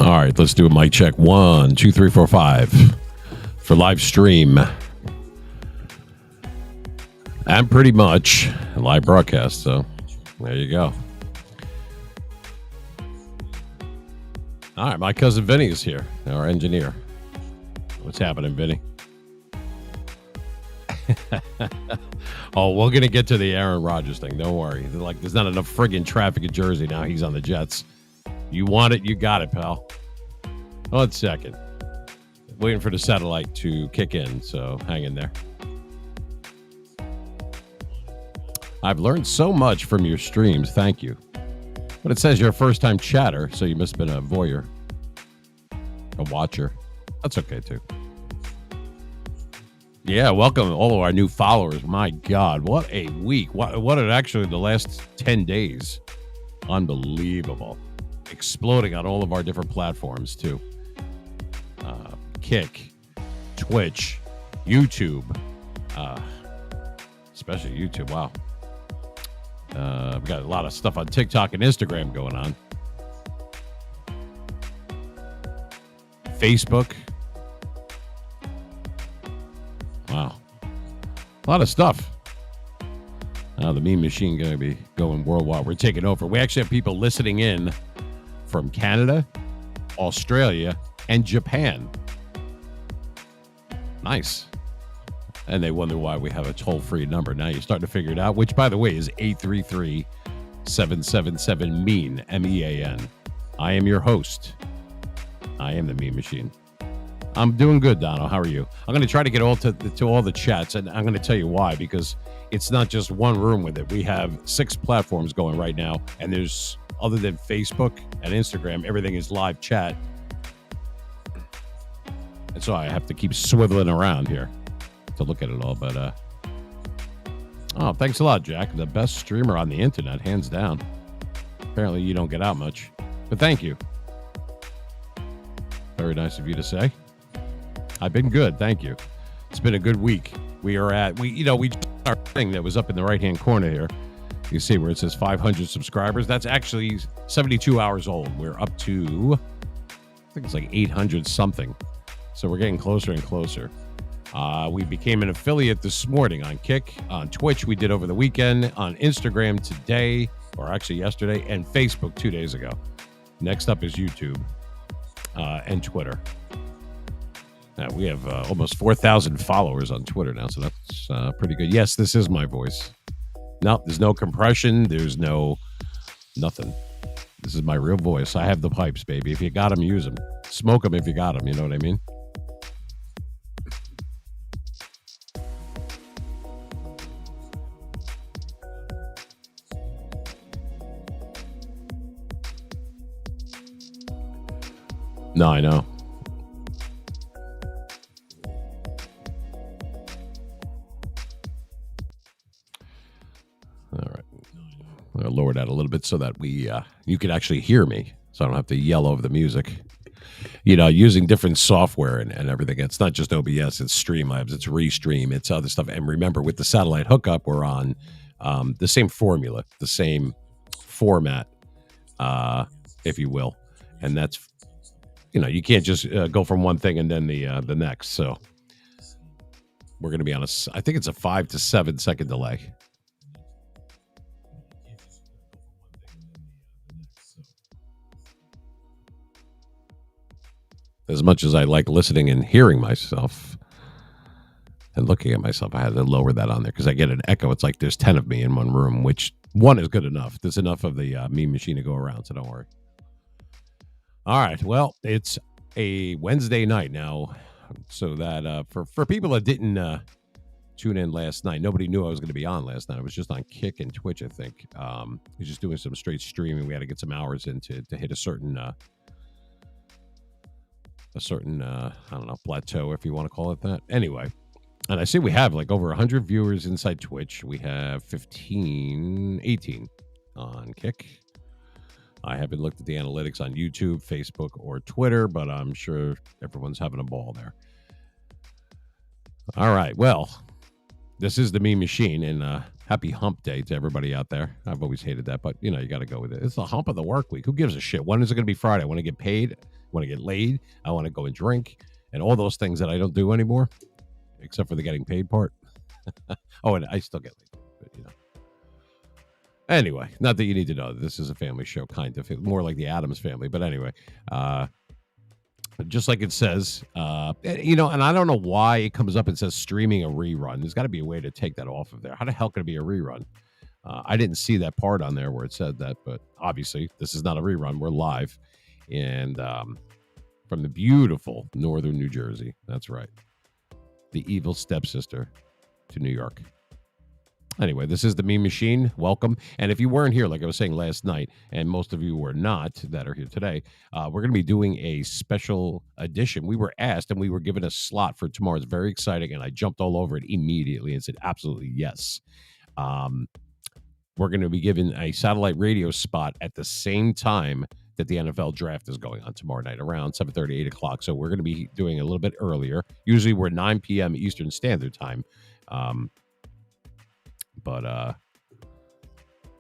All right, let's do a mic check. 1, 2, 3, 4, 5 for live stream. And pretty much a live broadcast, so there you go. All right, my cousin Vinny is here, our engineer. What's happening, Vinny? Oh, we're going to get to the Aaron Rodgers thing. Don't worry. There's not enough friggin' traffic in Jersey now. He's on the Jets. You want it, you got it, pal. 1 second. Waiting for the satellite to kick in, so hang in there. I've learned so much from your streams. Thank you. But it says you're a first-time chatter, so you must have been a voyeur. A watcher. That's okay, too. Yeah, welcome all of our new followers. My God, what a week. What actually the last 10 days. Unbelievable. Exploding on all of our different platforms, too. Kick, Twitch, YouTube, especially YouTube. Wow. We've got a lot of stuff on TikTok and Instagram going on. Facebook. Wow. A lot of stuff. The meme machine going to be going worldwide. We're taking over. We actually have people listening in from Canada, Australia, and Japan. Nice. And they wonder why we have a toll-free number. Now you're starting to figure it out, which, by the way, is 833-777-MEAN, M-E-A-N. I am your host. I am the meme machine. I'm doing good, Dono. How are you? I'm going to try to get to all the chats, and I'm going to tell you why, because it's not just one room with it. We have 6 platforms going right now, and there's, other than Facebook and Instagram, everything is live chat. And so I have to keep swiveling around here to look at it all. But, oh, thanks a lot, Jack. The best streamer on the internet, hands down. Apparently you don't get out much, but thank you. Very nice of you to say. I've been good, thank you. It's been a good week. We just our thing that was up in the right-hand corner here. You see where it says 500 subscribers. That's actually 72 hours old. We're up to, I think it's like 800 something. So we're getting closer and closer. We became an affiliate this morning on Kick, on Twitch we did over the weekend, on Instagram today, or actually yesterday, and Facebook 2 days ago. Next up is YouTube and Twitter. Now, we have almost 4,000 followers on Twitter now, so that's pretty good. Yes, this is my voice. No, there's no compression. There's no nothing. This is my real voice. I have the pipes, baby. If you got them, use them. Smoke them if you got them. You know what I mean? No, I know. All right. I'm going to lower that a little bit so that you can actually hear me, so I don't have to yell over the music. You know, using different software and everything. It's not just OBS, it's Streamlabs, it's Restream, it's other stuff. And remember, with the satellite hookup, we're on the same formula, the same format, if you will. And that's, you know, you can't just go from one thing and then the next. So we're going to be on I think it's a 5 to 7 second delay. As much as I like listening and hearing myself and looking at myself, I had to lower that on there because I get an echo. It's like there's 10 of me in one room, which one is good enough. There's enough of the meme machine to go around, so don't worry. All right. Well, it's a Wednesday night now, so that for people that didn't tune in last night, nobody knew I was going to be on last night. I was just on Kick and Twitch, I think. I was just doing some straight streaming. We had to get some hours in to hit a certain I don't know, plateau, if you want to call it that. Anyway, and I see we have like over 100 viewers inside Twitch. We have 18 on Kick. I haven't looked at the analytics on YouTube, Facebook, or Twitter, but I'm sure everyone's having a ball there. All right, well, this is the meme machine, and happy hump day to everybody out there. I've always hated that, but, you know, you got to go with it. It's the hump of the work week. Who gives a shit? When is it going to be Friday? I want to get paid. want to get laid. I want to go and drink and all those things that I don't do anymore, except for the getting paid part. Oh, and I still get laid, but Anyway, not that you need to know. This is a family show, kind of. More like the Addams Family. But anyway, just like it says, and I don't know why it comes up and says streaming a rerun. There's got to be a way to take that off of there. How the hell can it be a rerun? I didn't see that part on there where it said that, but obviously this is not a rerun. We're live, and from the beautiful northern New Jersey. That's right. The evil stepsister to New York. Anyway, this is the Meme Machine. Welcome. And if you weren't here, like I was saying last night, and most of you were not that are here today, we're going to be doing a special edition. We were asked and we were given a slot for tomorrow. It's very exciting, and I jumped all over it immediately and said, absolutely yes. We're going to be given a satellite radio spot at the same time that the NFL draft is going on tomorrow night, around 7:30, 8 o'clock. So we're going to be doing a little bit earlier. Usually we're 9 p.m. Eastern Standard Time. But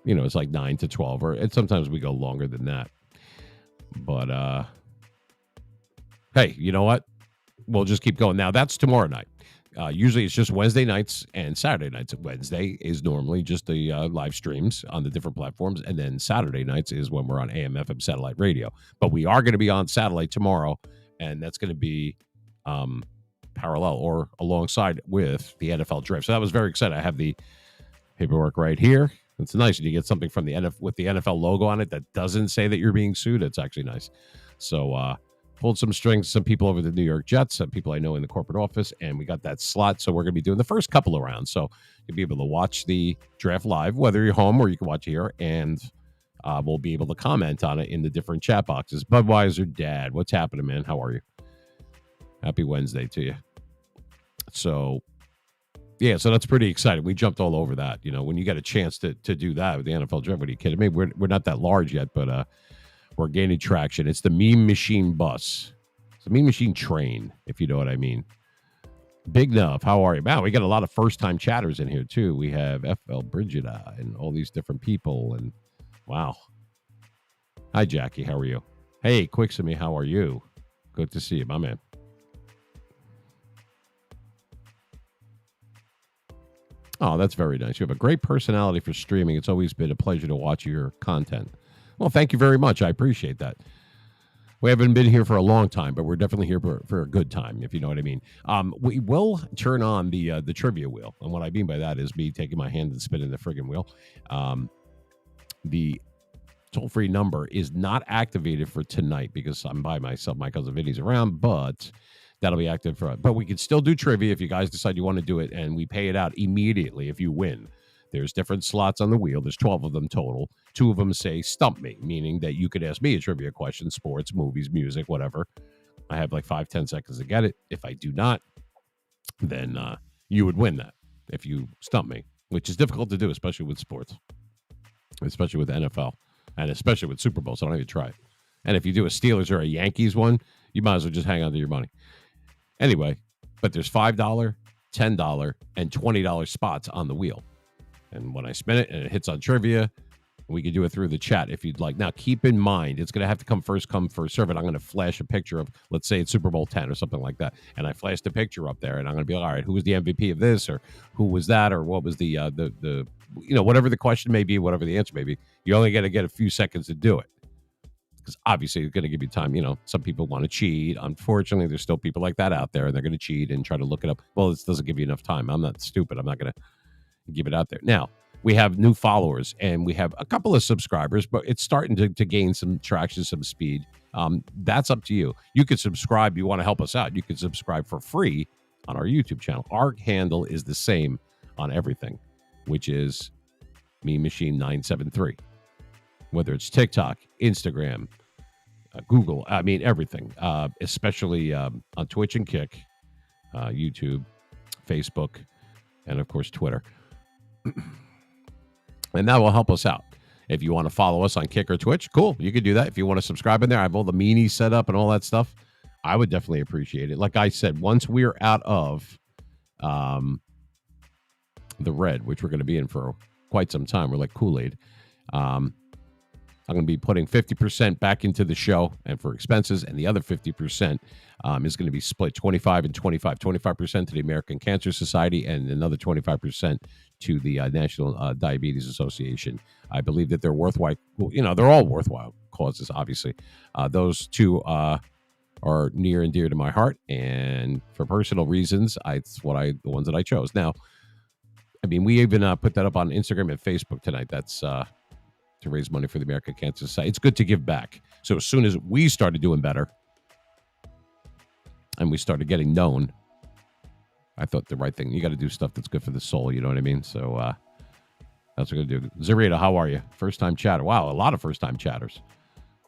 it's like 9 to 12, and sometimes we go longer than that. But hey, you know what? We'll just keep going. Now, that's tomorrow night. Usually it's just Wednesday nights and Saturday nights. Wednesday is normally just the live streams on the different platforms. And then Saturday nights is when we're on AM/FM satellite radio. But we are going to be on satellite tomorrow, and that's going to be parallel or alongside with the NFL draft. So that was very exciting. I have the paperwork right here. It's nice when you get something from the NFL with the NFL logo on it that doesn't say that you're being sued. It's actually nice. So pulled some strings, some people over the New York Jets, some people I know in the corporate office, and we got that slot. So we're going to be doing the first couple of rounds. So you'll be able to watch the draft live, whether you're home or you can watch it here, and we'll be able to comment on it in the different chat boxes. Budweiser Dad, what's happening, man? How are you? Happy Wednesday to you. So yeah, so that's pretty exciting. We jumped all over that. When you get a chance to do that with the NFL draft, what are you kidding me? We're not that large yet, but we're gaining traction. It's the Meme Machine bus. It's the Meme Machine train, if you know what I mean. Big Nuff, how are you? Wow, we got a lot of first-time chatters in here, too. We have FL Brigida and all these different people, and wow. Hi, Jackie, how are you? Hey, Quixamy, how are you? Good to see you, my man. Oh, that's very nice. You have a great personality for streaming. It's always been a pleasure to watch your content. Well, thank you very much. I appreciate that. We haven't been here for a long time, but we're definitely here for a good time, if you know what I mean. We will turn on the trivia wheel. And what I mean by that is me taking my hand and spinning the friggin' wheel. The toll-free number is not activated for tonight because I'm by myself. My cousin Vinny's around, but that'll be active for us. But we can still do trivia if you guys decide you want to do it, and we pay it out immediately if you win. There's different slots on the wheel. There's 12 of them total. 2 of them say stump me, meaning that you could ask me a trivia question, sports, movies, music, whatever. I have like 5-10 seconds to get it. If I do not, then you would win that if you stump me, which is difficult to do, especially with sports, especially with NFL, and especially with Super Bowl, so don't even try it. And if you do a Steelers or a Yankees one, you might as well just hang on to your money. Anyway, but there's $5, $10, and $20 spots on the wheel. And when I spin it and it hits on trivia, we can do it through the chat if you'd like. Now, keep in mind, it's going to have to come first serve. And I'm going to flash a picture of, let's say it's Super Bowl 10 or something like that. And I flashed a picture up there, and I'm going to be like, all right, who was the MVP of this, or who was that, or what was the whatever the question may be, whatever the answer may be. You only got to get a few seconds to do it. Because obviously it's going to give you time. Some people want to cheat. Unfortunately, there's still people like that out there, and they're going to cheat and try to look it up. Well, this doesn't give you enough time. I'm not stupid. I'm not going to give it out there. Now, we have new followers, and we have a couple of subscribers, but it's starting to gain some traction, some speed. That's up to you. You can subscribe. You want to help us out. You can subscribe for free on our YouTube channel. Our handle is the same on everything, which is Meme Machine 973. Whether it's TikTok, Instagram, Google, everything, especially on Twitch and Kick, YouTube, Facebook, and of course, Twitter. And that will help us out. If you want to follow us on Kick or Twitch, cool. You can do that. If you want to subscribe in there, I have all the meanies set up and all that stuff. I would definitely appreciate it. Like I said, once we're out of the red, which we're going to be in for quite some time, we're like Kool-Aid. I'm going to be putting 50% back into the show and for expenses, and the other 50% is going to be split 25 and 25% to the American Cancer Society and another 25% to the National Diabetes Association. I believe that they're worthwhile. They're all worthwhile causes, obviously. Those two are near and dear to my heart, and for personal reasons, it's the ones that I chose. Now, I mean, we even put that up on Instagram and Facebook tonight. That's to raise money for the American Cancer Society. It's good to give back. So as soon as we started doing better and we started getting known, I thought the right thing. You got to do stuff that's good for the soul. You know what I mean? So that's what we're going to do. Zarita, how are you? First-time chatter. Wow, a lot of first-time chatters.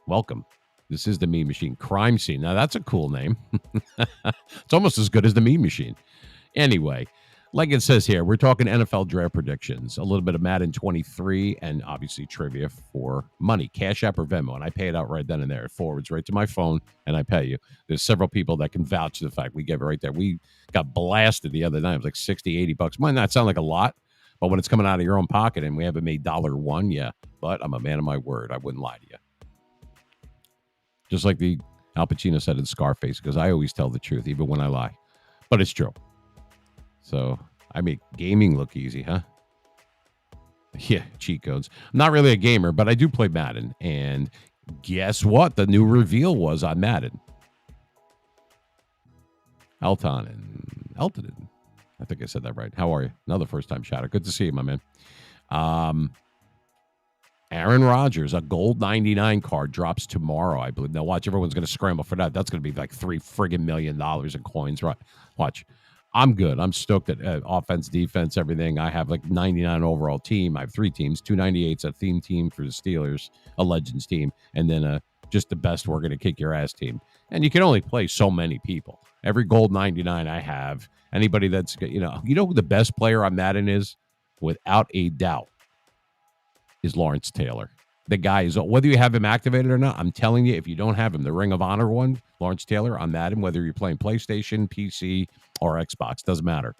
Welcome. This is the Meme Machine Crime Scene. Now, that's a cool name. It's almost as good as the Meme Machine. Anyway, like it says here, we're talking NFL draft predictions, a little bit of Madden 23, and obviously trivia for money, Cash App or Venmo. And I pay it out right then and there. It forwards right to my phone, and I pay you. There's several people that can vouch to the fact we give it right there. We got blasted the other night. It was like $60, $80. Might not sound like a lot, but when it's coming out of your own pocket and we haven't made $1, yeah. But I'm a man of my word. I wouldn't lie to you. Just like the Al Pacino said in Scarface, because I always tell the truth, even when I lie. But it's true. So I make gaming look easy, huh? Yeah, cheat codes. I'm not really a gamer, but I do play Madden. And guess what? The new reveal was on Madden. Elton. I think I said that right. How are you? Another first-time chatter. Good to see you, my man. Aaron Rodgers, a gold 99 card drops tomorrow, I believe. Now, watch, everyone's going to scramble for that. That's going to be like $3 million in coins. Right? Watch. I'm good. I'm stoked at offense, defense, everything. I have like 99 overall team. I have 3 teams, 298's a theme team for the Steelers, a Legends team, and then just the best we're going to kick your ass team. And you can only play so many people. Every gold 99 I have, anybody that's, you know who the best player on Madden is, without a doubt, is Lawrence Taylor. The guy is, whether you have him activated or not, I'm telling you, if you don't have him, the Ring of Honor one, Lawrence Taylor on Madden, whether you're playing PlayStation, PC, or Xbox, doesn't matter.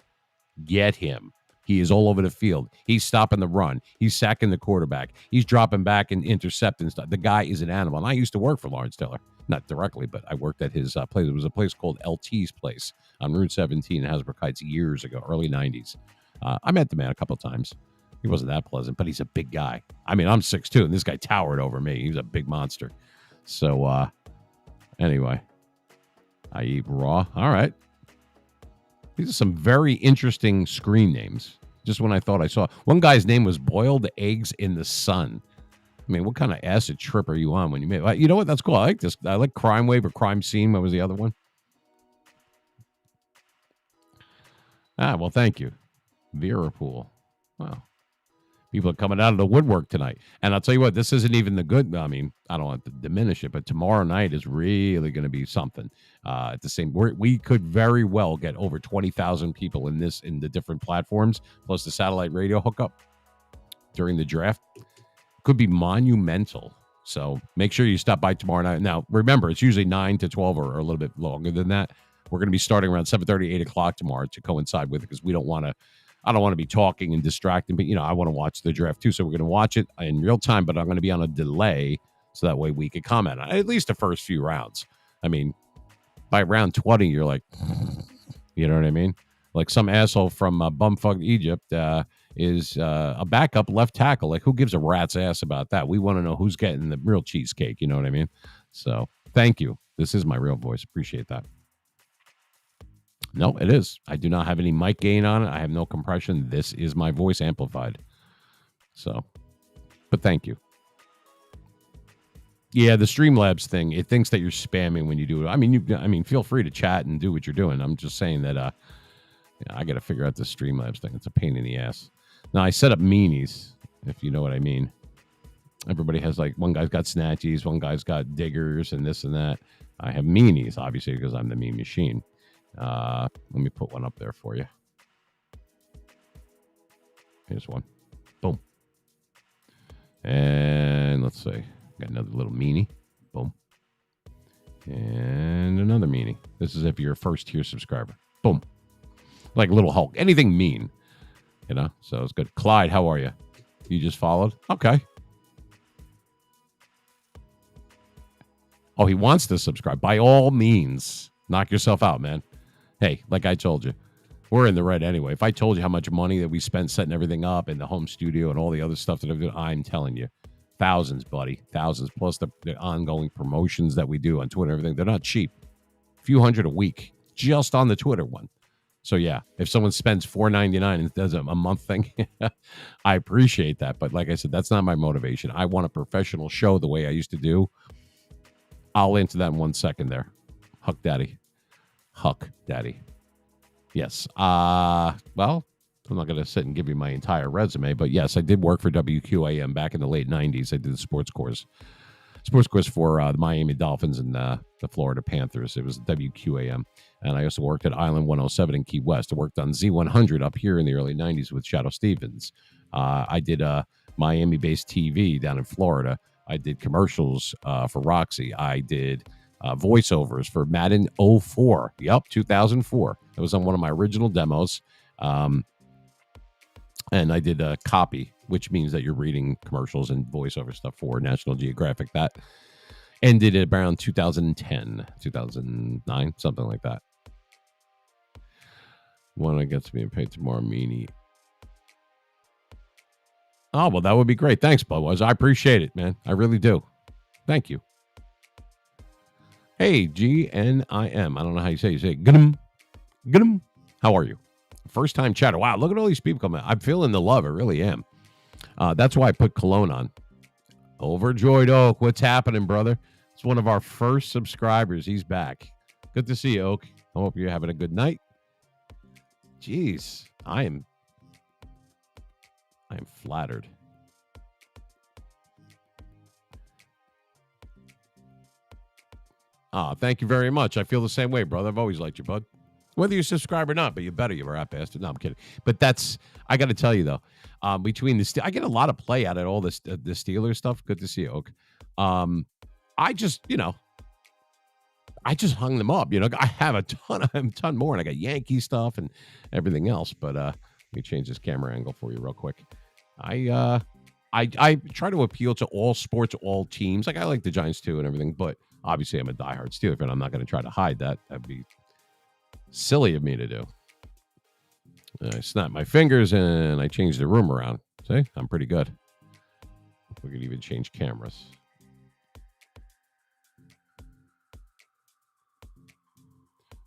Get him. He is all over the field. He's stopping the run. He's sacking the quarterback. He's dropping back and intercepting stuff. The guy is an animal. And I used to work for Lawrence Taylor. Not directly, but I worked at his place. It was a place called LT's Place on Route 17 in Hasbrook Heights years ago, early 90s. I met the man a couple of times. He wasn't that pleasant, but he's a big guy. I mean, I'm 6'2", and this guy towered over me. He was a big monster. So, anyway, I eat raw. All right. These are some very interesting screen names. Just when I thought I saw. One guy's name was Boiled Eggs in the Sun. I mean, what kind of acid trip are you on when you make it? You know what? That's cool. I like this. I like Crime Wave or Crime Scene. What was the other one? Well, thank you. Verapool. Wow. People are coming out of the woodwork tonight. And I'll tell you what, this isn't even the good. I mean, I don't want to diminish it, but tomorrow night is really going to be something. At the same, we could very well get over 20,000 people in the different platforms, plus the satellite radio hookup during the draft. Could be monumental. So make sure you stop by tomorrow night. Now, remember, it's usually 9 to 12 or a little bit longer than that. We're going to be starting around 7:30, 8 o'clock tomorrow to coincide with it, because I don't want to be talking and distracting, but, I want to watch the draft too. So we're going to watch it in real time, but I'm going to be on a delay so that way we can comment on at least the first few rounds. I mean, by round 20, you're like, you know what I mean? Like some asshole from bumfuck Egypt is a backup left tackle. Like, who gives a rat's ass about that? We want to know who's getting the real cheesecake. You know what I mean? So thank you. This is my real voice. Appreciate that. No, it is. I do not have any mic gain on it. I have no compression. This is my voice amplified. So, but thank you. Yeah, the Streamlabs thing, it thinks that you're spamming when you do it. I mean, feel free to chat and do what you're doing. I'm just saying that I got to figure out the Streamlabs thing. It's a pain in the ass. Now, I set up meanies, if you know what I mean. Everybody has, like, one guy's got snatchies, one guy's got diggers and this and that. I have meanies, obviously, because I'm the meme machine. Let me put one up there for you. Here's one. Boom. And let's see. Got another little meanie. Boom. And another meanie. This is if you're a first tier subscriber. Boom. Like Little Hulk. Anything mean. So it's good. Clyde, how are you? You just followed? Okay. Oh, he wants to subscribe. By all means, knock yourself out, man. Hey, like I told you, we're in the red anyway. If I told you how much money that we spent setting everything up in the home studio and all the other stuff that I'm telling you, thousands, buddy, thousands, plus the ongoing promotions that we do on Twitter and everything. They're not cheap. A few hundred a week just on the Twitter one. So yeah, if someone spends $4.99 and does a month thing, I appreciate that. But like I said, that's not my motivation. I want a professional show the way I used to do. I'll answer that in 1 second there. Huck Daddy. Yes. Well, I'm not going to sit and give you my entire resume, but yes, I did work for WQAM back in the late 90s. I did the sports course for the Miami Dolphins and the Florida Panthers. It was WQAM. And I also worked at Island 107 in Key West. I worked on Z100 up here in the early 90s with Shadow Stevens. I did Miami-based TV down in Florida. I did commercials for Roxy. I did voiceovers for Madden 04. Yep, 2004. It was on one of my original demos. And I did a copy, which means that you're reading commercials and voiceover stuff for National Geographic. That ended at around 2010, 2009, something like that. When I get to being paid tomorrow, meanie. Oh, well, that would be great. Thanks, Buzz. I appreciate it, man. I really do. Thank you. Hey, GNIM. I don't know how you say it. You say Gnum. How are you? First time chatter. Wow, look at all these people coming. I'm feeling the love. I really am. That's why I put cologne on. Overjoyed Oak. What's happening, brother? It's one of our first subscribers. He's back. Good to see you, Oak. I hope you're having a good night. Jeez, I am flattered. Thank you very much. I feel the same way, brother. I've always liked you, bud. Whether you subscribe or not, but you better, you rat bastard. No, I'm kidding. But I got to tell you, though, between I get a lot of play out of all this the Steelers stuff. Good to see you, Oak. I just hung them up. I have a ton more, and I got Yankee stuff and everything else. But let me change this camera angle for you real quick. I try to appeal to all sports, all teams. Like I like the Giants too and everything, but obviously I'm a diehard Steelers fan. I'm not going to try to hide that. That'd be silly of me to do. I snapped my fingers and I changed the room around. See, I'm pretty good. We could even change cameras.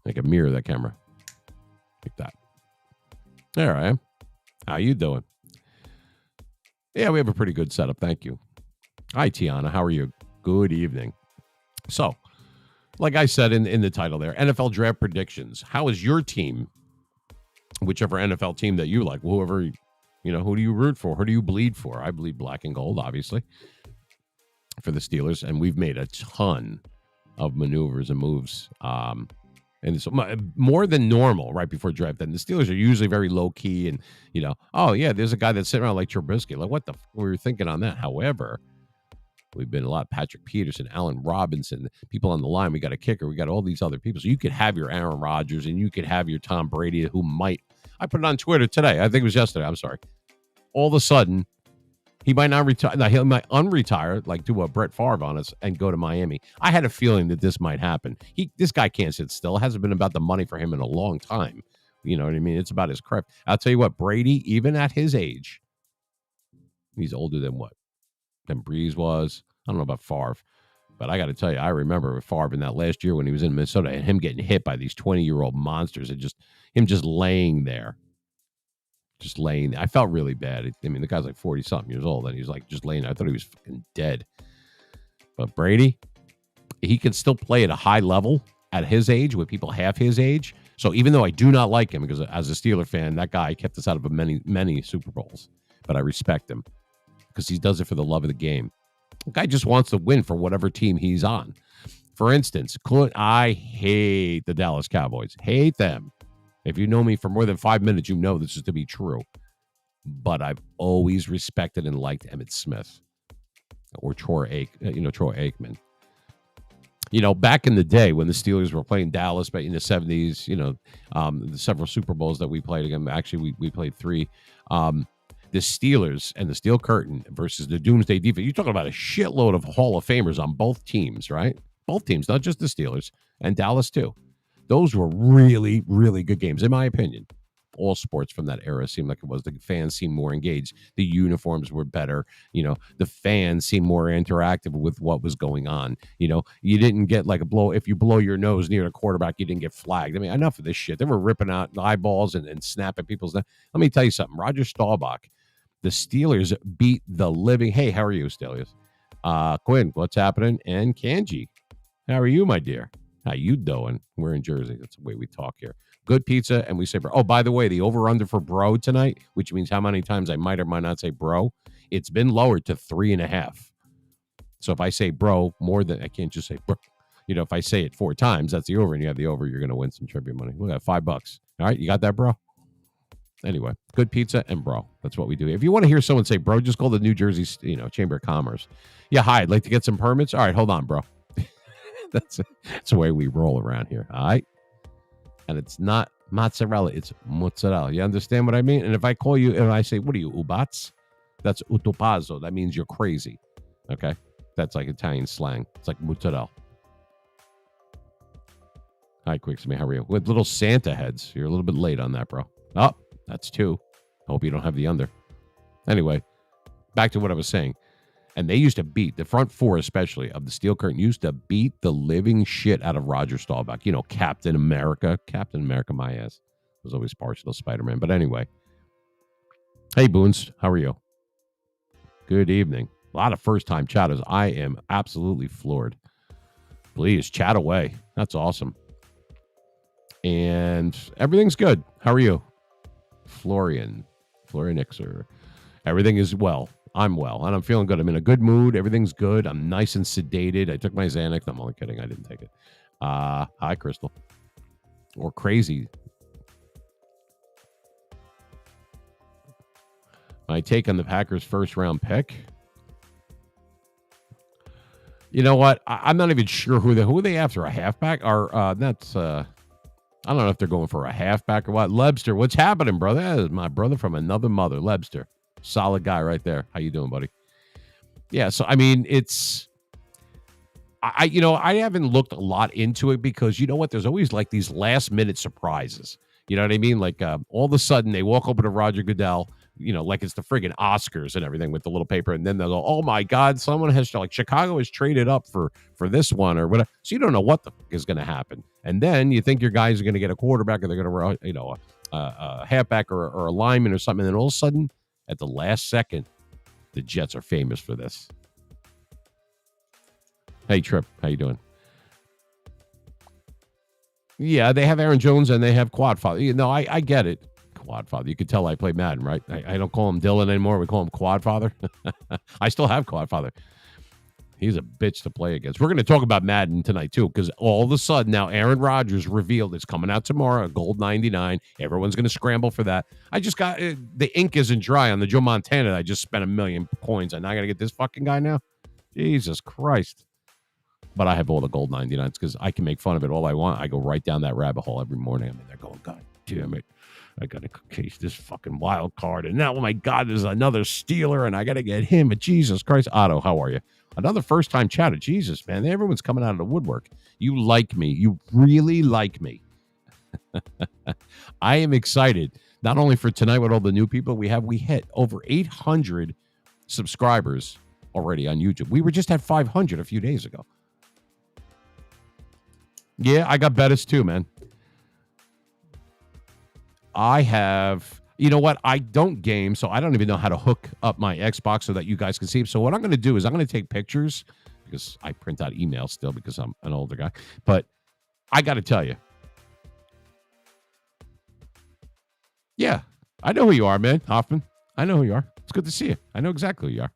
I can mirror that camera. Like that. There I am. How you doing? Yeah, we have a pretty good setup. Thank you. Hi, Tiana. How are you? Good evening. So, like I said in the title there, NFL draft predictions. How is your team, whichever NFL team that you like, whoever, who do you root for? Who do you bleed for? I bleed black and gold, obviously, for the Steelers. And we've made a ton of maneuvers and moves. And it's more than normal right before draft. And the Steelers are usually very low key and, oh, yeah, there's a guy that's sitting around like Trubisky. Like, what the we were thinking on that? However, we've been a lot of Patrick Peterson, Allen Robinson, people on the line. We got a kicker. We got all these other people. So you could have your Aaron Rodgers and you could have your Tom Brady who might. I put it on Twitter today. I think it was yesterday. I'm sorry. All of a sudden, he might not retire. He might unretire, like do a Brett Favre on us and go to Miami. I had a feeling that this might happen. This guy can't sit still. It hasn't been about the money for him in a long time. You know what I mean? It's about his craft. I'll tell you what, Brady, even at his age, he's older than Breeze was. I don't know about Favre, but I got to tell you, I remember Favre in that last year when he was in Minnesota and him getting hit by these 20-year-old monsters and him just laying there. Just laying there. I felt really bad. I mean, the guy's like 40-something years old, and he's like just laying there. I thought he was fucking dead. But Brady, he can still play at a high level at his age with people half his age. So even though I do not like him, because as a Steeler fan, that guy kept us out of many, many Super Bowls. But I respect him because he does it for the love of the game. The guy just wants to win for whatever team he's on. For instance, I hate the Dallas Cowboys. Hate them. If you know me for more than 5 minutes, you know this is to be true. But I've always respected and liked Emmitt Smith or Troy Aikman. Back in the day when the Steelers were playing Dallas back in the 70s, the several Super Bowls that we played again. Actually, we played 3. The Steelers and the Steel Curtain versus the Doomsday Defense. You're talking about a shitload of Hall of Famers on both teams, right? Both teams, not just the Steelers, and Dallas too. Those were really, really good games, in my opinion. All sports from that era seemed like it was. The fans seemed more engaged. The uniforms were better. The fans seemed more interactive with what was going on. You didn't get like a blow. If you blow your nose near the quarterback, you didn't get flagged. I mean, enough of this shit. They were ripping out eyeballs and snapping people's neck. Let me tell you something. Rodgers Staubach, the Steelers beat the living. Hey, how are you, Steelers? Quinn, what's happening? And Kanji, how are you, my dear? How you doing? We're in Jersey. That's the way we talk here. Good pizza, and we say bro. Oh, by the way, the over-under for bro tonight, which means how many times I might or might not say bro, it's been lowered to 3.5. So if I say bro more than, I can't just say bro. If I say it 4 times, that's the over, and you have the over, you're going to win some trivia money. Look at $5. All right, you got that, bro? Anyway, good pizza and bro. That's what we do. If you want to hear someone say bro, just call the New Jersey, Chamber of Commerce. Yeah, hi, I'd like to get some permits. All right, hold on, bro. That's the way we roll around here. All right. And it's not mozzarella, it's mozzarella. You understand what I mean? And if I call you and I say, what are you, ubats? That's utopazzo. That means you're crazy. Okay. That's like Italian slang. It's like mozzarella. Hi, Quicksme. How are you? With little Santa heads. You're a little bit late on that, bro. Oh, that's 2. Hope you don't have the under. Anyway, back to what I was saying. And they used to beat, the front 4 especially, of the Steel Curtain used to beat the living shit out of Rodgers Staubach. Captain America. Captain America, my ass. Was always partial to Spider-Man. But anyway. Hey, Boons. How are you? Good evening. A lot of first-time chatters. I am absolutely floored. Please, chat away. That's awesome. And everything's good. How are you? Florian Ixer. Everything is well. I'm well, and I'm feeling good. I'm in a good mood. Everything's good. I'm nice and sedated. I took my Xanax. I'm only kidding. I didn't take it. Hi, Crystal. Or Crazy. My take on the Packers' first-round pick. You know what? I'm not even sure who are they after, a halfback? Or that's I don't know if they're going for a halfback or what. Lebster, what's happening, brother? That is my brother from another mother, Lebster. Solid guy right there. How you doing, buddy? Yeah, so I mean, it's I haven't looked a lot into it because you know what? There's always like these last minute surprises. You know what I mean? Like all of a sudden they walk over to Roger Goodell, like it's the friggin' Oscars and everything with the little paper, and then they'll go, "Oh my God, someone has like Chicago has traded up for this one or whatever." So you don't know what the fuck is going to happen, and then you think your guys are going to get a quarterback or they're going to a halfback or a lineman or something, and then all of a sudden, at the last second, the Jets are famous for this. Hey, Trip, how you doing? Yeah, they have Aaron Jones and they have Quadfather. I get it. Quadfather. You could tell I play Madden, right? I don't call him Dylan anymore. We call him Quadfather. I still have Quadfather. He's a bitch to play against. We're going to talk about Madden tonight, too, because all of a sudden now Aaron Rodgers revealed it's coming out tomorrow, a gold 99. Everyone's going to scramble for that. I just got the ink isn't dry on the Joe Montana. I just spent 1 million coins. And I got to get this fucking guy now. Jesus Christ. But I have all the gold 99s because I can make fun of it all I want. I go right down that rabbit hole every morning. I mean, they're going, God damn it. I got to case this fucking wild card. And now, oh my God, there's another Steeler and I got to get him. But Jesus Christ. Otto, how are you? Another first-time chatter. Jesus, man. Everyone's coming out of the woodwork. You like me. You really like me. I am excited. Not only for tonight with all the new people we hit over 800 subscribers already on YouTube. We were just at 500 a few days ago. Yeah, I got Bettis too, man. I have, you know what? I don't game, so I don't even know how to hook up my Xbox so that you guys can see. So what I'm going to do is I'm going to take pictures because I print out emails still because I'm an older guy. But I got to tell you. Yeah, I know who you are, man. Hoffman. I know who you are. It's good to see you. I know exactly who you are.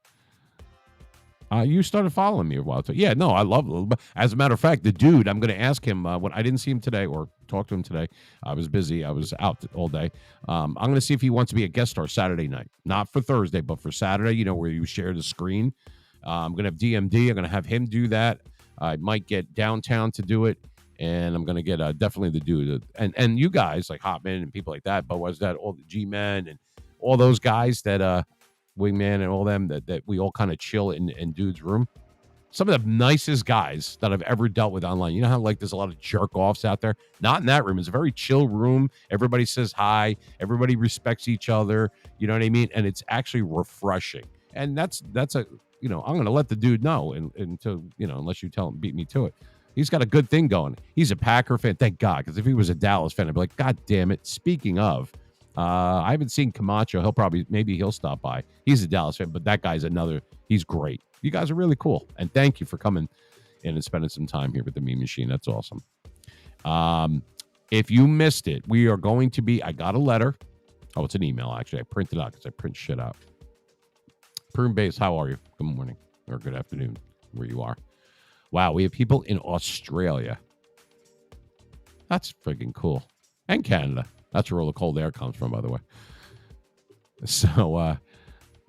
You started following me a while ago. Yeah, no, I love it. As a matter of fact, the dude, I'm going to ask him when I didn't see him today or talk to him today. I was busy. I was out all day. I'm going to see if he wants to be a guest star Saturday night. Not for Thursday, but for Saturday, where you share the screen. I'm going to have DMD. I'm going to have him do that. I might get Downtown to do it. And I'm going to get definitely the dude. And you guys like Hotman and people like that. But was that all the G-Men and all those guys that Wingman and all them that we all kind of chill in dude's room. Some of the nicest guys that I've ever dealt with online. You know how like there's a lot of jerk offs out there? Not in that room. It's a very chill room. Everybody says hi. Everybody respects each other. You know what I mean? And it's actually refreshing. And that's a, I'm going to let the dude know until, unless you tell him, beat me to it. He's got a good thing going. He's a Packer fan. Thank God. Because if he was a Dallas fan, I'd be like, God damn it. Speaking of, I haven't seen Camacho. Maybe he'll stop by. He's a Dallas fan, but that guy's he's great. You guys are really cool. And thank you for coming in and spending some time here with the Meme Machine. That's awesome. If you missed it, we are going to be, I got a letter. Oh, it's an email, actually. I printed it out because I print shit out. Prune Base, how are you? Good morning or good afternoon, where you are. Wow, we have people in Australia. That's freaking cool. And Canada. That's where all the cold air comes from, by the way. So,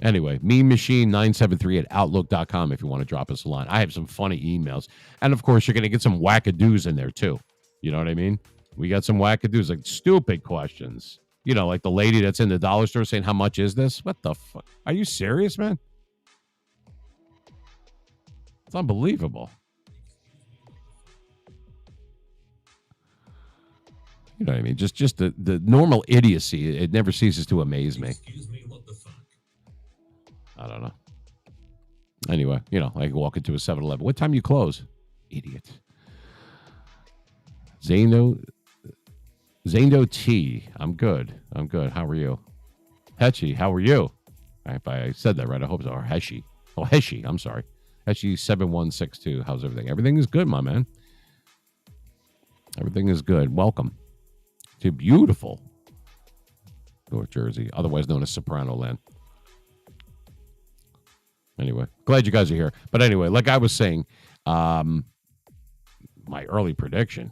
anyway, Meme Machine 973 at outlook.com if you want to drop us a line. I have some funny emails. And, of course, you're going to get some wackadoos in there, too. You know what I mean? We got some wackadoos, like stupid questions. Like the lady that's in the dollar store saying, how much is this? What the fuck? Are you serious, man? It's unbelievable. You know what I mean? Just the normal idiocy. It never ceases to amaze me. Excuse me, what the fuck? I don't know. Anyway, I can walk into a 7-Eleven. What time you close? Idiot. Zano T. I'm good. How are you? Heshi, how are you? If I said that right, I hope so. Or Heshi. Oh, Heshi. I'm sorry. Heshi 7162. How's everything? Everything is good, my man. Everything is good. Welcome to beautiful North Jersey, otherwise known as Soprano Land. Anyway, glad you guys are here. But anyway, like I was saying, my early prediction.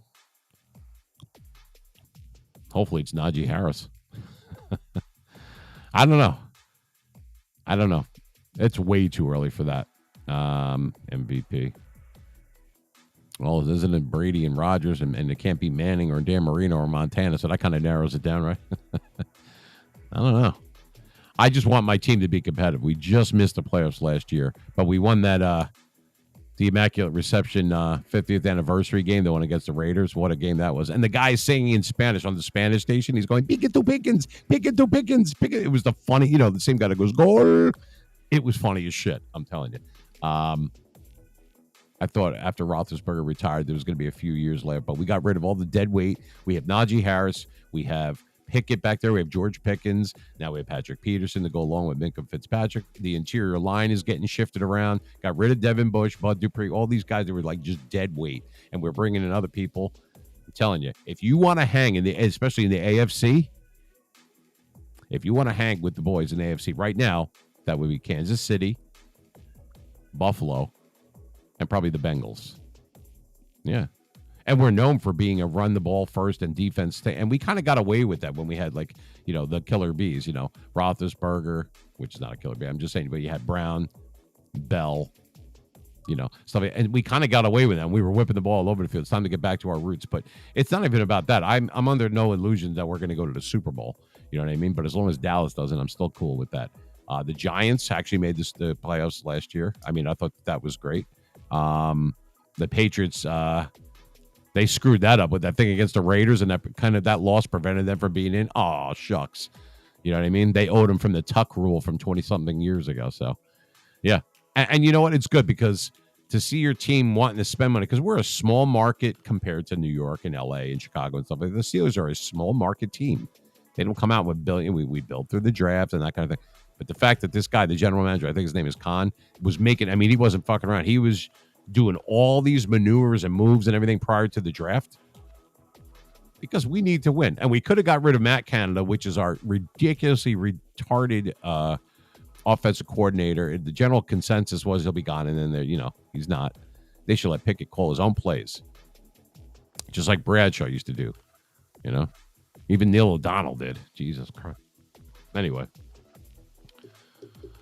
Hopefully it's Najee Harris. I don't know. It's way too early for that. MVP. Well, isn't it Brady and Rodgers, and it can't be Manning or Dan Marino or Montana, so that kind of narrows it down, right? I don't know. I just want my team to be competitive. We just missed the playoffs last year, but we won that the Immaculate Reception 50th anniversary game, the one against the Raiders. What a game that was. And the guy is singing in Spanish on the Spanish station. He's going, Piquet Pickens, Piquet Pickens, Pickett. It was the funny, the same guy that goes, goal. It was funny as shit, I'm telling you. I thought after Roethlisberger retired, there was going to be a few years left, but we got rid of all the dead weight. We have Najee Harris. We have Pickett back there. We have George Pickens. Now we have Patrick Peterson to go along with Minkah Fitzpatrick. The interior line is getting shifted around. Got rid of Devin Bush, Bud Dupree, all these guys that were like just dead weight. And we're bringing in other people. I'm telling you, if you want to hang especially in the AFC, if you want to hang with the boys in the AFC right now, that would be Kansas City, Buffalo, and probably the Bengals. Yeah. And we're known for being a run the ball first and defense thing. And we kind of got away with that when we had the killer bees, Roethlisberger, which is not a killer bee. I'm just saying, but you had Brown, Bell, stuff. And we kind of got away with that. We were whipping the ball all over the field. It's time to get back to our roots. But it's not even about that. I'm under no illusions that we're going to go to the Super Bowl. You know what I mean? But as long as Dallas doesn't, I'm still cool with that. The Giants actually made the playoffs last year. I mean, I thought that was great. The Patriots, they screwed that up with that thing against the Raiders, and that loss prevented them from being in. Oh, shucks. You know what I mean? They owed them from the Tuck rule from 20-something years ago. So, yeah. And you know what? It's good because to see your team wanting to spend money, because we're a small market compared to New York and L.A. and Chicago and stuff like that. The Steelers are a small market team. They don't come out with billion. We build through the draft and that kind of thing. But the fact that this guy, the general manager, I think his name is Khan, was he wasn't fucking around. He was doing all these maneuvers and moves and everything prior to the draft because we need to win. And we could have got rid of Matt Canada, which is our ridiculously retarded offensive coordinator. The general consensus was he'll be gone, and then he's not. They should let Pickett call his own plays, just like Bradshaw used to do. Even Neil O'Donnell did. Jesus Christ. Anyway,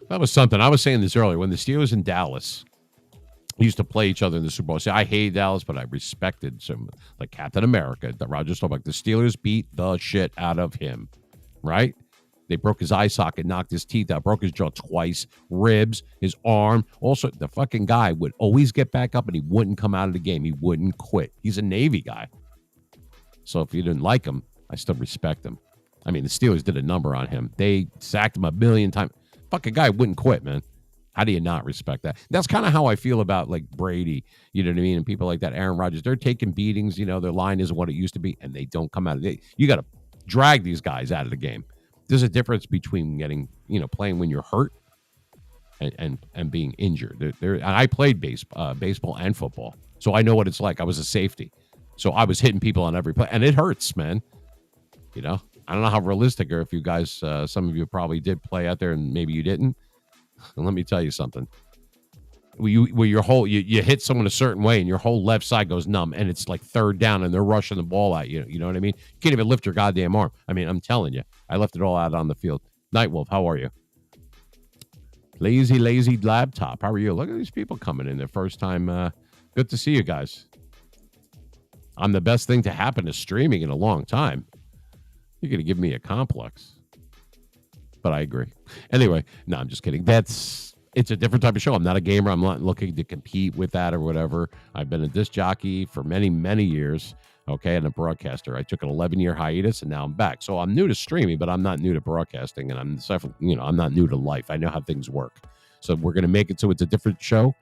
that was something. I was saying this earlier when the Steelers in Dallas used to play each other in the Super Bowl. See, I hate Dallas, but I respected some, like Captain America. That Rodgers talked about. The Steelers beat the shit out of him, right? They broke his eye socket, knocked his teeth out, broke his jaw twice, ribs, his arm. Also, the fucking guy would always get back up and he wouldn't come out of the game. He wouldn't quit. He's a Navy guy. So if you didn't like him, I still respect him. I mean, the Steelers did a number on him. They sacked him a million times. Fucking guy wouldn't quit, man. How do you not respect that? That's kind of how I feel about like Brady, you know what I mean? And people like that, Aaron Rodgers, they're taking beatings, you know, their line isn't what it used to be, and they don't come out of it. You got to drag these guys out of the game. There's a difference between getting, you know, playing when you're hurt and being injured. And I played baseball and football, so I know what it's like. I was a safety, so I was hitting people on every play, and it hurts, man. You know, I don't know how realistic, or if you guys, some of you probably did play out there, and maybe you didn't. And let me tell you something. Where you hit someone a certain way and your whole left side goes numb and it's like third down and they're rushing the ball at you. You know what I mean? You can't even lift your goddamn arm. I mean, I'm telling you, I left it all out on the field. Nightwolf, how are you? Lazy laptop. How are you? Look at these people coming in their first time. Good to see you guys. I'm the best thing to happen to streaming in a long time. You're going to give me a complex. But I agree. Anyway, no, I'm just kidding. It's a different type of show. I'm not a gamer. I'm not looking to compete with that or whatever. I've been a disc jockey for many, many years. Okay, and a broadcaster. I took an 11-year hiatus, and now I'm back. So I'm new to streaming, but I'm not new to broadcasting, and I'm not new to life. I know how things work. So we're going to make it so it's a different show.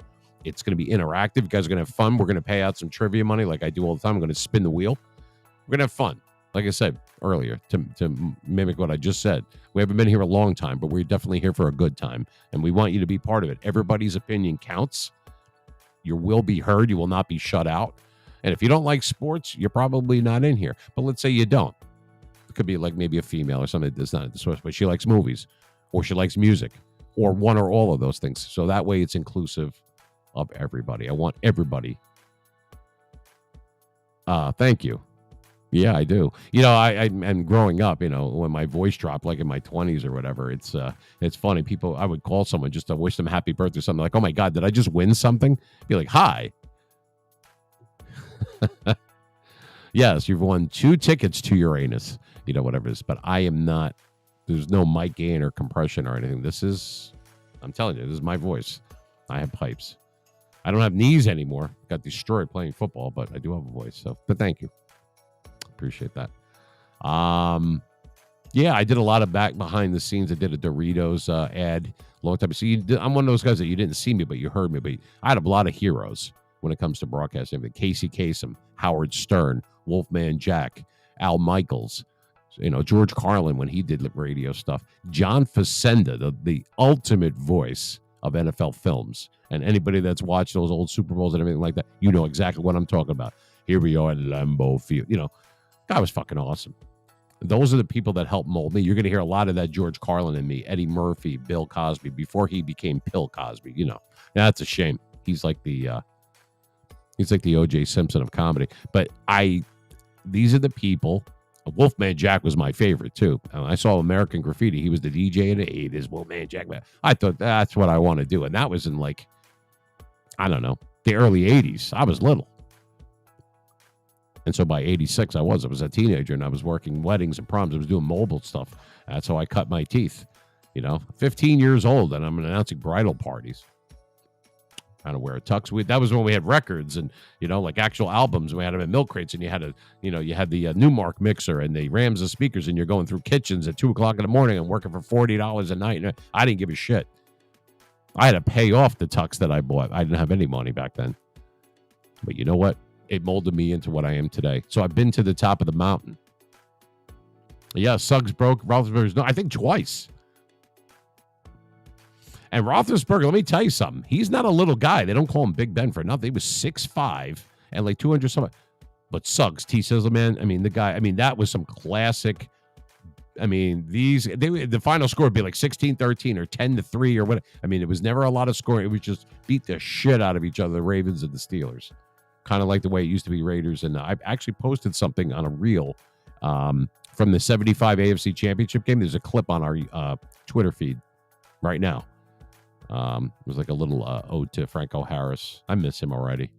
It's going to be interactive. You guys are going to have fun. We're going to pay out some trivia money like I do all the time. I'm going to spin the wheel. We're going to have fun. Like I said earlier, to mimic what I just said, we haven't been here a long time, but we're definitely here for a good time, and we want you to be part of it. Everybody's opinion counts. You will be heard. You will not be shut out. And if you don't like sports, you're probably not in here. But let's say you don't. It could be like maybe a female or something that's not at the source, but she likes movies, or she likes music, or one or all of those things. So that way it's inclusive of everybody. I want everybody. Thank you. Yeah, I do. You know, I'm growing up, you know, when my voice dropped, like in my 20s or whatever, it's funny. People, I would call someone just to wish them happy birthday or something, like, oh my God, did I just win something? Be like, hi. Yes, you've won 2 tickets to Uranus, you know, whatever it is. But I am not, there's no mic gain or compression or anything. I'm telling you, this is my voice. I have pipes. I don't have knees anymore. Got destroyed playing football, but I do have a voice. So, but thank you. Appreciate that. Yeah, I did a lot of back behind the scenes. I did a Doritos ad a long time. So I'm one of those guys that you didn't see me, but you heard me. But I had a lot of heroes when it comes to broadcasting. Casey Kasem, Howard Stern, Wolfman Jack, Al Michaels, you know, George Carlin when he did radio stuff. John Facenda, the ultimate voice of NFL films. And anybody that's watched those old Super Bowls and everything like that, you know exactly what I'm talking about. Here we are at Lambeau Field. You know, guy was fucking awesome. Those are the people that helped mold me. You're going to hear a lot of that George Carlin in me, Eddie Murphy, Bill Cosby, before he became Bill Cosby. You know, that's a shame. He's like the O.J. Simpson of comedy. But these are the people. Wolfman Jack was my favorite too. I saw American Graffiti. He was the DJ in the 80s. Wolfman Jack. I thought that's what I want to do, and that was in like, I don't know, the early 80s. I was little. And so by 86, I was a teenager, and I was working weddings and proms. I was doing mobile stuff. That's how I cut my teeth. You know, 15 years old, and I'm announcing bridal parties. Trying to wear a tux. That was when we had records and, you know, like actual albums. We had them in milk crates, and you had the Newmark mixer and the Ramza speakers, and you're going through kitchens at 2 o'clock in the morning and working for $40 a night. And I didn't give a shit. I had to pay off the tux that I bought. I didn't have any money back then. But you know what? It molded me into what I am today. So I've been to the top of the mountain. Yeah, Suggs broke Roethlisberger's nose, I think twice. And Roethlisberger, let me tell you something. He's not a little guy. They don't call him Big Ben for nothing. He was 6'5" and like 200 something. But Suggs, T-Sizzle, man, I mean, the guy, I mean, that was some classic. I mean, the final score would be like 16-13 or 10-3 or what. I mean, it was never a lot of scoring. It was just beat the shit out of each other, the Ravens and the Steelers. Kind of like the way it used to be Raiders. And I actually posted something on a reel from the 75 AFC Championship game. There's a clip on our Twitter feed right now. It was like a little ode to Franco Harris. I miss him already.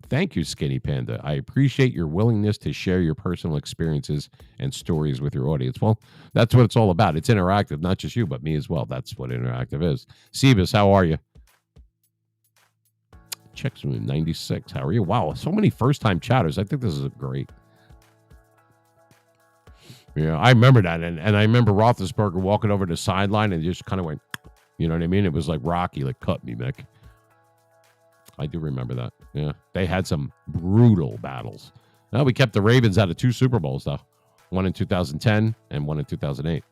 Thank you, Skinny Panda. I appreciate your willingness to share your personal experiences and stories with your audience. Well, that's what it's all about. It's interactive, not just you, but me as well. That's what interactive is. Sebus, how are you? Checksman 96. How are you? Wow, so many first-time chatters. I think this is great. Yeah, I remember that. And I remember Roethlisberger walking over the sideline and just kind of went, you know what I mean? It was like Rocky, like, cut me, Mick. I do remember that. Yeah, they had some brutal battles. Well, we kept the Ravens out of 2 Super Bowls, though. One in 2010 and one in 2008.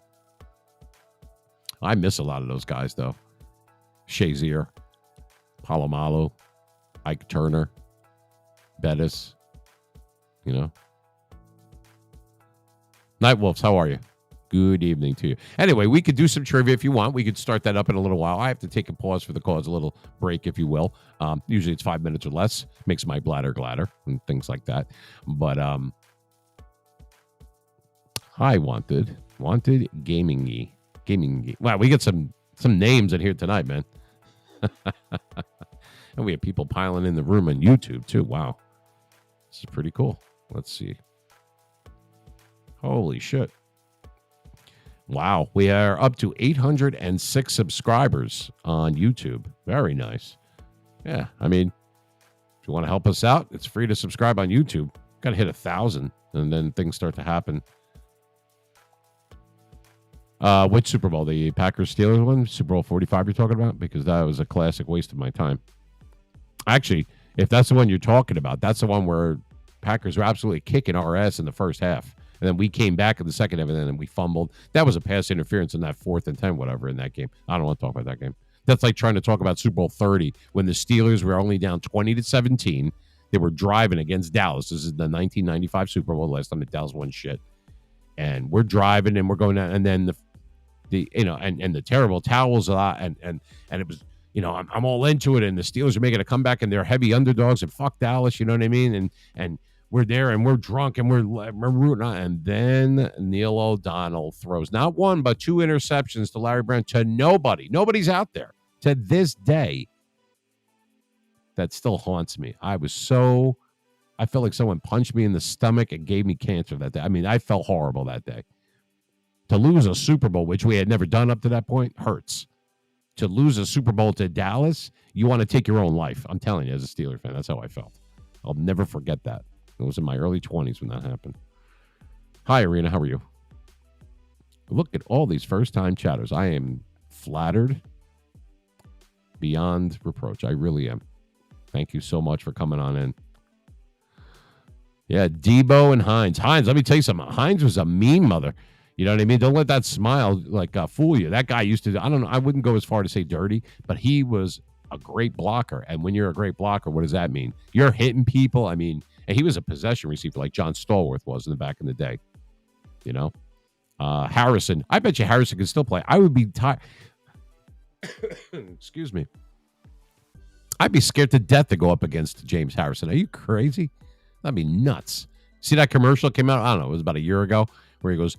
I miss a lot of those guys, though. Shazier, Palomalu, Ike Turner, Bettis, you know. Nightwolves, how are you? Good evening to you. Anyway, we could do some trivia if you want. We could start that up in a little while. I have to take a pause for the cause, a little break, if you will. Usually it's 5 minutes or less. Makes my bladder gladder and things like that. But hi, Wanted Gaming. Wow, we get some names in here tonight, man. And we have people piling in the room on YouTube, too. Wow. This is pretty cool. Let's see. Holy shit. Wow. We are up to 806 subscribers on YouTube. Very nice. Yeah. I mean, if you want to help us out, it's free to subscribe on YouTube. Got to hit 1,000 and then things start to happen. Which Super Bowl? The Packers-Steelers one? Super Bowl 45 you're talking about? Because that was a classic waste of my time. Actually, if that's the one you're talking about, that's the one where Packers were absolutely kicking our ass in the first half. And then we came back in the second half, and then we fumbled. That was a pass interference in that 4th and 10, whatever, in that game. I don't want to talk about that game. That's like trying to talk about Super Bowl 30 when the Steelers were only down 20-17. They were driving against Dallas. This is the 1995 Super Bowl, last time that Dallas won shit. And we're driving, and we're going down, and then the and the terrible towels a lot, and it was, I'm all into it, and the Steelers are making a comeback, and they're heavy underdogs, and fuck Dallas, you know what I mean? And we're there, and we're drunk, and we're rooting on. And then Neil O'Donnell throws not 1 but 2 interceptions to Larry Brown to nobody. Nobody's out there to this day. That still haunts me. I felt like someone punched me in the stomach and gave me cancer that day. I mean, I felt horrible that day. To lose a Super Bowl, which we had never done up to that point, hurts. To lose a Super Bowl to Dallas, you want to take your own life. I'm telling you, as a Steeler fan, that's how I felt. I'll never forget that. It was in my early 20s when that happened. Hi, Arena. How are you? Look at all these first-time chatters. I am flattered beyond reproach. I really am. Thank you so much for coming on in. Yeah, Debo and Hines. Hines, let me tell you something. Hines was a mean mother. You know what I mean? Don't let that smile fool you. That guy used to, I don't know, I wouldn't go as far to say dirty, but he was a great blocker. And when you're a great blocker, what does that mean? You're hitting people. I mean, and he was a possession receiver like John Stallworth was in the back in the day. Harrison. I bet you Harrison could still play. I would be tired. Excuse me. I'd be scared to death to go up against James Harrison. Are you crazy? That'd be nuts. See that commercial came out? I don't know. It was about a year ago where he goes,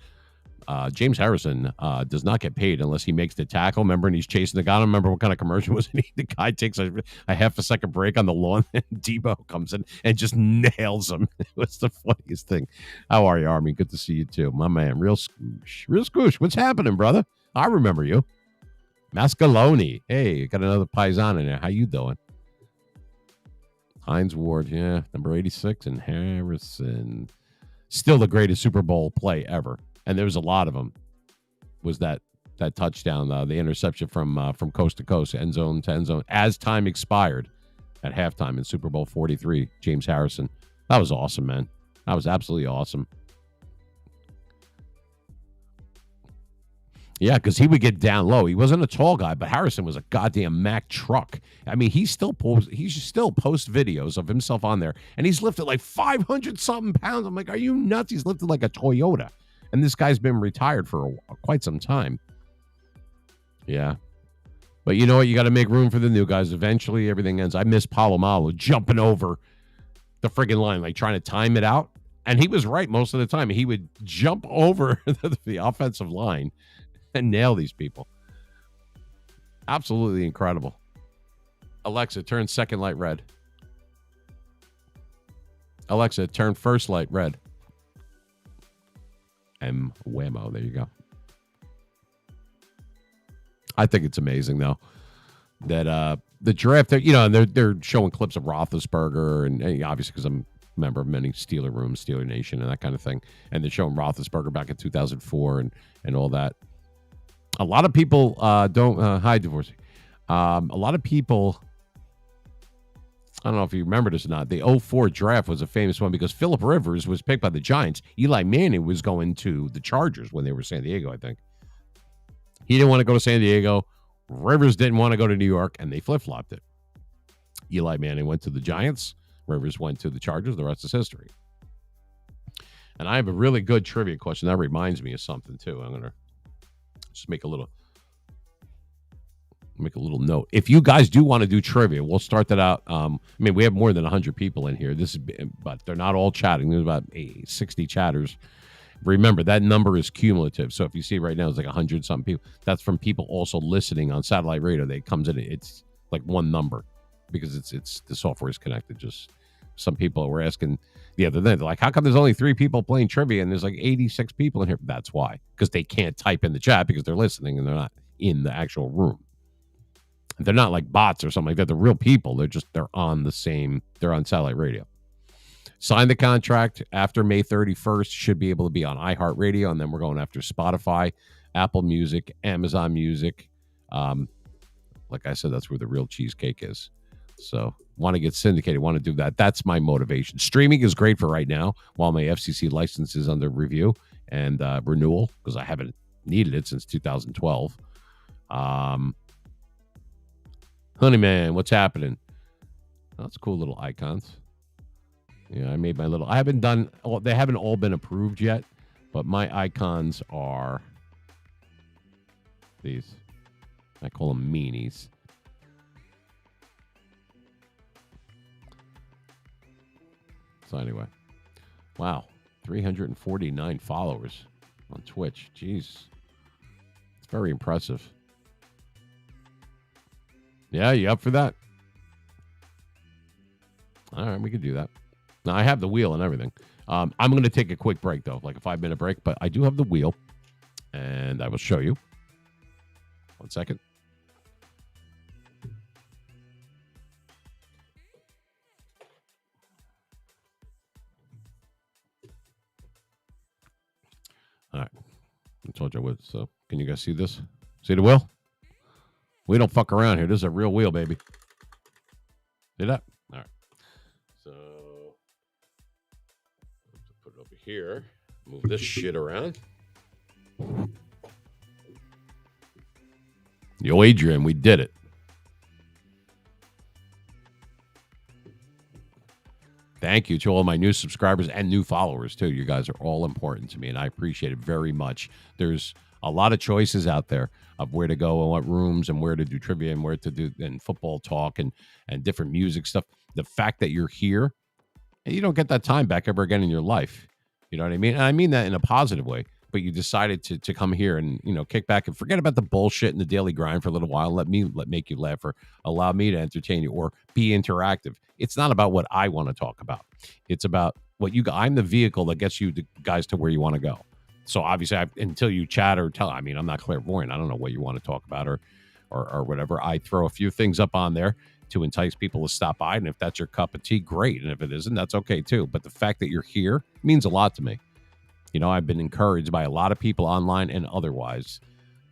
James Harrison does not get paid unless he makes the tackle. Remember, and he's chasing the guy. I don't remember what kind of commercial was it. The guy takes a half a second break on the lawn, and Debo comes in and just nails him. It was the funniest thing. How are you, Army? Good to see you, too. My man, real scoosh. What's happening, brother? I remember you. Mascaloni. Hey, got another Paisan in there. How you doing? Hines Ward, yeah, number 86, and Harrison. Still the greatest Super Bowl play ever. And there was a lot of them. Was that touchdown, the interception from coast to coast, end zone to end zone, as time expired at halftime in Super Bowl 43, James Harrison. That was awesome, man. That was absolutely awesome. Yeah, because he would get down low. He wasn't a tall guy, but Harrison was a goddamn Mack truck. I mean, he still posts videos of himself on there, and he's lifted like 500-something pounds. I'm like, are you nuts? He's lifted like a Toyota. And this guy's been retired for quite some time. Yeah. But you know what? You got to make room for the new guys. Eventually, everything ends. I miss Palomalu jumping over the friggin' line, like trying to time it out. And he was right most of the time. He would jump over the offensive line and nail these people. Absolutely incredible. Alexa, turn second light red. Alexa, turn first light red. And whammo, there you go. I think it's amazing, though, that the draft, and they're showing clips of Roethlisberger, and obviously because I'm a member of many Steeler rooms, Steeler Nation, and that kind of thing, and they're showing Roethlisberger back in 2004 and all that. A lot of people don't hi, divorcee. A lot of people, I don't know if you remember this or not, the 04 draft was a famous one because Phillip Rivers was picked by the Giants. Eli Manning was going to the Chargers when they were San Diego, I think. He didn't want to go to San Diego. Rivers didn't want to go to New York, and they flip-flopped it. Eli Manning went to the Giants. Rivers went to the Chargers. The rest is history. And I have a really good trivia question. That reminds me of something, too. I'm going to just make a little note. If you guys do want to do trivia, we'll start that out. We have more than 100 people in here. But they're not all chatting. There's about 60 chatters. Remember, that number is cumulative. So if you see right now, it's like 100-something people. That's from people also listening on satellite radio. They comes in. It's like one number because it's the software is connected. Just some people were asking the other day, they're like, how come there's only 3 people playing trivia and there's like 86 people in here? That's why, because they can't type in the chat because they're listening and they're not in the actual room. They're not like bots or something like that. They're real people. They're on satellite radio. Sign the contract after May 31st. Should be able to be on iHeartRadio, and then we're going after Spotify, Apple Music, Amazon Music. Like I said, that's where the real cheesecake is. So want to get syndicated, want to do that. That's my motivation. Streaming is great for right now while my FCC license is under review and renewal because I haven't needed it since 2012. Honeyman, what's happening? That's cool little icons. Yeah, I made my little. I haven't done. They haven't all been approved yet, but my icons are these. I call them meanies. So anyway, wow, 349 followers on Twitch. Jeez, it's very impressive. Yeah, you up for that? All right, we could do that. Now, I have the wheel and everything. I'm going to take a quick break, though, like a 5-minute break, but I do have the wheel, and I will show you. 1 second. All right. I told you I would, so can you guys see this? See the wheel? We don't fuck around here. This is a real wheel, baby. See that? All right. So, put it over here. Move this shit around. Yo, Adrian, we did it. Thank you to all my new subscribers and new followers, too. You guys are all important to me, and I appreciate it very much. There's a lot of choices out there of where to go and what rooms and where to do trivia and where to do and football talk and different music stuff. The fact that you're here, and you don't get that time back ever again in your life. You know what I mean? And I mean that in a positive way. But you decided to come here and, kick back and forget about the bullshit and the daily grind for a little while. Let make you laugh or allow me to entertain you or be interactive. It's not about what I want to talk about. It's about what I'm the vehicle that gets you guys to where you want to go. So obviously, until you chat or tell, I'm not clairvoyant. I don't know what you want to talk about or whatever. I throw a few things up on there to entice people to stop by. And if that's your cup of tea, great. And if it isn't, that's okay too. But the fact that you're here means a lot to me. I've been encouraged by a lot of people online and otherwise.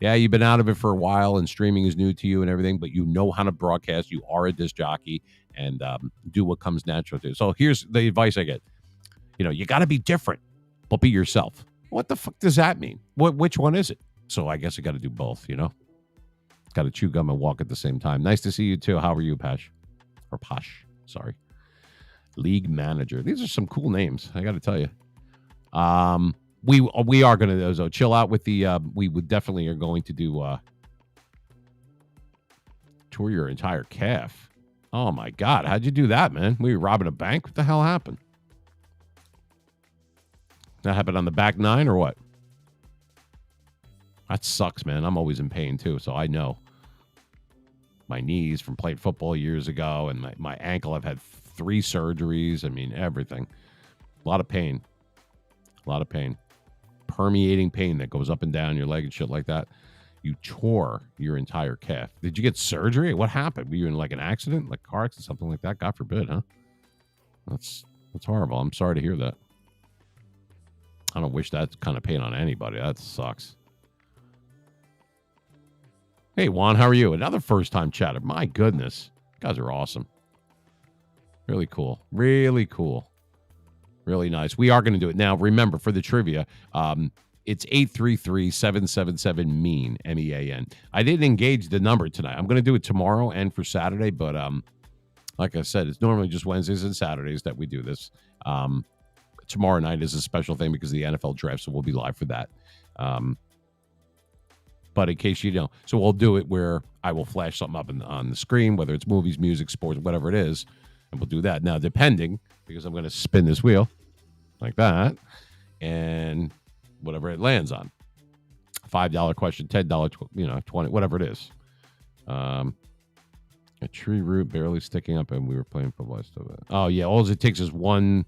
Yeah, you've been out of it for a while and streaming is new to you and everything, but you know how to broadcast. You are a disc jockey and do what comes natural to you. So here's the advice I get. You got to be different, but be yourself. What the fuck does that mean? Which one is it? So I guess I got to do both, Got to chew gum and walk at the same time. Nice to see you too. How are you, Pash? Or Posh, sorry. League manager. These are some cool names, I got to tell you. We are going to chill out with the we would definitely are going to do tour your entire calf. Oh my god, how'd you do that, man? We were robbing a bank? What the hell happened? That happened on the back nine or what? That sucks, man. I'm always in pain too, so I know. My knees from playing football years ago and my ankle, I've had 3 surgeries. I mean, everything. A lot of pain. A lot of pain. Permeating pain that goes up and down your leg and shit like that. You tore your entire calf. Did you get surgery? What happened? Were you in like an accident, like car accident, something like that? God forbid, huh? That's horrible. I'm sorry to hear that. I don't wish that kind of pain on anybody. That sucks. Hey, Juan, how are you? Another first-time chatter. My goodness. You guys are awesome. Really cool. Really cool. Really nice. We are going to do it. Now, remember, for the trivia, it's 833-777-MEAN, MEAN. I didn't engage the number tonight. I'm going to do it tomorrow and for Saturday, but like I said, it's normally just Wednesdays and Saturdays that we do this. Tomorrow night is a special thing because of the NFL draft, so we'll be live for that. But in case you don't, so we'll do it where I will flash something up on the screen, whether it's movies, music, sports, whatever it is, and we'll do that. Now, depending, because I'm going to spin this wheel like that, and whatever it lands on. $5 question, $10, 20, whatever it is. A tree root barely sticking up, and we were playing football. Oh, yeah, all it takes is one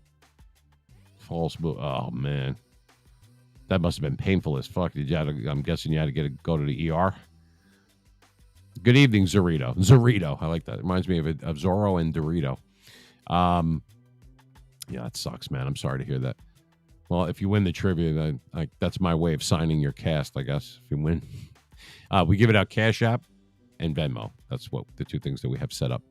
false move. Oh, man. That must have been painful as fuck. I'm guessing you had to go to the ER. Good evening, Zorito. Zorito. I like that. It reminds me of Zorro and Dorito. Yeah, that sucks, man. I'm sorry to hear that. Well, if you win the trivia, that's my way of signing your cast, I guess, if you win. We give it out Cash App and Venmo. That's what the 2 things that we have set up.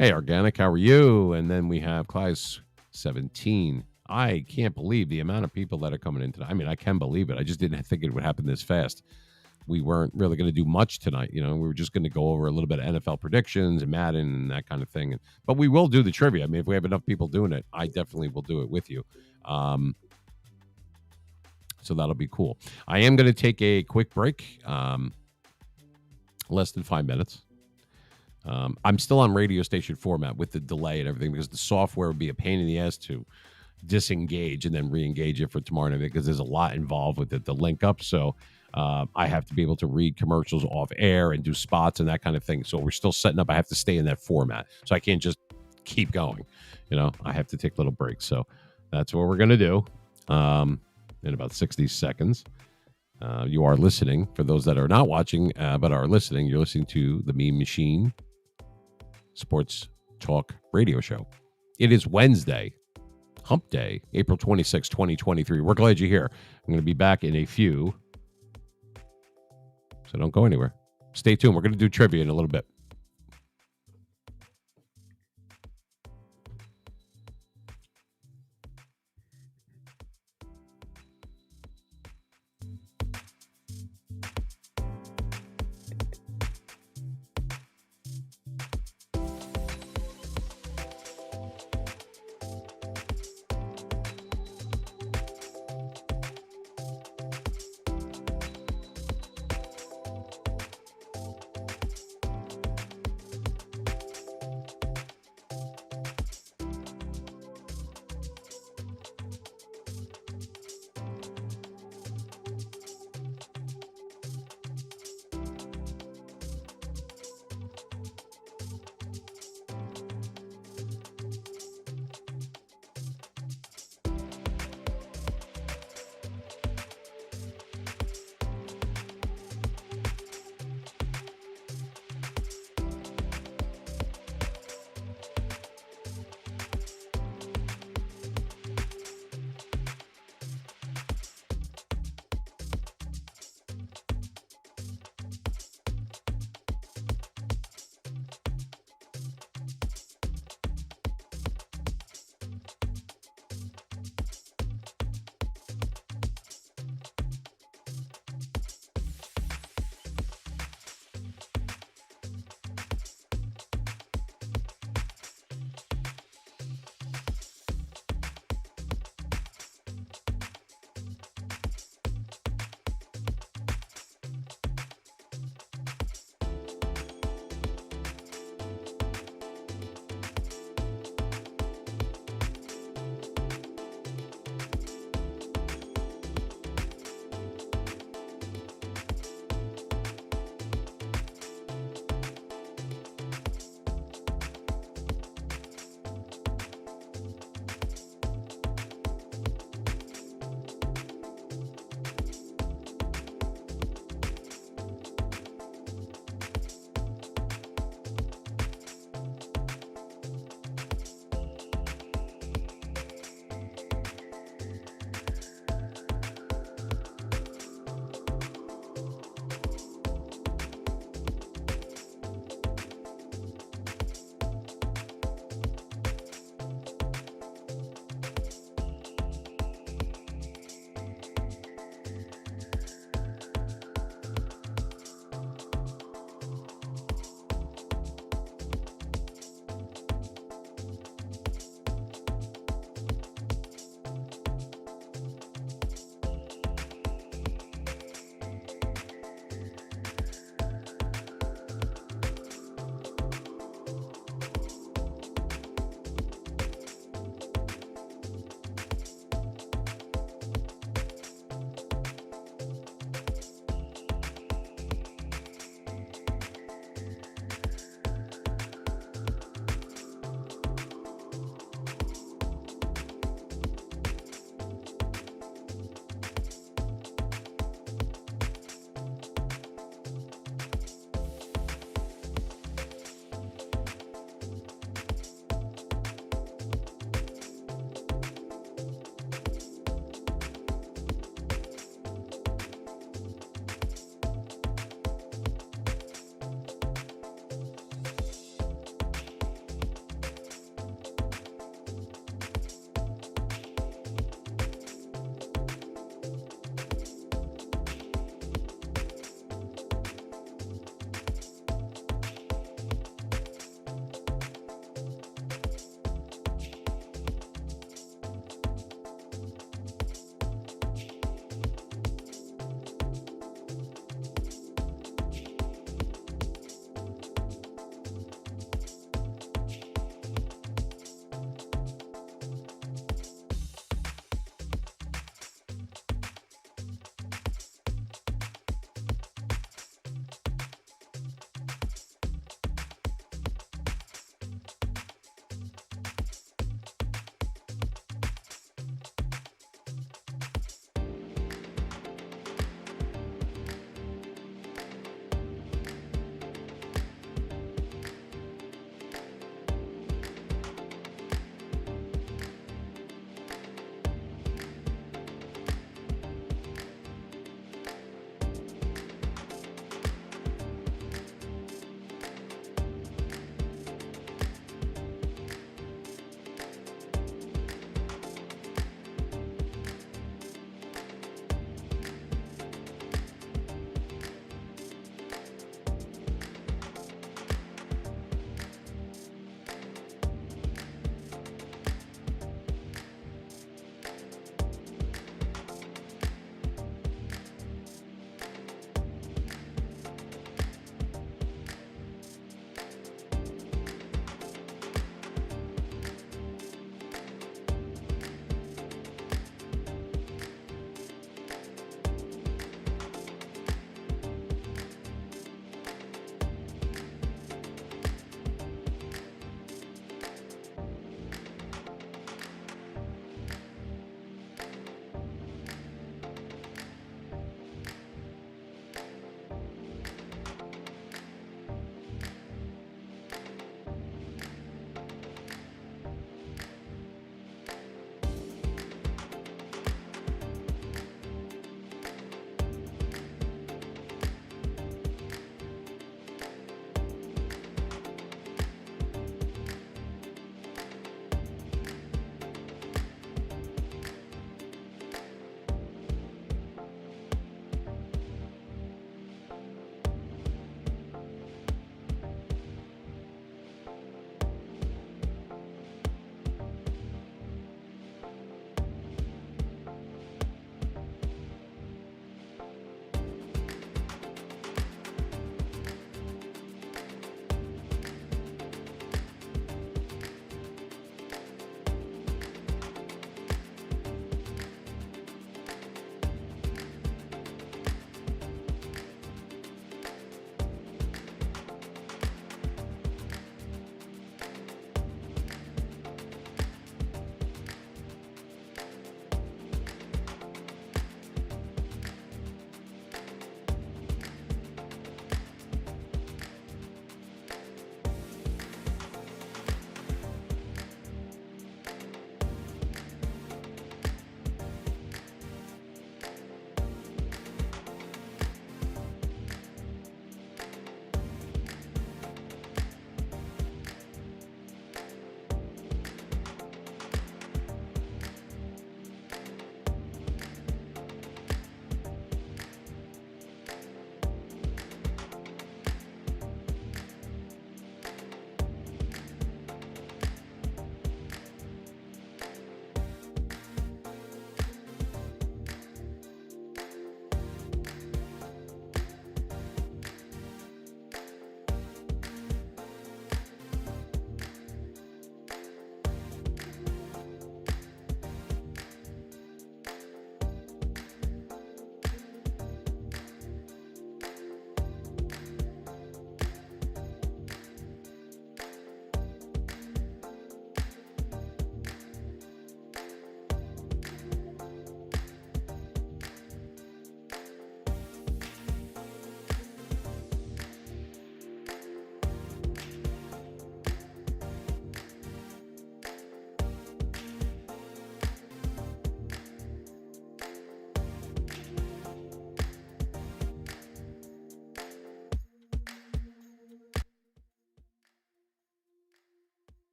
Hey, Organic, how are you? And then we have Class 17. I can't believe the amount of people that are coming in tonight. I mean, I can believe it. I just didn't think it would happen this fast. We weren't really going to do much tonight. We were just going to go over a little bit of NFL predictions and Madden and that kind of thing. But we will do the trivia. I mean, if we have enough people doing it, I definitely will do it with you. So that'll be cool. I am going to take a quick break, less than 5 minutes. I'm still on radio station format with the delay and everything because the software would be a pain in the ass to disengage and then re-engage it for tomorrow night because there's a lot involved with it, the link up. So I have to be able to read commercials off air and do spots and that kind of thing. So we're still setting up. I have to stay in that format. So I can't just keep going. I have to take little breaks. So that's what we're going to do in about 60 seconds. You are listening. For those that are not watching but are listening, you're listening to the Mean Machine Sports Talk Radio Show. It is Wednesday, Hump Day, April 26, 2023. We're glad you're here. I'm going to be back in a few. So don't go anywhere. Stay tuned. We're going to do trivia in a little bit.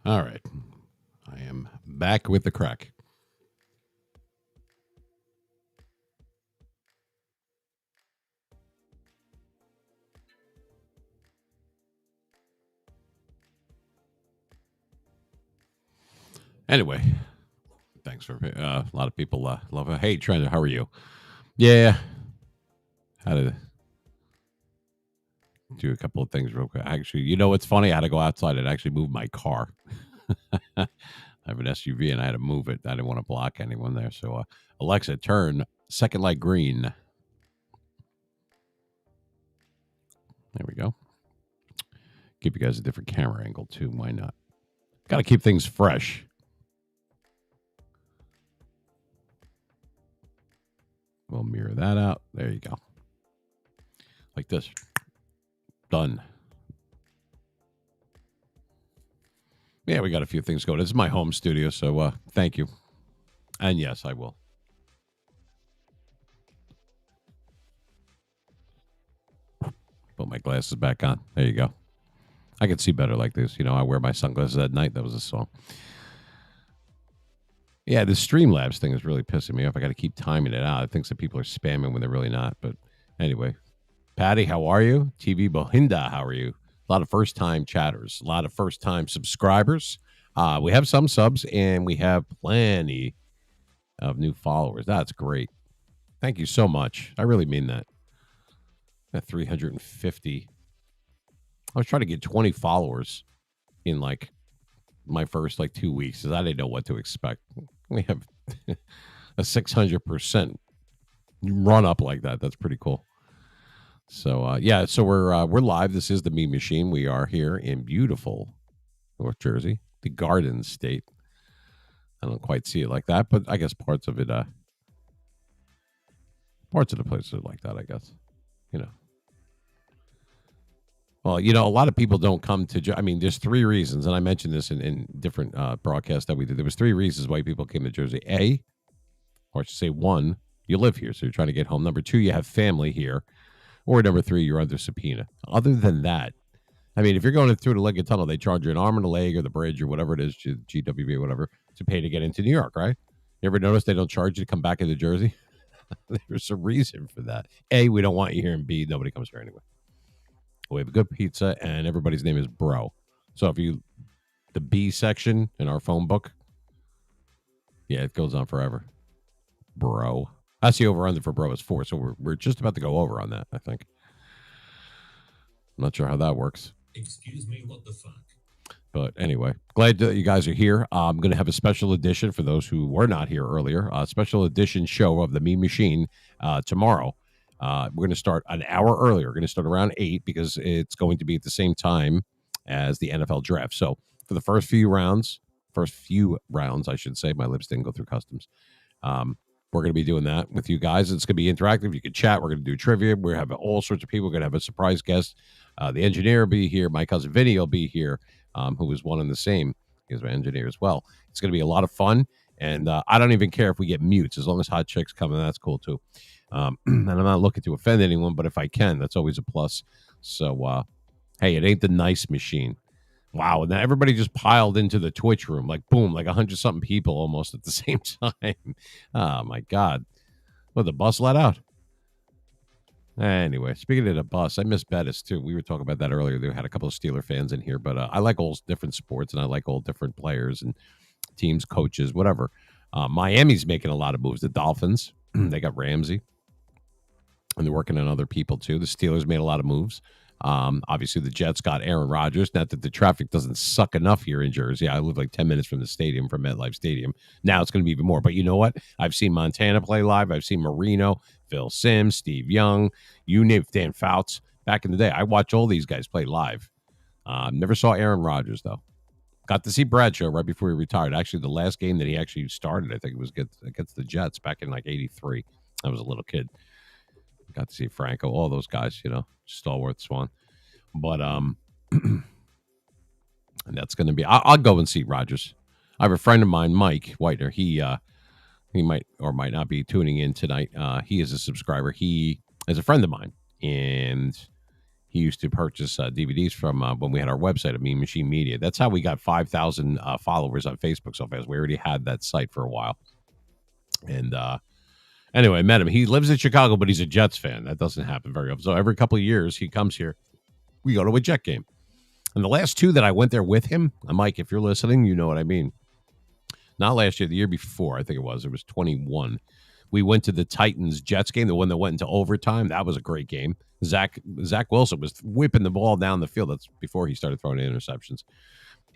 All right. I am back with the crack. Anyway, thanks for a lot of people love it. Hey, Trent, how are you? Yeah, had to do a couple of things real quick. Actually, you know what's funny? I had to go outside and actually move my car. I have an SUV and I had to move it. I didn't want to block anyone there. So, Alexa, turn second light green. There we go. Give you guys a different camera angle too. Why not? Got to keep things fresh. We'll mirror that out. There you go. Like this. Done. Yeah, we got a few things going. This is my home studio, so thank you. And yes, I will. Put my glasses back on. There you go. I can see better like this. You know, I wear my sunglasses at night. That was a song. Yeah, the Streamlabs thing is really pissing me off. I got to keep timing it out. I think some people are spamming when they're really not. But anyway, Patty, how are you? TV Bohinda, how are you? A lot of first-time chatters, a lot of first-time subscribers. We have some subs, and we have plenty of new followers. That's great. Thank you so much. I really mean that. At 350. I was trying to get 20 followers in like my first like 2 weeks because I didn't know what to expect. We have a 600% run up like that. That's pretty cool. So yeah, so we're live. This is the Meme Machine. We are here in beautiful North Jersey, the Garden State. I don't quite see it like that, but I guess parts of it, parts of the place are like that. I guess, you know. Well, you know, a lot of people don't come to. I mean, there's three reasons, and I mentioned this in different broadcasts that we did. There was three reasons why people came to Jersey. A, or I should say, one, you live here, so you're trying to get home. Number two, you have family here. Or number three, you're under subpoena. Other than that, I mean, if you're going through the Lincoln Tunnel, they charge you an arm and a leg or the bridge or whatever it is, GWB or whatever, to pay to get into New York, right? You ever notice they don't charge you to come back into Jersey? There's a reason for that. A, we don't want you here, and B, nobody comes here anyway. We have good pizza, and everybody's name is Bro. So if you, the B section in our phone book, yeah, it goes on forever. Bro. That's the over-under for Bro is 4, so we're just about to go over on that, I think. I'm not sure how that works. Excuse me, what the fuck? But anyway, glad that you guys are here. I'm going to have a special edition for those who were not here earlier. A special edition show of the Meme Machine tomorrow. We're going to start an hour earlier. We're going to start around 8 because it's going to be at the same time as the NFL draft. So for the first few rounds, I should say, my lips didn't go through customs. We're going to be doing that with you guys. It's going to be interactive. You can chat. We're going to do trivia. We're going to have all sorts of people. We're going to have a surprise guest. The engineer will be here. My cousin Vinny will be here, who was one and the same. He's my engineer as well. It's going to be a lot of fun. And I don't even care if we get mutes. As long as hot chicks come in, that's cool too. And I'm not looking to offend anyone, but if I can, that's always a plus. So, hey, it ain't the nice machine. Wow. And then everybody just piled into the Twitch room, like boom, like 100-something people almost at the same time. Oh, my God. Well, the bus let out. Anyway, speaking of the bus, I miss Bettis, too. We were talking about that earlier. They had a couple of Steeler fans in here, but I like all different sports, and I like all different players and teams, coaches, whatever. Miami's making a lot of moves. The Dolphins, they got Ramsey, and they're working on other people, too. The Steelers made a lot of moves. Obviously, the Jets got Aaron Rodgers. Not that the traffic doesn't suck enough here in Jersey. I live like 10 minutes from the stadium, from MetLife Stadium. Now it's going to be even more. But you know what? I've seen Montana play live. I've seen Marino, Phil Simms, Steve Young, you name Dan Fouts. Back in the day, I watched all these guys play live. Never saw Aaron Rodgers, though. Got to see Bradshaw right before he retired. Actually, the last game that he actually started, I think it was against the Jets back in like 83. I was a little kid. Got to see Franco, all those guys, you know, stalwart Swan. But and that's going to be. I'll go and see Rodgers. I have a friend of mine, Mike Whitener. He might or might not be tuning in tonight. He is a subscriber. He is a friend of mine, and He used to purchase DVDs from when we had our website at Mean Machine Media. That's how we got 5,000 followers on Facebook so fast. We already had that site for a while. And anyway, I met him. He lives in Chicago, but he's a Jets fan. That doesn't happen very often. So every couple of years, he comes here. We go to a Jet game. And the last two that I went there with him, Mike, if you're listening, you know what I mean. Not last year, the year before, I think it was 21. We went to the Titans-Jets game, the one that went into overtime. That was a great game. Zach Wilson was whipping the ball down the field. That's before he started throwing interceptions.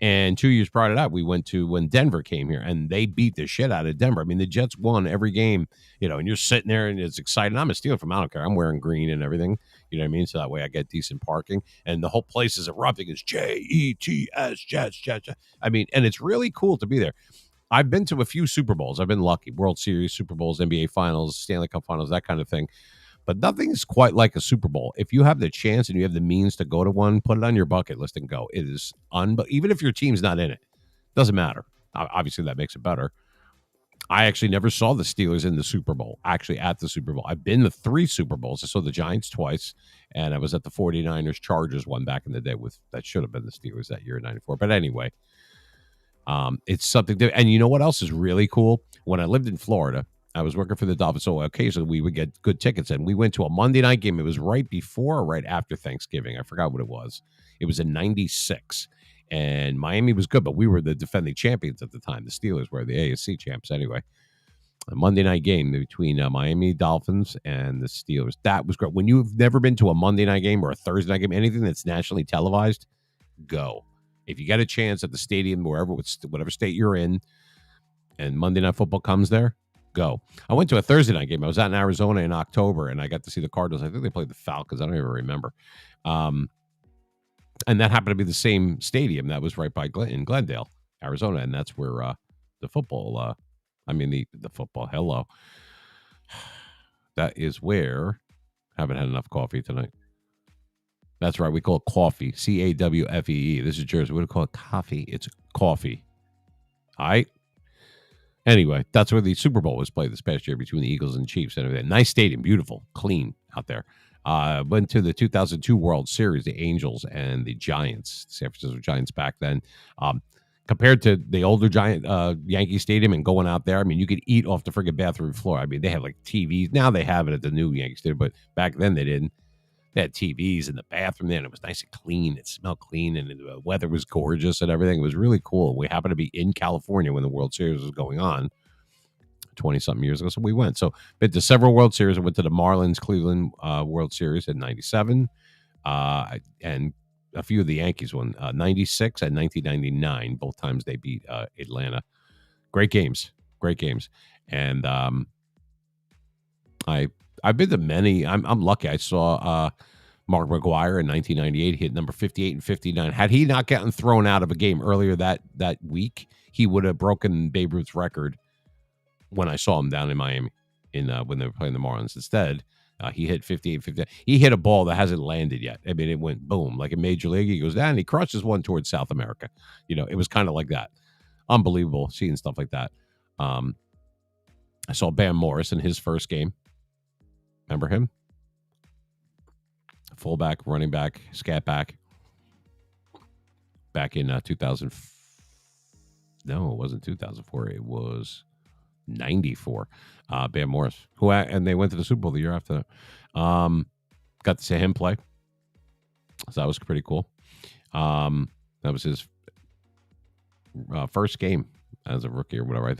And 2 years prior to that, we went to when Denver came here, and they beat the shit out of Denver. I mean, the Jets won every game, and you're sitting there, and it's exciting. I'm a Steeler fan. I don't care. I'm wearing green and everything. You know what I mean? So that way I get decent parking. And the whole place is erupting. It's Jets, Jets. I mean, and it's really cool to be there. I've been to a few Super Bowls. I've been lucky. World Series, Super Bowls, NBA Finals, Stanley Cup Finals, that kind of thing. But nothing's quite like a Super Bowl. If you have the chance and you have the means to go to one, put it on your bucket list and go. It is even if your team's not in it, doesn't matter. Obviously, that makes it better. I actually never saw the Steelers in the Super Bowl, actually at the Super Bowl. I've been to 3 Super Bowls. I saw the Giants twice, and I was at the 49ers Chargers one back in the day that should have been the Steelers that year in 94. But anyway, it's something to, and you know what else is really cool? When I lived in Florida, I was working for the Dolphins, so occasionally we would get good tickets, and we went to a Monday night game. It was right before or right after Thanksgiving. I forgot what it was. It was in 96, and Miami was good, but we were the defending champions at the time. The Steelers were the AFC champs anyway. A Monday night game between Miami Dolphins and the Steelers. That was great. When you've never been to a Monday night game or a Thursday night game, anything that's nationally televised, go. If you get a chance at the stadium, whatever state you're in, and Monday Night Football comes there, go. I went to a Thursday night game. I was out in Arizona in October, and I got to see the Cardinals. I think they played the Falcons. I don't even remember. And that happened to be the same stadium that was right by in Glendale, Arizona, and that's where the football. The football. Hello. That is where. Haven't had enough coffee tonight. That's right. We call it coffee. CAWFEE. This is Jersey. We don't call it coffee. It's coffee. All right. Anyway, that's where the Super Bowl was played this past year between the Eagles and Chiefs. And nice stadium. Beautiful. Clean out there. Went to the 2002 World Series, the Angels and the Giants, San Francisco Giants back then. Compared to the older Yankee Stadium and going out there, I mean, you could eat off the friggin' bathroom floor. I mean, they have like TVs. Now they have it at the new Yankee Stadium, but back then they didn't. They had TVs in the bathroom there, and it was nice and clean. It smelled clean, and the weather was gorgeous and everything. It was really cool. We happened to be in California when the World Series was going on 20-something years ago, so we went. So been to several World Series. I went to the Marlins-Cleveland World Series in 97, and a few of the Yankees won, 96 and 1999. Both times they beat Atlanta. Great games. And I've been to many. I'm lucky. I saw Mark McGwire in 1998 hit number 58 and 59. Had he not gotten thrown out of a game earlier that week, he would have broken Babe Ruth's record when I saw him down in Miami when they were playing the Marlins. Instead, he hit 58, 59. He hit a ball that hasn't landed yet. I mean, it went boom. Like in Major League, he goes down and he crushes one towards South America. It was kind of like that. Unbelievable seeing stuff like that. I saw Bam Morris in his first game. Remember him? Fullback, running back, scat back. Back in 2000. No, it wasn't 2004. It was 94. Bam Morris, and they went to the Super Bowl the year after that. Got to see him play. So that was pretty cool. That was his first game as a rookie or whatever.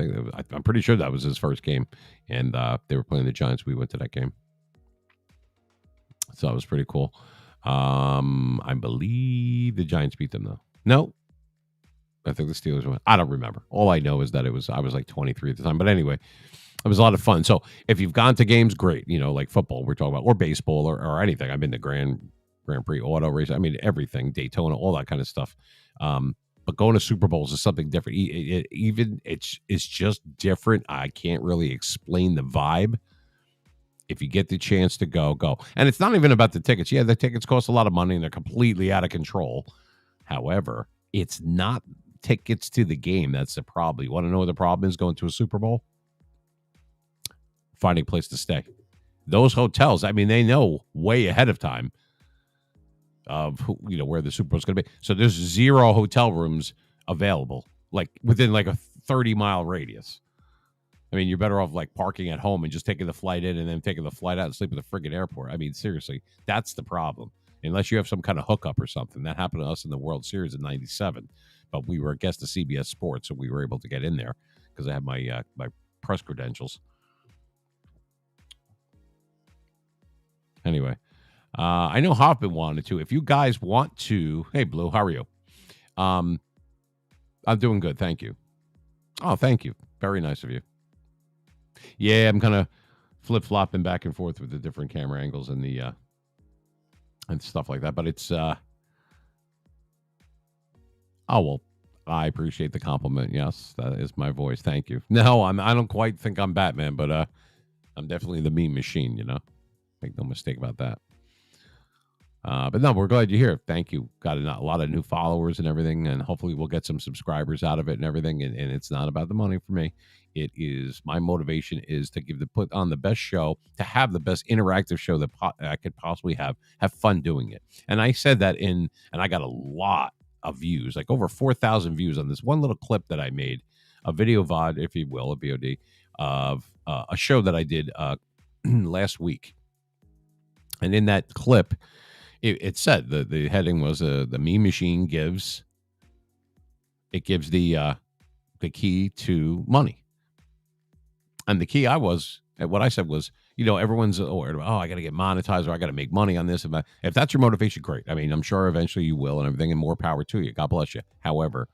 I'm pretty sure that was his first game. And they were playing the Giants. We went to that game. So that was pretty cool. I believe the Giants beat them, though. No. I think the Steelers won. I don't remember. All I know is that I was like 23 at the time. But anyway, it was a lot of fun. So if you've gone to games, great. Like football we're talking about, or baseball or anything. I've been to Grand Prix auto race. I mean, everything, Daytona, all that kind of stuff. But going to Super Bowls is something different. It's just different. I can't really explain the vibe. If you get the chance to go. And it's not even about the tickets. Yeah, the tickets cost a lot of money and they're completely out of control. However, it's not tickets to the game that's the problem. You want to know what the problem is going to a Super Bowl? Finding a place to stay. Those hotels, I mean, they know way ahead of time of who, where the Super Bowl is going to be. So there's 0 hotel rooms available, like within like a 30-mile radius. I mean, you're better off like parking at home and just taking the flight in and then taking the flight out and sleep at the friggin' airport. I mean, seriously, that's the problem. Unless you have some kind of hookup or something. That happened to us in the World Series in '97. But we were a guest of CBS Sports, so we were able to get in there because I have my my press credentials. Anyway, I know Hoffman wanted to. If you guys want to, hey Blue, how are you? I'm doing good, thank you. Oh, thank you, very nice of you. Yeah, I'm kind of flip flopping back and forth with the different camera angles and the and stuff like that. But it's oh well, I appreciate the compliment. Yes, that is my voice. Thank you. No, I don't quite think I'm Batman, but I'm definitely the meme machine. Make no mistake about that. But no, we're glad you're here. Thank you. Got a lot of new followers and everything, and hopefully we'll get some subscribers out of it and everything. And it's not about the money for me. It is my motivation is to put on the best show, to have the best interactive show that I could possibly have fun doing it. And I said that and I got a lot of views, like over 4,000 views on this one little clip that I made, a video VOD, if you will, a VOD of a show that I did last week. And in that clip, it said the heading was the meme machine gives the key to money. And the key what I said was, everyone's worried about, I got to get monetized or I got to make money on this. If that's your motivation, great. I mean, I'm sure eventually you will and everything, and more power to you. God bless you. However,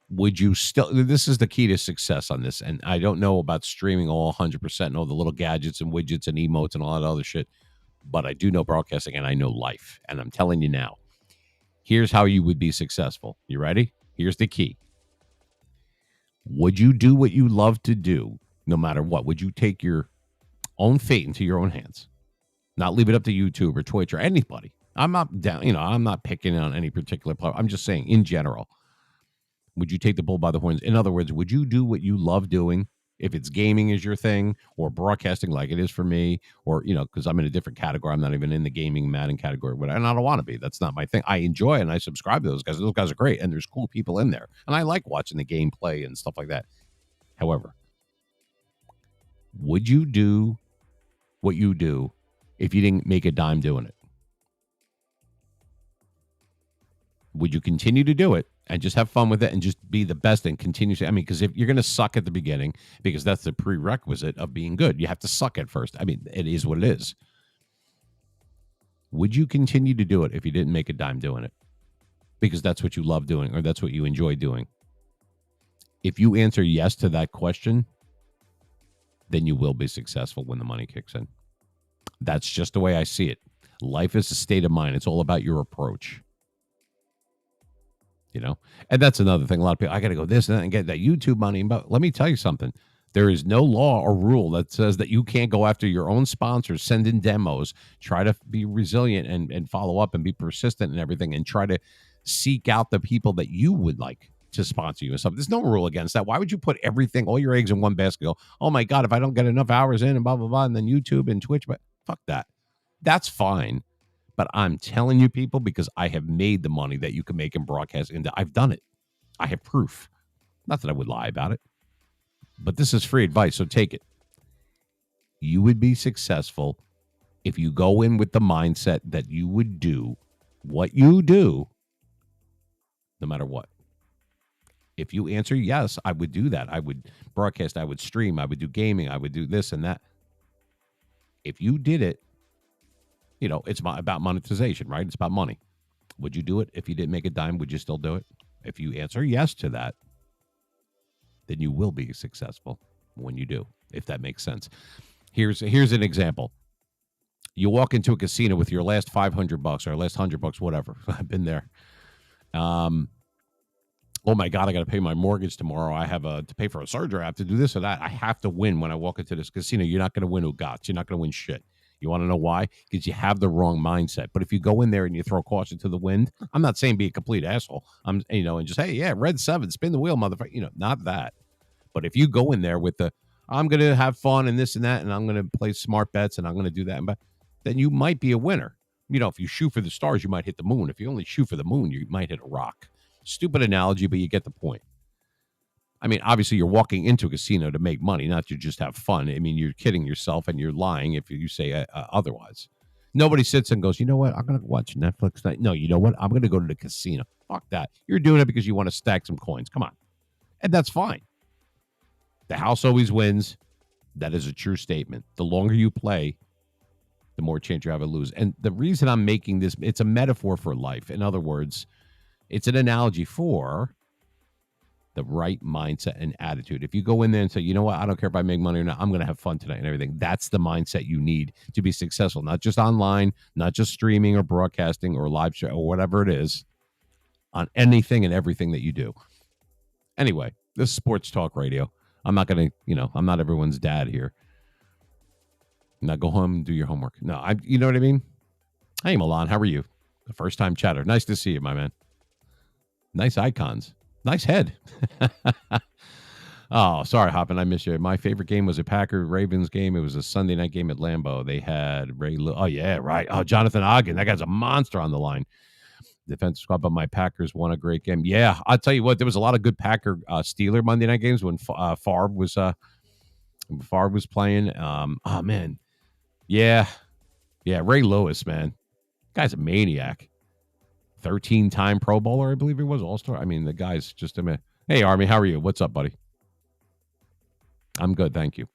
would you this is the key to success on this. And I don't know about streaming all 100% and all the little gadgets and widgets and emotes and all that other shit. But I do know broadcasting and I know life. And I'm telling you now, here's how you would be successful. You ready? Here's the key. Would you do what you love to do no matter what? Would you take your own fate into your own hands? Not leave it up to YouTube or Twitch or anybody. I'm not down, I'm not picking on any particular platform. I'm just saying in general. Would you take the bull by the horns? In other words, would you do what you love doing? If it's gaming is your thing, or broadcasting like it is for me, or, because I'm in a different category. I'm not even in the gaming Madden category, and I don't want to be. That's not my thing. I enjoy it, and I subscribe to those guys. Those guys are great, and there's cool people in there. And I like watching the gameplay and stuff like that. However, would you do what you do if you didn't make a dime doing it? Would you continue to do it and just have fun with it and just be the best and continue to, because if you're going to suck at the beginning, because that's the prerequisite of being good, you have to suck at first. I mean, it is what it is. Would you continue to do it if you didn't make a dime doing it? Because that's what you love doing or that's what you enjoy doing. If you answer yes to that question, then you will be successful when the money kicks in. That's just the way I see it. Life is a state of mind. It's all about your approach. And that's another thing. A lot of people, I got to go this and that and get that YouTube money. But let me tell you something. There is no law or rule that says that you can't go after your own sponsors, send in demos, try to be resilient and follow up and be persistent and everything, and try to seek out the people that you would like to sponsor you and stuff. There's no rule against that. Why would you put everything, all your eggs in one basket? Go, oh my God, if I don't get enough hours in and blah, blah, blah, and then YouTube and Twitch, but fuck that. That's fine. But I'm telling you, people, because I have made the money that you can make in broadcasting. I've done it. I have proof. Not that I would lie about it. But this is free advice, so take it. You would be successful if you go in with the mindset that you would do what you do no matter what. If you answer yes, I would do that. I would broadcast. I would stream. I would do gaming. I would do this and that. If you did it, it's about monetization, right? It's about money. Would you do it? If you didn't make a dime, would you still do it? If you answer yes to that, then you will be successful when you do, if that makes sense. Here's an example. You walk into a casino with your last $500 or last $100, whatever. I've been there. Oh my God, I got to pay my mortgage tomorrow. I have to pay for a surgery. I have to do this or that. I have to win when I walk into this casino. You're not going to win Ugats. You're not going to win shit. You want to know why? Because you have the wrong mindset. But if you go in there and you throw caution to the wind, I'm not saying be a complete asshole. And just, hey, yeah, red 7, spin the wheel, motherfucker. Not that. But if you go in there with I'm going to have fun and this and that, and I'm going to play smart bets and I'm going to do that, then you might be a winner. If you shoot for the stars, you might hit the moon. If you only shoot for the moon, you might hit a rock. Stupid analogy, but you get the point. I mean, obviously, you're walking into a casino to make money, not to just have fun. I mean, you're kidding yourself and you're lying if you say otherwise. Nobody sits and goes, you know what? I'm going to watch Netflix tonight. No, you know what? I'm going to go to the casino. Fuck that. You're doing it because you want to stack some coins. Come on. And that's fine. The house always wins. That is a true statement. The longer you play, the more chance you have to lose. And the reason I'm making this, it's a metaphor for life. In other words, it's an analogy for the right mindset and attitude. If you go in there and say, you know what, I don't care if I make money or not, I'm going to have fun tonight and everything. That's the mindset you need to be successful, not just online, not just streaming or broadcasting or live show or whatever it is, on anything and everything that you do. Anyway, this is Sports Talk Radio. I'm not going to, I'm not everyone's dad here. Now go home and do your homework. No, you know what I mean? Hey, Milan, how are you? The first time chatter. Nice to see you, my man. Nice icons. Nice head. Oh, sorry, Hoppin. I missed you. My favorite game was a Packer-Ravens game. It was a Sunday night game at Lambeau. They had oh, yeah, right. Oh, Jonathan Ogden. That guy's a monster on the line. Defensive squad, but my Packers won a great game. Yeah, I'll tell you what, there was a lot of good Packer-Steeler Monday night games when Favre was playing. Oh, man. Yeah, Ray Lewis, man. Guy's a maniac. 13-time Pro Bowler, I believe he was, All-Star. I mean, the guy's just a man. Hey, Army, how are you? What's up, buddy? I'm good, thank you.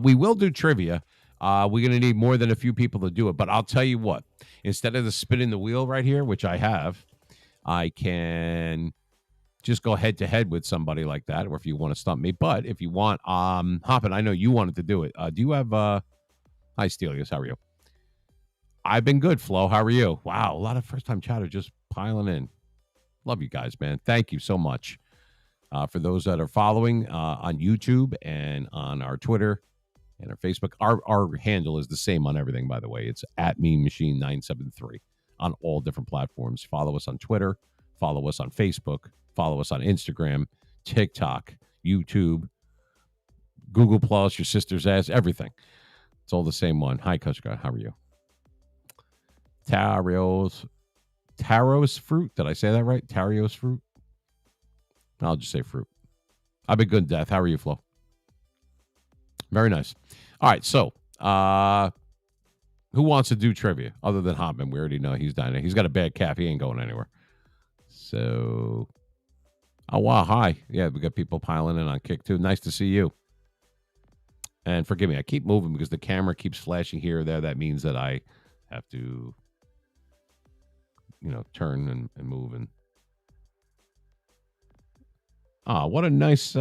We will do trivia. We're going to need more than a few people to do it, but I'll tell you what. Instead of the spinning the wheel right here, which I have, I can just go head-to-head with somebody like that, or if you want to stump me. But if you want, Hoppin, I know you wanted to do it. Do you have... Hi, Stelius, how are you? I've been good, Flo. How are you? Wow, a lot of first-time chatter just piling in. Love you guys, man. Thank you so much. For those that are following on YouTube and on our Twitter and our Facebook, our handle is the same on everything, by the way. It's at MeanMachine973 on all different platforms. Follow us on Twitter. Follow us on Facebook. Follow us on Instagram, TikTok, YouTube, Google+, your sister's ass, everything. It's all the same one. Hi, Kushka. How are you? Taros fruit. Did I say that right? Taros fruit? I'll just say fruit. I've been good, Death. How are you, Flo? Very nice. All right, so who wants to do trivia other than Hoppman? We already know he's dying. He's got a bad calf. He ain't going anywhere. So, oh, wow. Hi. Yeah, we got people piling in on Kick, too. Nice to see you. And forgive me, I keep moving because the camera keeps flashing here or there. That means that I have to, turn and move. And what a nice...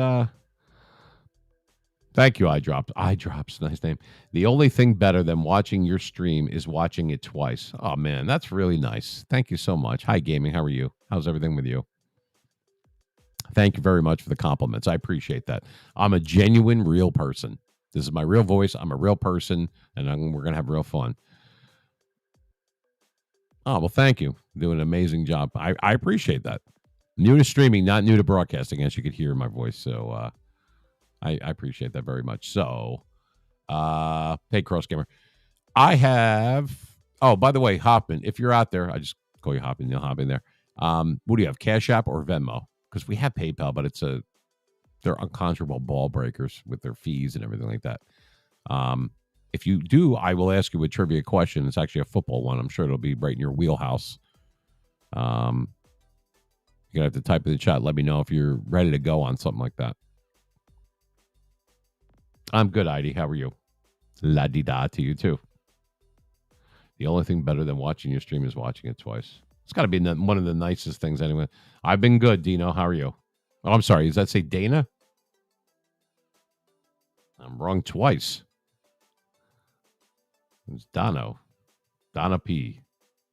Thank you, iDrops, nice name. The only thing better than watching your stream is watching it twice. Oh, man, that's really nice. Thank you so much. Hi, Gaming. How are you? How's everything with you? Thank you very much for the compliments. I appreciate that. I'm a genuine, real person. This is my real voice. I'm a real person, and we're going to have real fun. Oh, well, thank you. Doing an amazing job. I appreciate that. New to streaming, not new to broadcasting, as you could hear in my voice. So I appreciate that very much. So, hey, Cross Gamer. I have... Oh, by the way, Hoppin, if you're out there, I just call you Hoppin. You'll hop in there. What do you have, Cash App or Venmo? Because we have PayPal, but they're unconscionable ball breakers with their fees and everything like that. If you do, I will ask you a trivia question. It's actually a football one. I'm sure it'll be right in your wheelhouse. You're going to have to type in the chat. Let me know if you're ready to go on something like that. I'm good, Heidi. How are you? La-di-da to you, too. The only thing better than watching your stream is watching it twice. It's got to be one of the nicest things anyway. I've been good, Dino. How are you? Oh, I'm sorry. Does that say Dana? I'm wrong twice. It's Donna P.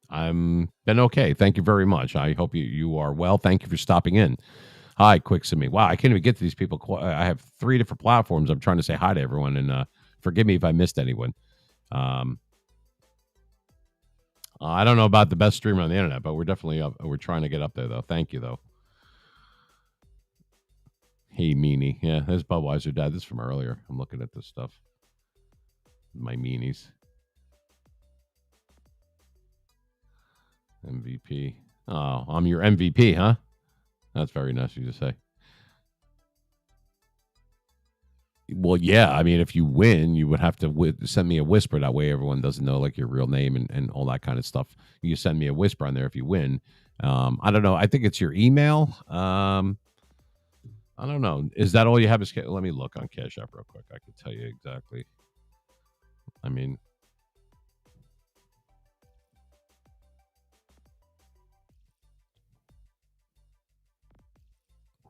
I'm been okay. Thank you very much. I hope you are well. Thank you for stopping in. Hi, Quicksimi. Wow, I can't even get to these people. I have 3 different platforms. I'm trying to say hi to everyone, and forgive me if I missed anyone. I don't know about the best streamer on the internet, but we're definitely up. We're trying to get up there, though. Thank you, though. Hey, Meanie. Yeah, there's Budweiser Dad. This is from earlier. I'm looking at this stuff. My meanies. MVP. Oh, I'm your MVP, huh? That's very nice of you to say. Well, yeah. I mean, if you win, you would have to send me a whisper. That way everyone doesn't know like your real name and all that kind of stuff. You send me a whisper on there if you win. I don't know. I think it's your email. I don't know. Is that all you have? Let me look on Cash App real quick. I can tell you exactly. I mean,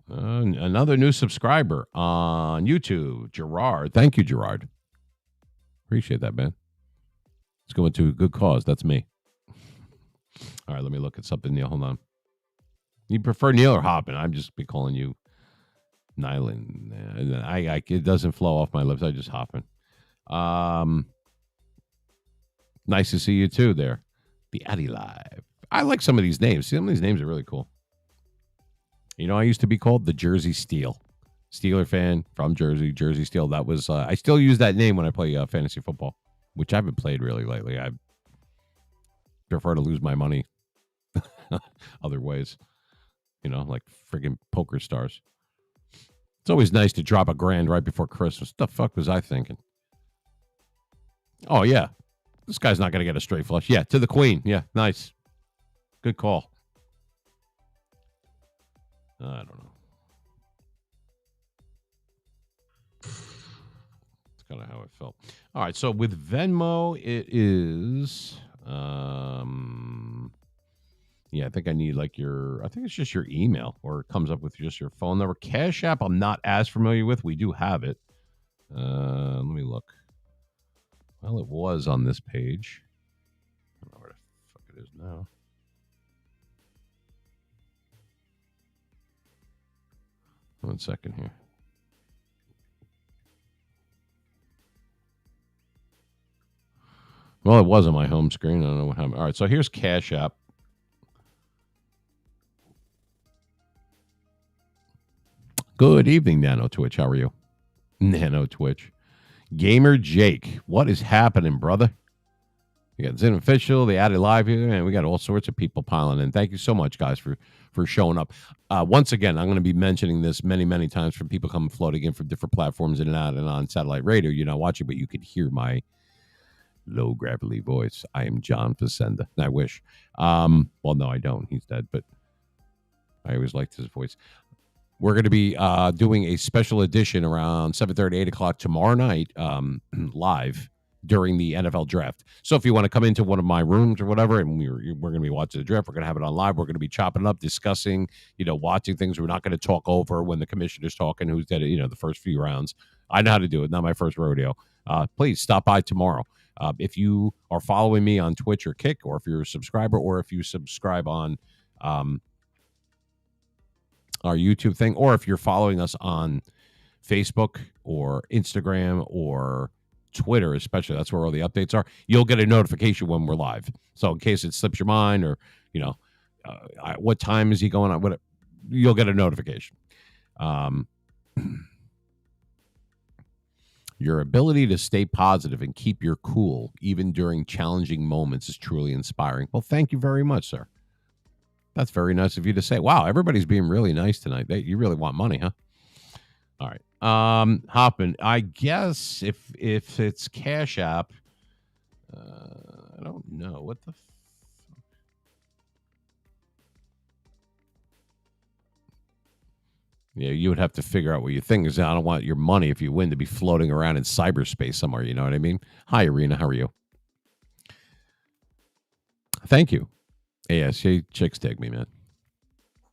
another new subscriber on YouTube, Gerard. Thank you, Gerard. Appreciate that, man. It's going to a good cause. That's me. All right, let me look at something, Neil. Hold on. You prefer Neil or Hoppin? I'm just be calling you Nyland. It doesn't flow off my lips. I just Hoppin. Nice to see you too there. The Addy Live. I like some of these names. Some of these names are really cool. You know, I used to be called the Jersey Steel. Steeler fan from Jersey, Jersey Steel. That was, I still use that name when I play fantasy football, which I haven't played really lately. I prefer to lose my money other ways, you know, like friggin' poker stars. It's always nice to drop $1,000 right before Christmas. What the fuck was I thinking? Oh, yeah. This guy's not going to get a straight flush. Yeah, to the queen. Yeah, nice. Good call. I don't know. It's kind of how it felt. All right, so with Venmo, it is... yeah, I think I need like I think it's just your email, or it comes up with just your phone number. Cash App, I'm not as familiar with. We do have it. Let me look. Well, it was on this page. I don't know where the fuck it is now. One second here. Well, it was on my home screen. I don't know what happened. All right, so here's Cash App. Good evening, Nano Twitch. How are you? Nano Twitch. Gamer Jake. What is happening, brother? We got Zen Official, the Added Live here, and we got all sorts of people piling in. Thank you so much, guys, for showing up. Once again, I'm going to be mentioning this many, many times from people coming floating in from different platforms in and out and on satellite radio. You're not watching, but you could hear my low gravelly voice. I am John Facenda. I wish. Well, no, I don't. He's dead, but I always liked his voice. We're going to be doing a special edition around 7:30, 8 o'clock tomorrow night, live during the NFL draft. So if you want to come into one of my rooms or whatever, and we're going to be watching the draft, we're going to have it on live. We're going to be chopping it up, discussing, watching things. We're not going to talk over when the commissioner's talking, who's did it, the first few rounds. I know how to do it. Not my first rodeo. Please stop by tomorrow. If you are following me on Twitch or Kick, or if you're a subscriber, or if you subscribe on our YouTube thing, or if you're following us on Facebook or Instagram or Twitter, especially, that's where all the updates are, you'll get a notification when we're live. So in case it slips your mind, or, what time is he going on? You'll get a notification. Your ability to stay positive and keep your cool, even during challenging moments, is truly inspiring. Well, thank you very much, sir. That's very nice of you to say. Wow, everybody's being really nice tonight. You really want money, huh? All right. Hoppin', I guess if it's Cash App, I don't know. What the fuck? Yeah, you would have to figure out what your thing is. I don't want your money, if you win, to be floating around in cyberspace somewhere. You know what I mean? Hi, Arena. How are you? Thank you. Yeah, she chicks dig me, man.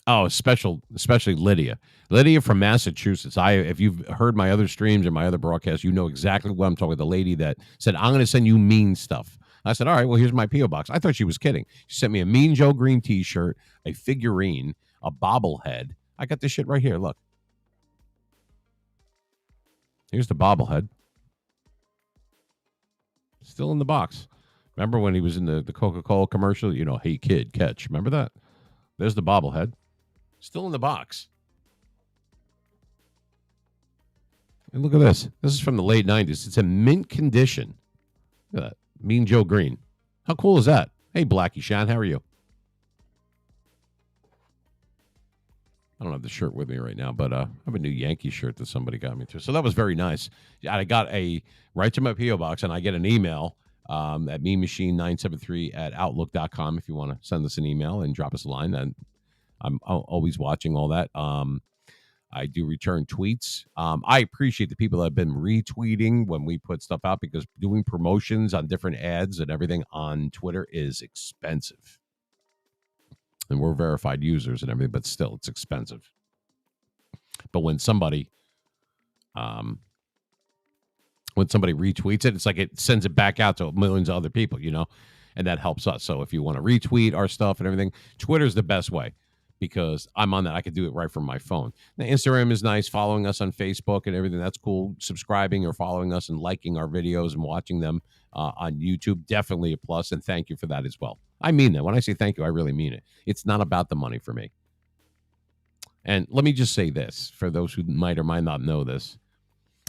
Oh, especially Lydia. Lydia from Massachusetts. If you've heard my other streams and my other broadcasts, you know exactly what I'm talking about. The lady that said, I'm going to send you mean stuff. I said, all right, well, here's my P.O. box. I thought she was kidding. She sent me a Mean Joe Green t-shirt, a figurine, a bobblehead. I got this shit right here. Look. Here's the bobblehead. Still in the box. Remember when he was in the Coca-Cola commercial? Hey, kid, catch. Remember that? There's the bobblehead. Still in the box. And look at this. This is from the late 90s. It's in mint condition. Look at that. Mean Joe Green. How cool is that? Hey, Blackie Shan, how are you? I don't have the shirt with me right now, but I have a new Yankee shirt that somebody got me too. So that was very nice. I got right to my P.O. box, and I get an email at memachine973 at outlook.com if you want to send us an email and drop us a line. And I'm always watching all that. I do return tweets. I appreciate the people that have been retweeting when we put stuff out, because doing promotions on different ads and everything on Twitter is expensive. And we're verified users and everything, but still, it's expensive. But when somebody retweets it, it's like it sends it back out to millions of other people, and that helps us. So if you want to retweet our stuff and everything, Twitter's the best way, because I'm on that. I can do it right from my phone. Now, Instagram is nice, following us on Facebook and everything. That's cool. Subscribing or following us and liking our videos and watching them on YouTube, definitely a plus, and thank you for that as well. I mean that. When I say thank you, I really mean it. It's not about the money for me. And let me just say this, for those who might or might not know this.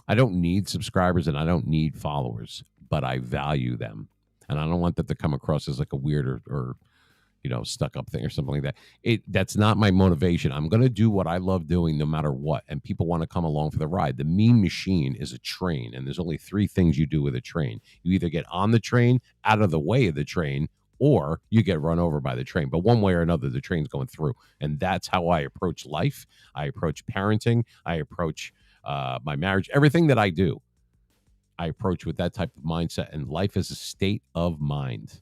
I don't need subscribers and I don't need followers, but I value them. And I don't want that to come across as like a weird or stuck up thing or something like that. That's not my motivation. I'm going to do what I love doing no matter what. And people want to come along for the ride. The Mean Machine is a train, and there's only 3 things you do with a train. You either get on the train, out of the way of the train, or you get run over by the train. But one way or another, the train's going through. And that's how I approach life. I approach parenting. I approach my marriage. Everything that I do, I approach with that type of mindset. And life is a state of mind.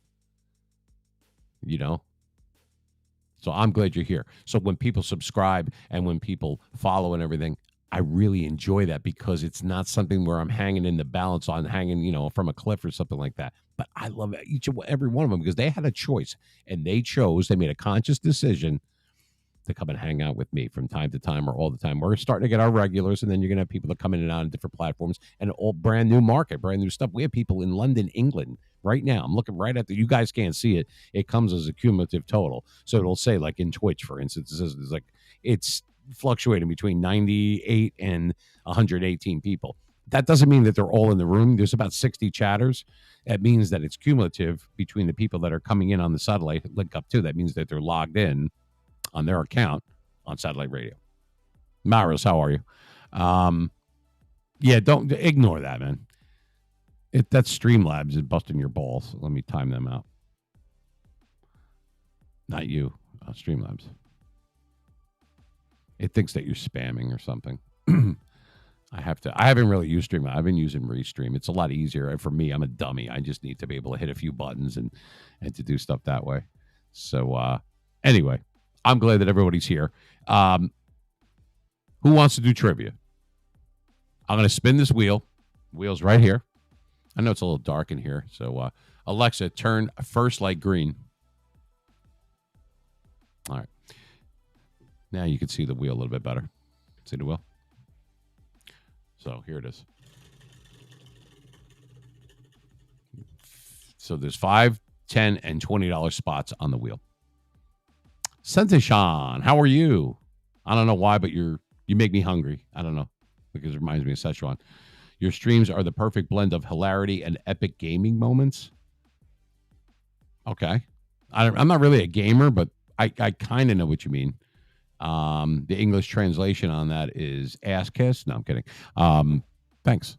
So I'm glad you're here. So when people subscribe and when people follow and everything, I really enjoy that, because it's not something where I'm hanging in the balance on hanging, from a cliff or something like that. But I love each and every one of them, because they had a choice, and they made a conscious decision to come and hang out with me from time to time or all the time. We're starting to get our regulars, and then you're going to have people that come in and out on different platforms, and all brand new market, brand new stuff. We have people in London, England right now. I'm looking right at you guys can't see it. It comes as a cumulative total. So it'll say, like in Twitch, for instance, it's fluctuating between 98 and 118 people. That doesn't mean that they're all in the room. There's about 60 chatters. That means that it's cumulative between the people that are coming in on the satellite link up too. That means that they're logged in on their account on satellite radio. Maris, how are you? Yeah, don't ignore that, man. That's Streamlabs is busting your balls. Let me time them out. Not you, Streamlabs. It thinks that you're spamming or something. I haven't really used Stream. I've been using Restream. It's a lot easier for me. I'm a dummy. I just need to be able to hit a few buttons and to do stuff that way. So anyway, I'm glad that everybody's here. Who wants to do trivia? I'm going to spin this wheel. Wheel's right here. I know it's a little dark in here. So Alexa, turn first light green. All right. Now you can see the wheel a little bit better. See the wheel? So here it is. So there's $5, $10, and $20 spots on the wheel. Sensei-chan, how are you? I don't know why, but you make me hungry. I don't know, because it reminds me of Szechuan. Your streams are the perfect blend of hilarity and epic gaming moments. Okay. I'm not really a gamer, but I kind of know what you mean. The English translation on that is ass kiss. No, I'm kidding. Thanks.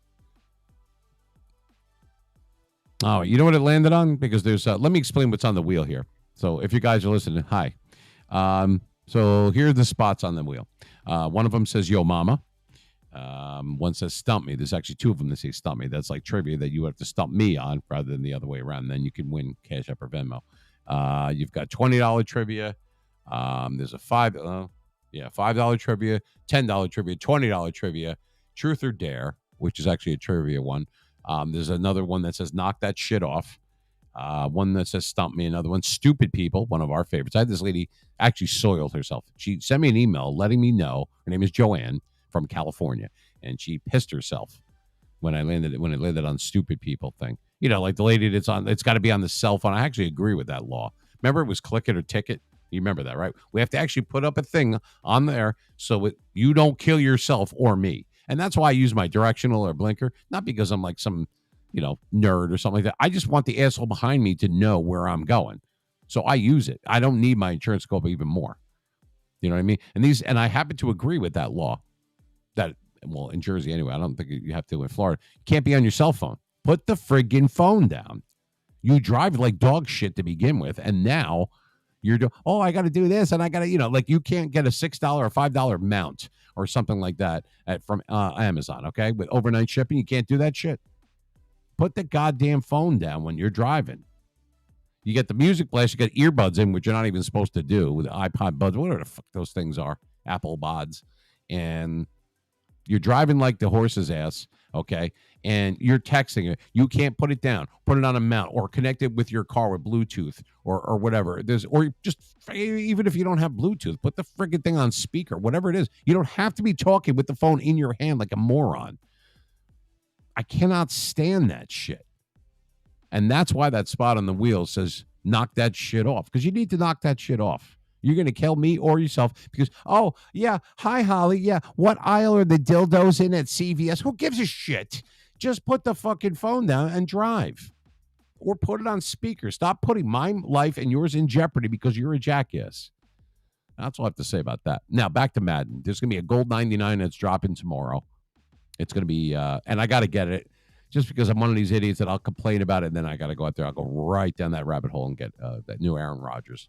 Oh, you know what it landed on? Because there's, let me explain what's on the wheel here. So if you guys are listening, hi. So here are the spots on the wheel. One of them says, yo mama. One says stump me. There's actually 2 of them that say stump me. That's like trivia that you have to stump me on rather than the other way around. And then you can win Cash App or Venmo. You've got $20 trivia. There's a $5 trivia, $10 trivia, $20 trivia, truth or dare, which is actually a trivia one. There's another one that says knock that shit off. One that says stump me. Another one, stupid people, one of our favorites. I had this lady actually soiled herself. She sent me an email letting me know her name is Joanne from California, and she pissed herself when it landed on stupid people thing. Like the lady that's on, it's got to be on the cell phone. I actually agree with that law. Remember, it was click it or ticket. You remember that, right? We have to actually put up a thing on there so you don't kill yourself or me. And that's why I use my directional or blinker, not because I'm like some, nerd or something like that. I just want the asshole behind me to know where I'm going. So I use it. I don't need my insurance to go up even more. You know what I mean? And I happen to agree with that law. That, well, in Jersey anyway, I don't think you have to in Florida. You can't be on your cell phone. Put the friggin' phone down. You drive like dog shit to begin with, and now you're doing, oh, I got to do this, and I got to, like you can't get a $6 or $5 mount or something like that from Amazon, okay? With overnight shipping, you can't do that shit. Put the goddamn phone down when you're driving. You get the music blast, you get earbuds in, which you're not even supposed to do with iPod buds, whatever the fuck those things are, Apple Bods, and you're driving like the horse's ass, okay? And you're texting it. You can't put it down. Put it on a mount or connect it with your car with Bluetooth or whatever. Or just, even if you don't have Bluetooth, put the friggin' thing on speaker, whatever it is. You don't have to be talking with the phone in your hand like a moron. I cannot stand that shit. And that's why that spot on the wheel says, knock that shit off. Because you need to knock that shit off. You're going to kill me or yourself because, oh, yeah, hi, Holly. Yeah, what aisle are the dildos in at CVS? Who gives a shit? Just put the fucking phone down and drive. Or put it on speaker. Stop putting my life and yours in jeopardy because you're a jackass. That's all I have to say about that. Now, back to Madden. There's going to be a gold 99 that's dropping tomorrow. It's going to be, and I got to get it. Just because I'm one of these idiots that I'll complain about it, and then I got to go out there. I'll go right down that rabbit hole and get that new Aaron Rodgers.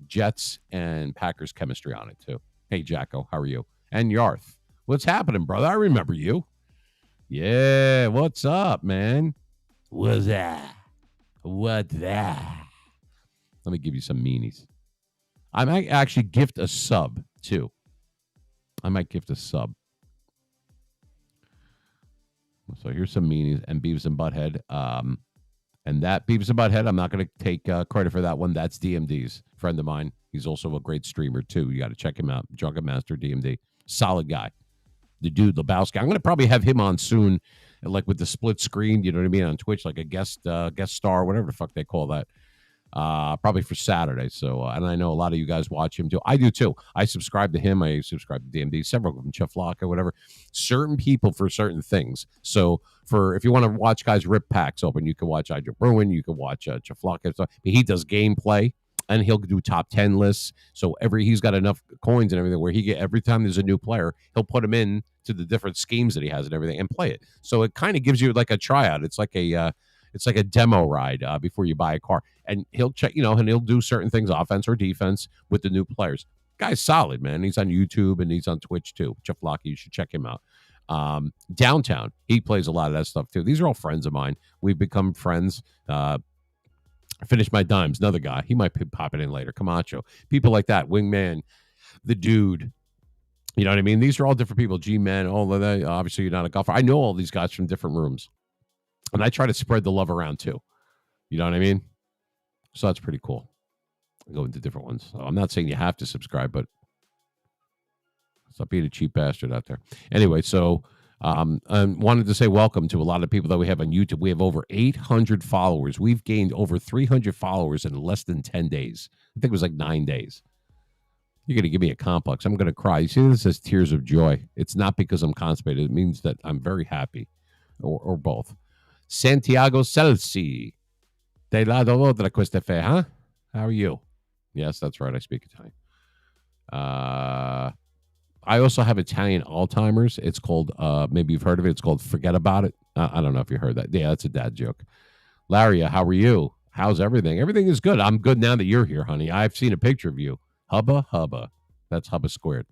Jets and Packers chemistry on it, too. Hey, Jacko, how are you? And Yarth, what's happening, brother? I remember you. Yeah, what's up, man? What's that? What that? Let me give you some meanies. I might actually gift a sub, too. I might gift a sub. So here's some meanies and Beavis and Butthead. And that Beavis and Butthead, I'm not going to take credit for that one. That's DMD's friend of mine. He's also a great streamer, too. You got to check him out. Drunken Master DMD. Solid guy. The dude, Lebowski. I'm going to probably have him on soon, like with the split screen, you know what I mean, on Twitch, like a guest star, whatever the fuck they call that. Probably for Saturday. So, and I know a lot of you guys watch him too. I do too. I subscribe to him. I subscribe to DMD, several of them, Cheflock or whatever. Certain people for certain things. So, if you want to watch guys rip packs open, you can watch Idra Bruin, you can watch Cheflock and stuff. But he does gameplay and he'll do top 10 lists. So he's got enough coins and everything where every time there's a new player, he'll put them in to the different schemes that he has and everything and play it. So it kind of gives you like a tryout. It's like a demo ride before you buy a car. And he'll check, and he'll do certain things, offense or defense, with the new players. Guy's solid, man. He's on YouTube and he's on Twitch too. Jeff Locke, you should check him out. Downtown, he plays a lot of that stuff too. These are all friends of mine. We've become friends. Finish My Dimes, another guy. He might be popping in later. Camacho, people like that. Wingman, the dude. You know what I mean? These are all different people. G-Men, all of that. Obviously, you're not a golfer. I know all these guys from different rooms. And I try to spread the love around too. You know what I mean? So that's pretty cool. I go into different ones. So I'm not saying you have to subscribe, but stop being a cheap bastard out there. Anyway, so I wanted to say welcome to a lot of people that we have on YouTube. We have over 800 followers. We've gained over 300 followers in less than 10 days. I think it was like 9 days. You're going to give me a complex. I'm going to cry. You see, this says tears of joy. It's not because I'm constipated. It means that I'm very happy, or both. Santiago Celsi. De lado otra questa fe, huh? How are you? Yes, that's right. I speak Italian. I also have Italian Alzheimer's. It's called, maybe you've heard of it. It's called Forget About It. I don't know if you heard that. Yeah, that's a dad joke. Laria, how are you? How's everything? Everything is good. I'm good now that you're here, honey. I've seen a picture of you. Hubba. That's Hubba squared.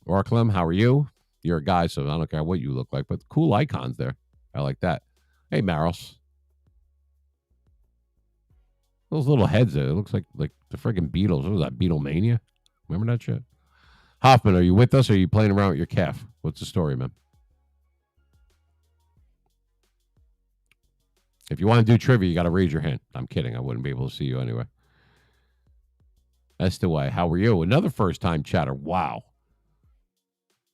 Orklem, how are you? You're a guy, so I don't care what you look like, but cool icons there. I like that. Hey, Maros. Those little heads there. It looks like the friggin' Beatles. What was that, Beatlemania? Remember that shit? Hoffman, are you with us or are you playing around with your calf? What's the story, man? If you want to do trivia, you got to raise your hand. I'm kidding. I wouldn't be able to see you anyway. That's the way. How are you? Another first-time chatter. Wow.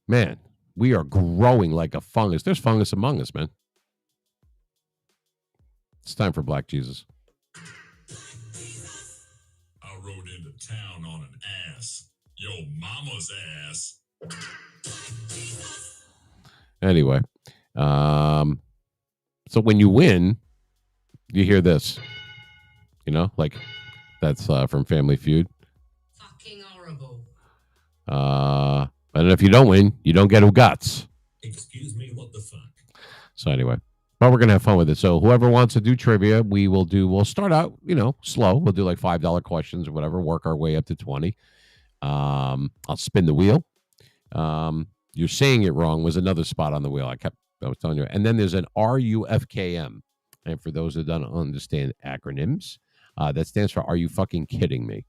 Man, we are growing like a fungus. There's fungus among us, man. It's time for Black Jesus. I rode into town on an ass. Yo mama's ass. Anyway, so when you win, you hear this. You know, like that's from Family Feud. Fucking horrible. And if you don't win, you don't get Ugats. Excuse me, what the fuck? So anyway, but we're gonna have fun with it. So whoever wants to do trivia, we'll start out, slow. We'll do like $5 questions or whatever, work our way up to 20. I'll spin the wheel. You're saying it wrong was another spot on the wheel. I was telling you. And then there's an RUFKM. And for those that don't understand acronyms, that stands for Are You Fucking Kidding Me?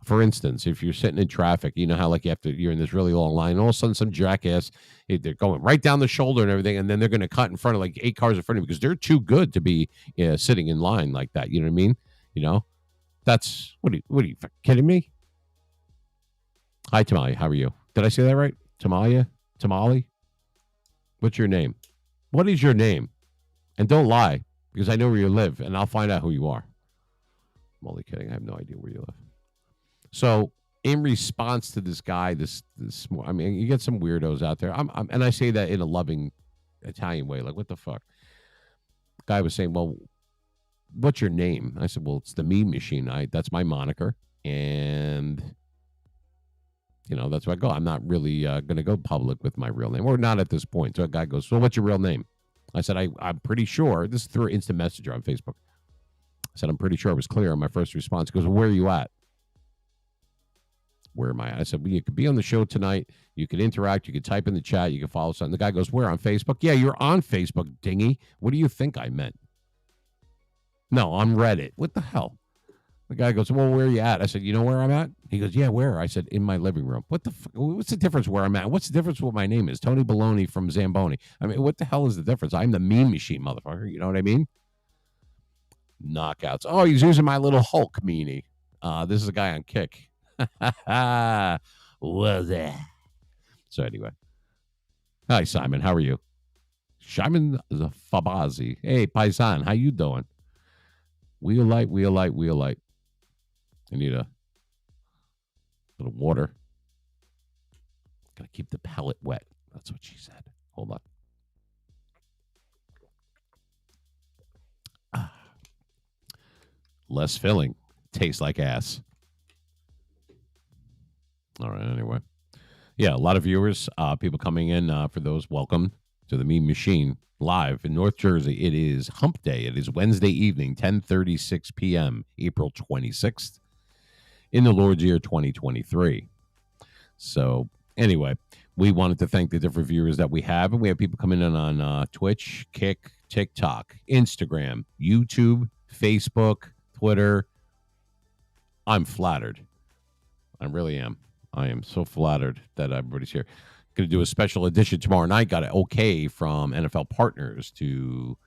For instance, if you're sitting in traffic, you know how like you're in this really long line, and all of a sudden some jackass, they're going right down the shoulder and everything, and then they're going to cut in front of like 8 cars in front of you because they're too good to be sitting in line like that. You know what I mean? That's what are you kidding me? Hi, Tamale. How are you? Did I say that right? Tamale? What's your name? What is your name? And don't lie because I know where you live and I'll find out who you are. I'm only kidding. I have no idea where you live. So in response to this guy, I mean, you get some weirdos out there. And I say that in a loving Italian way. Like, what the fuck? The guy was saying, well, what's your name? I said, well, it's the meme machine. That's my moniker. And that's where I go. I'm not really going to go public with my real name, or not at this point. So a guy goes, so what's your real name? I said, I'm pretty sure. This is through instant messenger on Facebook. I said, I'm pretty sure I was clear on my first response. He goes, well, where are you at? Where am I at? I said, well, you could be on the show tonight. You could interact. You could type in the chat. You could follow something. The guy goes, where? On Facebook? Yeah, you're on Facebook, dingy. What do you think I meant? No, on Reddit. What the hell? The guy goes, well, where are you at? I said, you know where I'm at? He goes, yeah, where? I said, in my living room. What the fuck? What's the difference where I'm at? What's the difference what my name is? Tony Baloney from Zamboni. I mean, what the hell is the difference? I'm the meme machine, motherfucker. You know what I mean? Knockouts. Oh, he's using my little Hulk meanie. This is a guy on Kick. Was it? So anyway. Hi, Simon. How are you? Simon Fabazi. Hey, Paisan. How you doing? Wheel light. I need a little water. Gotta keep the pellet wet. That's what she said. Hold on. Less filling. Tastes like ass. All right, anyway. Yeah, a lot of viewers, people coming in for those. Welcome to the Meme Machine live in North Jersey. It is Hump Day. It is Wednesday evening, 10:36 p.m., April 26th. In the Lord's year 2023. So anyway, we wanted to thank the different viewers that we have. And we have people coming in on Twitch, Kick, TikTok, Instagram, YouTube, Facebook, Twitter. I'm flattered. I really am. I am so flattered that everybody's here. Going to do a special edition tomorrow night. Got an okay from NFL partners to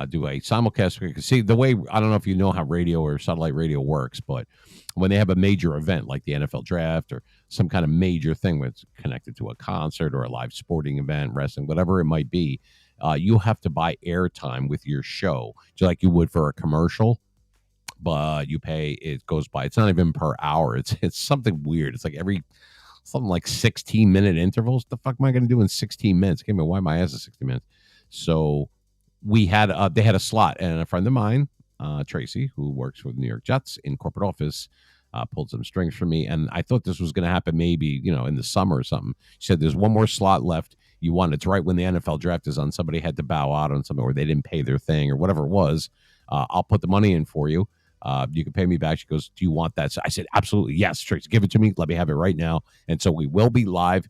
do a simulcast. See, the way, I don't know if you know how radio or satellite radio works, but when they have a major event like the NFL draft or some kind of major thing that's connected to a concert or a live sporting event, wrestling, whatever it might be, you have to buy airtime with your show, just like you would for a commercial. But you pay, it goes by, it's not even per hour. It's something weird. It's like something like 16-minute intervals. The fuck am I going to do in 16 minutes? Give me why my ass is 60 minutes. So they had a slot, and a friend of mine, Tracy, who works with New York Jets in corporate office, pulled some strings for me. And I thought this was going to happen maybe, in the summer or something. She said, there's one more slot left. You want it's right when the NFL draft is on. Somebody had to bow out on something, or they didn't pay their thing or whatever it was. I'll put the money in for you. You can pay me back. She goes, do you want that? So I said, absolutely. Yes, Tracy, give it to me. Let me have it right now. And so we will be live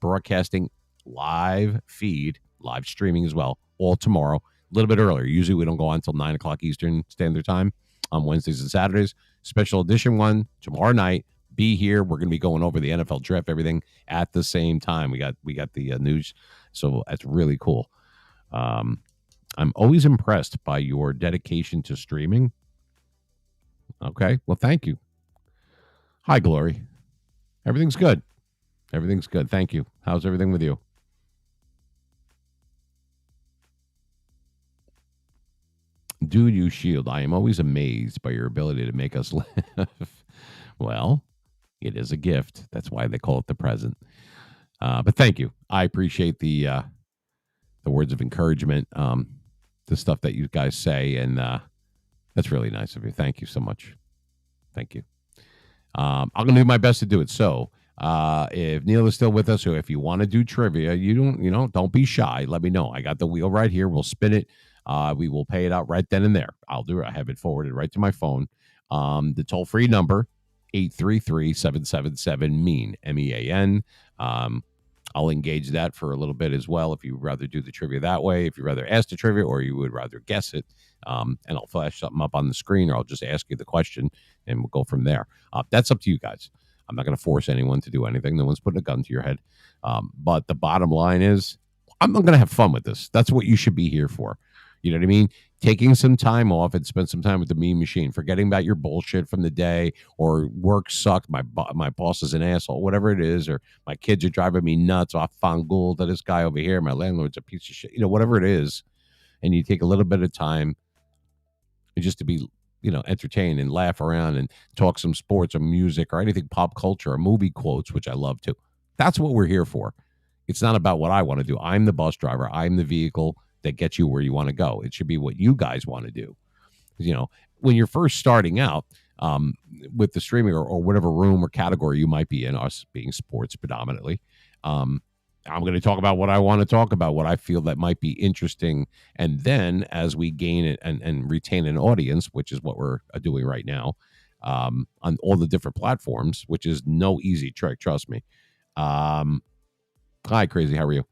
broadcasting, live feed, live streaming as well, all tomorrow, a little bit earlier. Usually we don't go on until 9 o'clock Eastern Standard Time on Wednesdays and Saturdays. Special edition one tomorrow night. Be here. We're going to be going over the NFL draft, everything at the same time. We got the news. So that's really cool. I'm always impressed by your dedication to streaming. Okay. Well, thank you. Hi, Glory. Everything's good. Everything's good. Thank you. How's everything with you? Dude, you shield. I am always amazed by your ability to make us laugh. Well, it is a gift. That's why they call it the present. But thank you. I appreciate the words of encouragement, the stuff that you guys say, and that's really nice of you. Thank you so much. Thank you. I'm going to do my best to do it. So if Neil is still with us, or if you want to do trivia, don't be shy. Let me know. I got the wheel right here. We'll spin it. We will pay it out right then and there. I'll do it. I have it forwarded right to my phone. The toll-free number, 833-777-MEAN, MEAN. I'll engage that for a little bit as well if you'd rather do the trivia that way, if you'd rather ask the trivia or you would rather guess it. And I'll flash something up on the screen, or I'll just ask you the question and we'll go from there. That's up to you guys. I'm not going to force anyone to do anything. No one's putting a gun to your head. But the bottom line is I'm going to have fun with this. That's what you should be here for. You know what I mean? Taking some time off and spend some time with the Mean Machine, forgetting about your bullshit from the day, or work sucked, my boss is an asshole, whatever it is, or my kids are driving me nuts, off Fangul to this guy over here, my landlord's a piece of shit, whatever it is, and you take a little bit of time just to be, entertained and laugh around and talk some sports or music or anything pop culture or movie quotes, which I love too. That's what we're here for. It's not about what I want to do. I'm the bus driver. I'm the vehicle that gets you where you want to go. It should be what you guys want to do. When you're first starting out with the streaming or whatever room or category you might be in, us being sports predominantly, I'm going to talk about what I want to talk about, what I feel that might be interesting. And then as we gain it and retain an audience, which is what we're doing right now on all the different platforms, which is no easy trick, trust me. Hi, Crazy. How are you?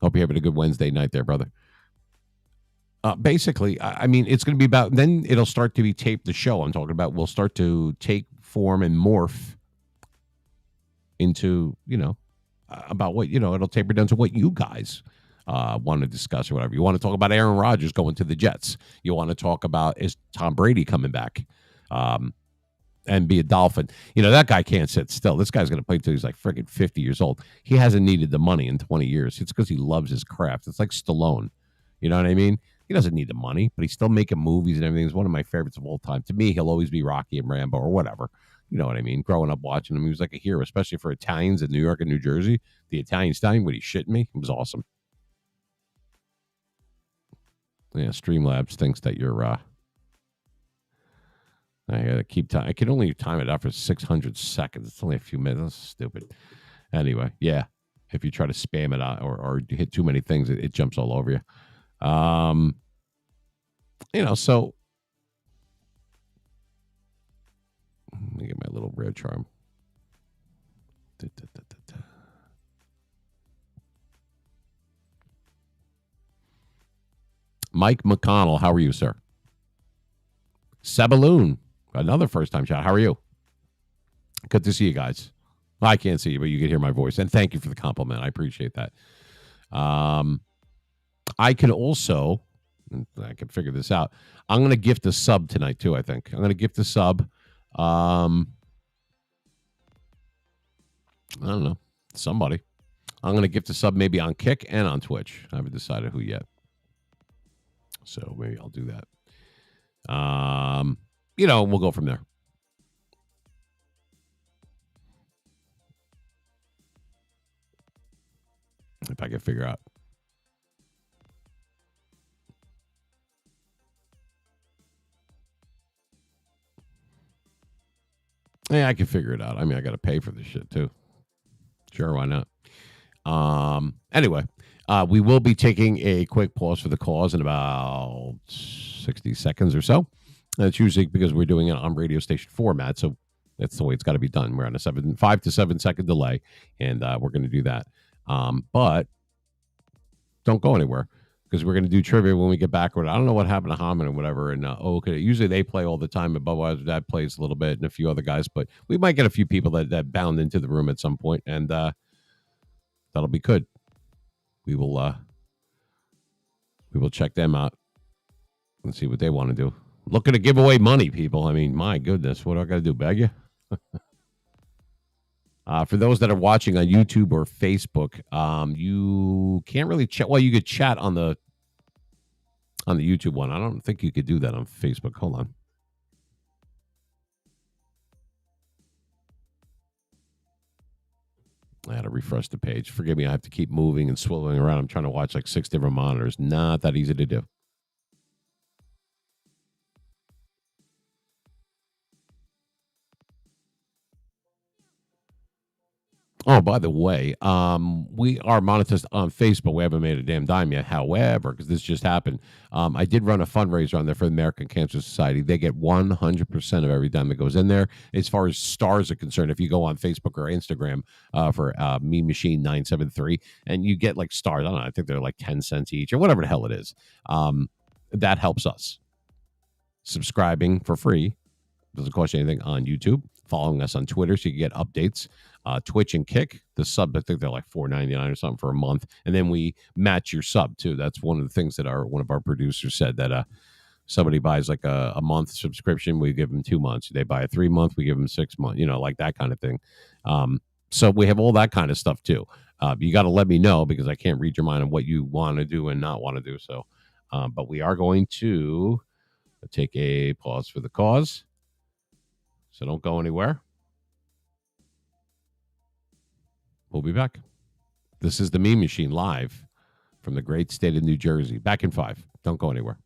Hope you're having a good Wednesday night there, brother. Basically, I mean, it's going to be about, then it'll start to be taped, the show I'm talking about will start to take form and morph into, about what, it'll taper down to what you guys want to discuss or whatever. You want to talk about Aaron Rodgers going to the Jets. You want to talk about, is Tom Brady coming back? And be a Dolphin. That guy can't sit still. This guy's going to play until he's like freaking 50 years old. He hasn't needed the money in 20 years. It's because he loves his craft. It's like Stallone. You know what I mean? He doesn't need the money, but he's still making movies and everything. He's one of my favorites of all time. To me, he'll always be Rocky and Rambo or whatever. You know what I mean? Growing up watching him, he was like a hero, especially for Italians in New York and New Jersey. The Italian stallion, would he shitting me? It was awesome. Yeah, Streamlabs thinks that you're I gotta keep time. I can only time it out for 600 seconds. It's only a few minutes. That's stupid. Anyway, yeah. If you try to spam it out or hit too many things, it jumps all over you. So let me get my little rare charm. Mike McConnell, how are you, sir? Sebaloon, another first-time chat. How are you? Good to see you guys. I can't see you, but you can hear my voice. And thank you for the compliment. I appreciate that. I can also, I can figure this out. I'm going to gift a sub tonight, too, I think. I'm going to gift a sub. I don't know. Somebody. I'm going to gift a sub maybe on Kick and on Twitch. I haven't decided who yet. So maybe I'll do that. We'll go from there. If I can figure out. Yeah, I can figure it out. I mean, I got to pay for this shit too. Sure, why not? Anyway, we will be taking a quick pause for the cause in about 60 seconds or so. That's usually because we're doing it on radio station format, so that's the way it's got to be done. We're on a 5 to 7 second delay, and we're going to do that. But don't go anywhere because we're going to do trivia when we get back. I don't know what happened to Hammond or whatever. And okay, usually they play all the time, and Bubba Dad plays a little bit, and a few other guys. But we might get a few people that bound into the room at some point, and that'll be good. We will check them out and see what they want to do. Looking to give away money, people. I mean, my goodness, what do I got to do? Beg you? For those that are watching on YouTube or Facebook, you can't really chat. Well, you could chat on the YouTube one. I don't think you could do that on Facebook. Hold on. I had to refresh the page. Forgive me. I have to keep moving and swiveling around. I'm trying to watch like 6 different monitors. Not that easy to do. Oh, by the way, we are monetized on Facebook. We haven't made a damn dime yet. However, because this just happened, I did run a fundraiser on there for the American Cancer Society. They get 100% of every dime that goes in there. As far as stars are concerned, if you go on Facebook or Instagram for Me Machine 973, and you get like stars, I don't know, I think they're like 10 cents each or whatever the hell it is. That helps us. Subscribing for free doesn't cost you anything on YouTube. Following us on Twitter so you can get updates. Twitch and Kick, the sub, I think they're like $4.99 or something for a month, and then we match your sub too. That's one of the things that one of our producers said, that somebody buys like a month subscription, we give them 2 months. They buy a 3 month, we give them 6 months. Like that kind of thing. So we have all that kind of stuff too. You got to let me know because I can't read your mind on what you want to do and not want to do. So, but we are going to take a pause for the cause. So don't go anywhere. We'll be back. This is the Meme Machine live from the great state of New Jersey. Back in 5. Don't go anywhere.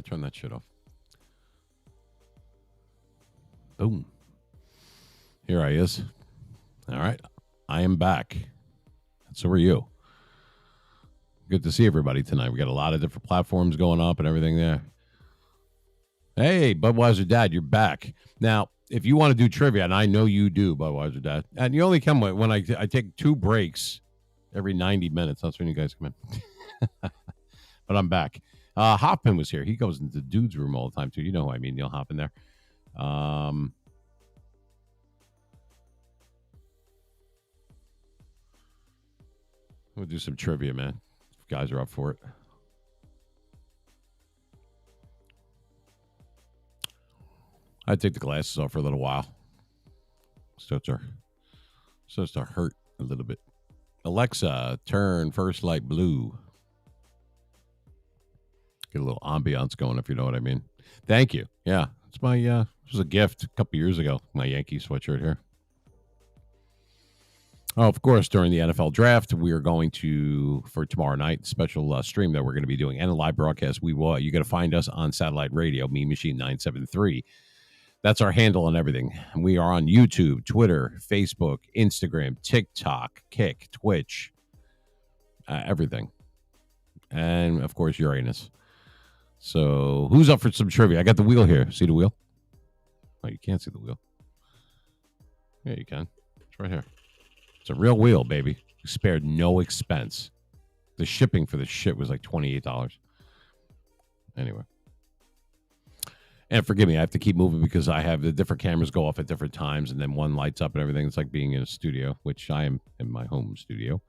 turn that shit off. Boom. Here I is. All right. I am back. So are you. Good to see everybody tonight. We got a lot of different platforms going up and everything there. Hey, Budweiser Dad, you're back. Now, if you want to do trivia, and I know you do, Budweiser Dad, and you only come when I take 2 breaks every 90 minutes. That's when you guys come in. But I'm back. Hoffman was here. He goes into the dude's room all the time, too. You know who I mean. You'll hop in there. We'll do some trivia, man. If guys are up for it. I'd take the glasses off for a little while. Starts to hurt a little bit. Alexa, turn first light blue. Get a little ambiance going, if you know what I mean. Thank you. Yeah, it's my it was a gift a couple years ago. My Yankee sweatshirt here. Oh, of course, during the NFL draft, we are going to, for tomorrow night, special stream that we're going to be doing and a live broadcast. You're going to find us on satellite radio, Mean Machine 973. That's our handle on everything. We are on YouTube, Twitter, Facebook, Instagram, TikTok, Kick, Twitch, everything. And, of course, Uranus. So, who's up for some trivia? I got the wheel here. See the wheel? Oh, you can't see the wheel. Yeah, you can. It's right here. It's a real wheel, baby. We spared no expense. The shipping for this shit was like $28. Anyway. And forgive me, I have to keep moving because I have the different cameras go off at different times, and then one lights up and everything. It's like being in a studio, which I am in my home studio.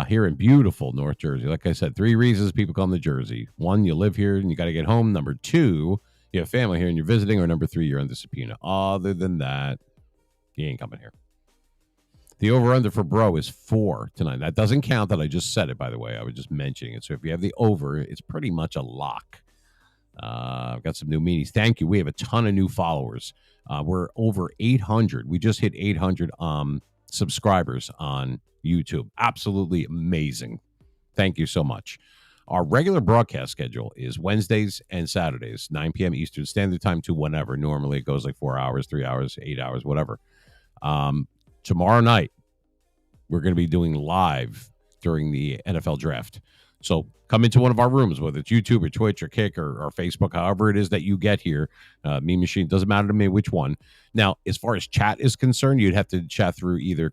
Here in beautiful North Jersey. Like I said, 3 reasons people come to Jersey. 1, you live here and you got to get home. Number 2, you have family here and you're visiting. Or number 3, you're under subpoena. Other than that, you ain't coming here. The over-under for bro is 4 tonight. That doesn't count that I just said it, by the way. I was just mentioning it. So if you have the over, it's pretty much a lock. I've got some new meetings. Thank you. We have a ton of new followers. We're over 800. We just hit 800 subscribers on YouTube. Absolutely amazing. Thank you so much. Our regular broadcast schedule is Wednesdays and Saturdays, 9 p.m. Eastern Standard Time to whenever. Normally it goes like 4 hours, 3 hours, 8 hours, whatever. Tomorrow night, we're going to be doing live during the NFL draft. So come into one of our rooms, whether it's YouTube or Twitch or Kick or Facebook, however it is that you get here. Mean Machine, doesn't matter to me which one. Now, as far as chat is concerned, you'd have to chat through either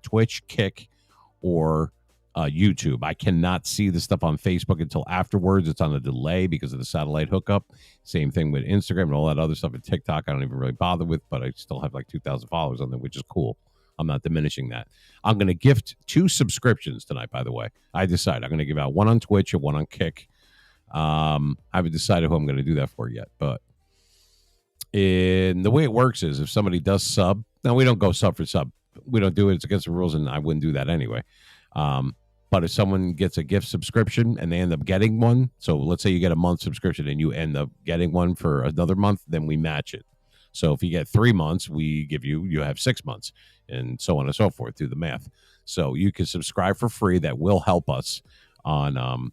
Twitch, Kick, or YouTube. I cannot see the stuff on Facebook until afterwards. It's on a delay because of the satellite hookup. Same thing with Instagram and all that other stuff. And TikTok, I don't even really bother with, but I still have like 2,000 followers on there, which is cool. I'm not diminishing that. I'm going to gift 2 subscriptions tonight, by the way. I decided I'm going to give out 1 on Twitch and 1 on Kick. I haven't decided who I'm going to do that for yet. But the way it works is if somebody does sub, now we don't go sub for sub. We don't do it. It's against the rules, and I wouldn't do that anyway. But if someone gets a gift subscription and they end up getting one, so let's say you get a month subscription and you end up getting one for another month, then we match it. So if you get 3 months, we give you have 6 months, and so on and so forth. Do the math. So you can subscribe for free. That will help us on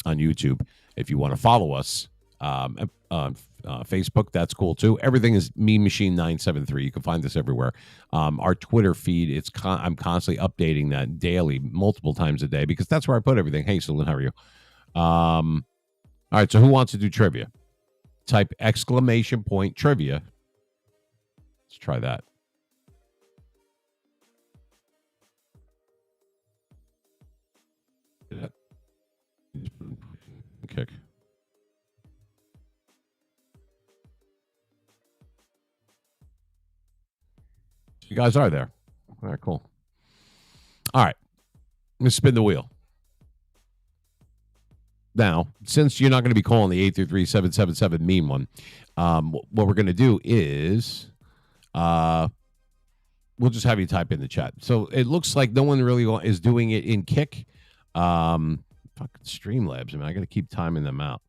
YouTube. If you want to follow us on Facebook, that's cool too. Everything is Mean Machine 973. You can find us everywhere. Our Twitter feed, I'm constantly updating that daily, multiple times a day, because that's where I put everything. Hey, Celine, how are you? All right, so who wants to do trivia? Type !! trivia. Let's try that. Okay. You guys are there. All right, cool. All right. Let's spin the wheel. Now, since you're not going to be calling the 833-777 mean one, what we're going to do is we'll just have you type in the chat. So it looks like no one really is doing it in Kick. Fucking Streamlabs. I mean, I got to keep timing them out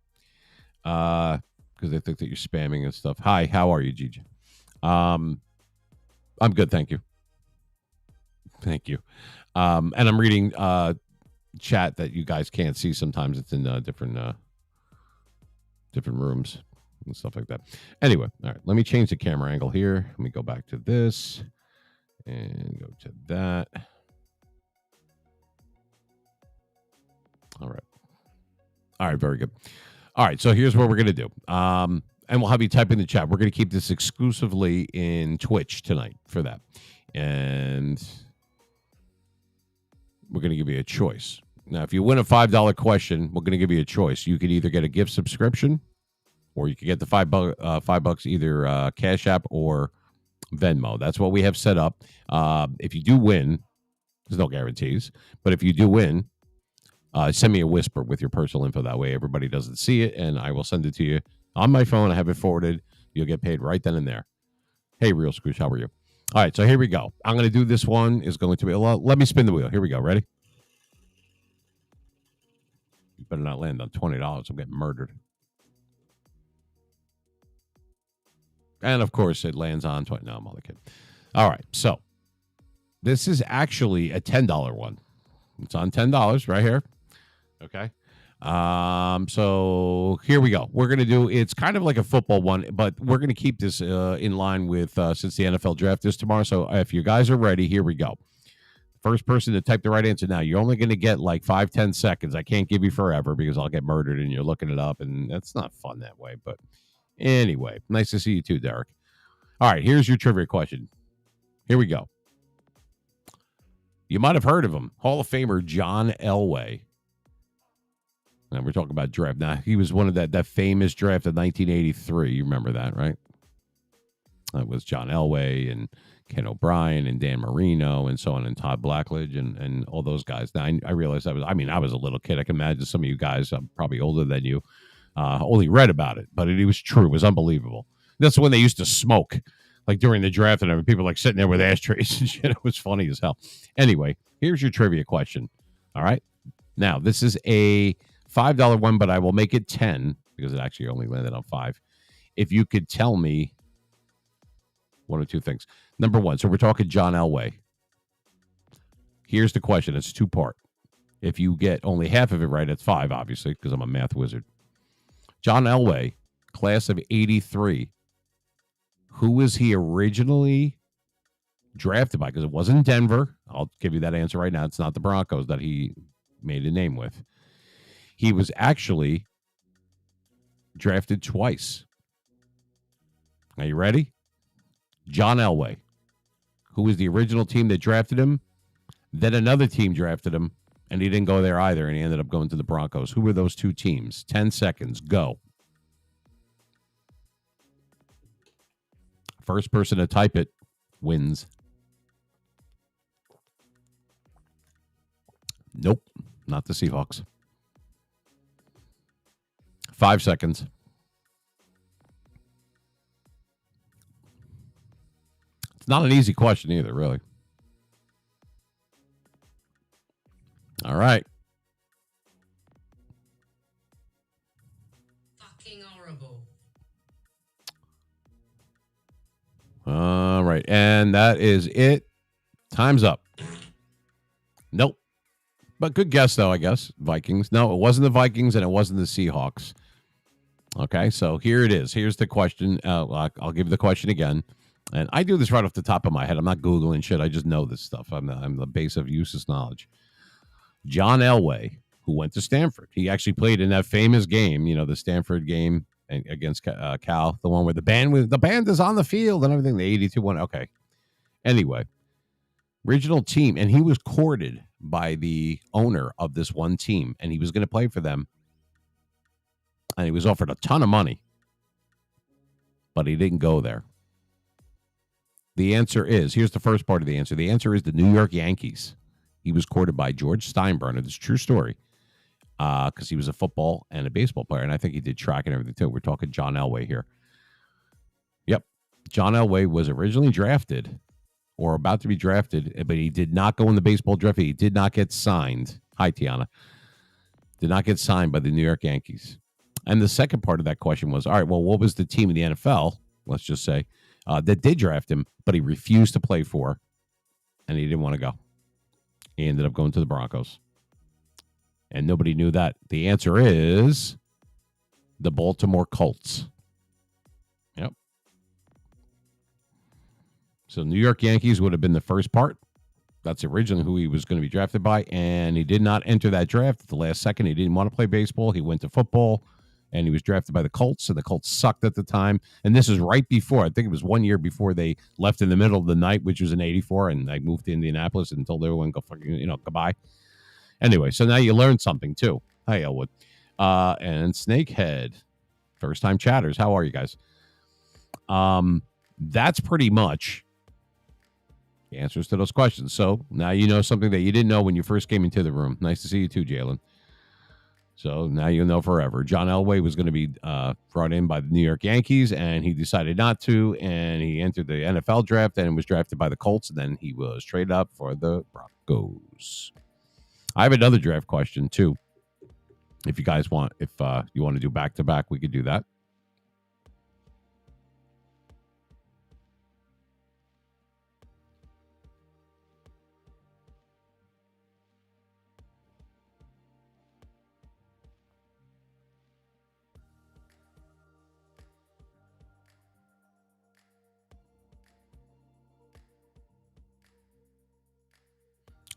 because they think that you're spamming and stuff. Hi, how are you, Gigi? I'm good, thank you. Thank you. And I'm reading chat that you guys can't see. Sometimes it's in different rooms and stuff like that. Anyway, all right. Let me change the camera angle here. Let me go back to this and go to that. All right. All right. Very good. All right. So here's what we're going to do. And we'll have you type in the chat. We're going to keep this exclusively in Twitch tonight for that. And we're going to give you a choice. Now, if you win a $5 question, we're going to give you a choice. You could either get a gift subscription, or you could get the $5 either Cash App or Venmo. That's what we have set up. If you do win, there's no guarantees, but if you do win, send me a whisper with your personal info. That way everybody doesn't see it, and I will send it to you on my phone. I have it forwarded. You'll get paid right then and there. Hey, Real Scrooge, how are you? All right, so here we go. I'm going to do this one. Is going to be, let me spin the wheel. Here we go. Ready? You better not land on $20. I'm getting murdered. And, of course, it lands on 20. No, I'm only kidding. All right, so this is actually a $10 one. It's on $10 right here. Okay. So here we go. We're going to do, it's kind of like a football one, but we're going to keep this in line with, since the NFL draft is tomorrow. So if you guys are ready, here we go. First person to type the right answer now, you're only going to get like 5-10 seconds. I can't give you forever because I'll get murdered and you're looking it up, and that's not fun that way. But anyway, nice to see you too, Derek. All right, here's your trivia question. Here we go. You might have heard of him, Hall of Famer John Elway. Now we're talking about draft. Now, he was one of that famous draft of 1983. You remember that, right? That was John Elway and Ken O'Brien and Dan Marino and so on, and Todd Blackledge and all those guys. Now, I realized I was a little kid. I can imagine some of you guys, I'm probably older than you, only read about it, but it was true. It was unbelievable. That's when they used to smoke, like during the draft, and everything. People like sitting there with ashtrays and shit. It was funny as hell. Anyway, here's your trivia question. All right. Now, this is a $5 one, but I will make it 10 because it actually only landed on 5. If you could tell me one or two things. Number one, so we're talking John Elway. Here's the question. It's 2-part. If you get only half of it right, it's 5, obviously, because I'm a math wizard. John Elway, class of 83. Who was he originally drafted by? Because it wasn't Denver. I'll give you that answer right now. It's not the Broncos that he made a name with. He was actually drafted twice. Are you ready? John Elway, who was the original team that drafted him. Then another team drafted him, and he didn't go there either, and he ended up going to the Broncos. Who were those two teams? 10 seconds. Go. First person to type it wins. Nope, not the Seahawks. 5 seconds. It's not an easy question either, really. All right. Fucking horrible. All right. And that is it. Time's up. Nope. But good guess, though, I guess. Vikings. No, it wasn't the Vikings, and it wasn't the Seahawks. Okay, so here it is. Here's the question. I'll give you the question again. And I do this right off the top of my head. I'm not Googling shit. I just know this stuff. I'm the base of useless knowledge. John Elway, who went to Stanford. He actually played in that famous game, the Stanford game against Cal, the one where the band is on the field and everything, the 82 one. Okay. Anyway, original team, and he was courted by the owner of this one team, and he was going to play for them. And he was offered a ton of money, but he didn't go there. The answer is, here's the first part of the answer. The answer is the New York Yankees. He was courted by George Steinbrenner. It's a true story, because he was a football and a baseball player, and I think he did track and everything too. We're talking John Elway here. Yep. John Elway was originally drafted or about to be drafted, but he did not go in the baseball draft. He did not get signed. Hi, Tiana. Did not get signed by the New York Yankees. And the second part of that question was, all right, well, what was the team in the NFL, let's just say, that did draft him, but he refused to play for, and he didn't want to go. He ended up going to the Broncos. And nobody knew that. The answer is the Baltimore Colts. Yep. So New York Yankees would have been the first part. That's originally who he was going to be drafted by, and he did not enter that draft at the last second. He didn't want to play baseball. He went to football, and he was drafted by the Colts, and the Colts sucked at the time. And this is right before, I think it was 1 year before they left in the middle of the night, which was in 84, and I moved to Indianapolis and told everyone, go fucking, goodbye. Anyway, so now you learned something, too. Hi, Elwood. And Snakehead, first-time chatters. How are you guys? That's pretty much answers to those questions. So now you know something that you didn't know when you first came into the room. Nice to see you too, Jalen. So now you'll know forever. John Elway was going to be brought in by the New York Yankees, and he decided not to, and he entered the NFL draft and was drafted by the Colts, and then he was traded up for the Broncos. I have another draft question too. If you guys want, if you want to do back-to-back, we could do that.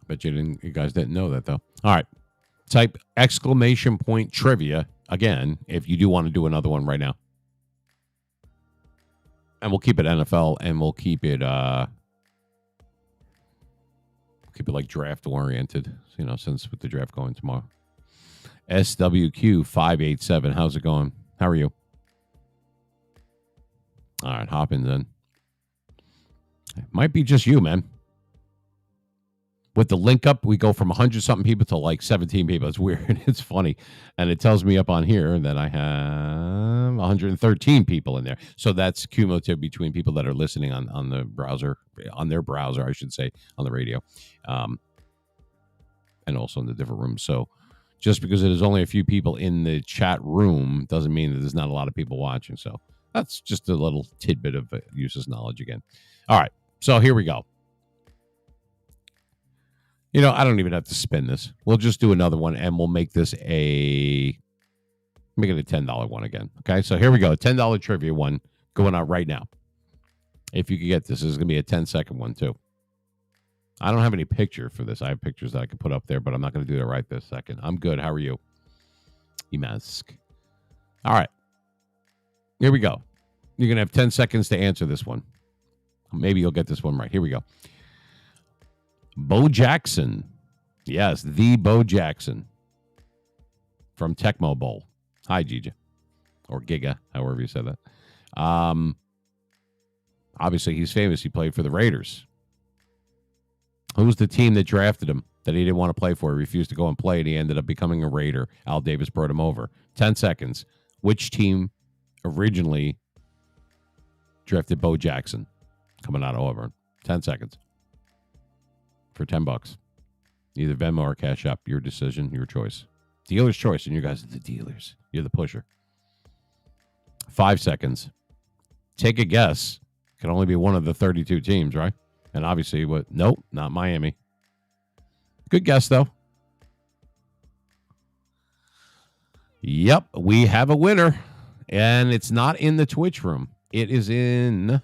Bet you guys didn't know that, though. All right. Type exclamation point trivia again if you do want to do another one right now. And we'll keep it NFL, and we'll keep it like draft oriented, since with the draft going tomorrow. SWQ587. How's it going? How are you? All right, hop in then. It might be just you, man. With the link up, we go from 100-something people to like 17 people. It's weird. It's funny. And it tells me up on here that I have 113 people in there. So that's cumulative between people that are listening on the browser, on their browser, I should say, on the radio, and also in the different rooms. So just because it is only a few people in the chat room doesn't mean that there's not a lot of people watching. So that's just a little tidbit of useless knowledge again. All right. So here we go. I don't even have to spin this. We'll just do another one, and we'll make this make it a $10 one again. Okay, so here we go. $10 trivia one going on right now. If you could get this, this is going to be a 10-second one, too. I don't have any picture for this. I have pictures that I can put up there, but I'm not going to do that right this second. I'm good. How are you? Emask. All right. Here we go. You're going to have 10 seconds to answer this one. Maybe you'll get this one right. Here we go. Bo Jackson. Yes, the Bo Jackson from Tecmo Bowl. Hi, Gija. Or Giga, however you said that. Obviously, he's famous. He played for the Raiders. Who's the team that drafted him that he didn't want to play for? He refused to go and play, and he ended up becoming a Raider. Al Davis brought him over. 10 seconds. Which team originally drafted Bo Jackson coming out of Auburn? 10 seconds. For $10. Either Venmo or Cash App. Your decision, your choice. Dealer's choice, and you guys are the dealers. You're the pusher. 5 seconds. Take a guess. Can only be one of the 32 teams, right? And obviously, nope, not Miami. Good guess, though. Yep, we have a winner. And it's not in the Twitch room. It is in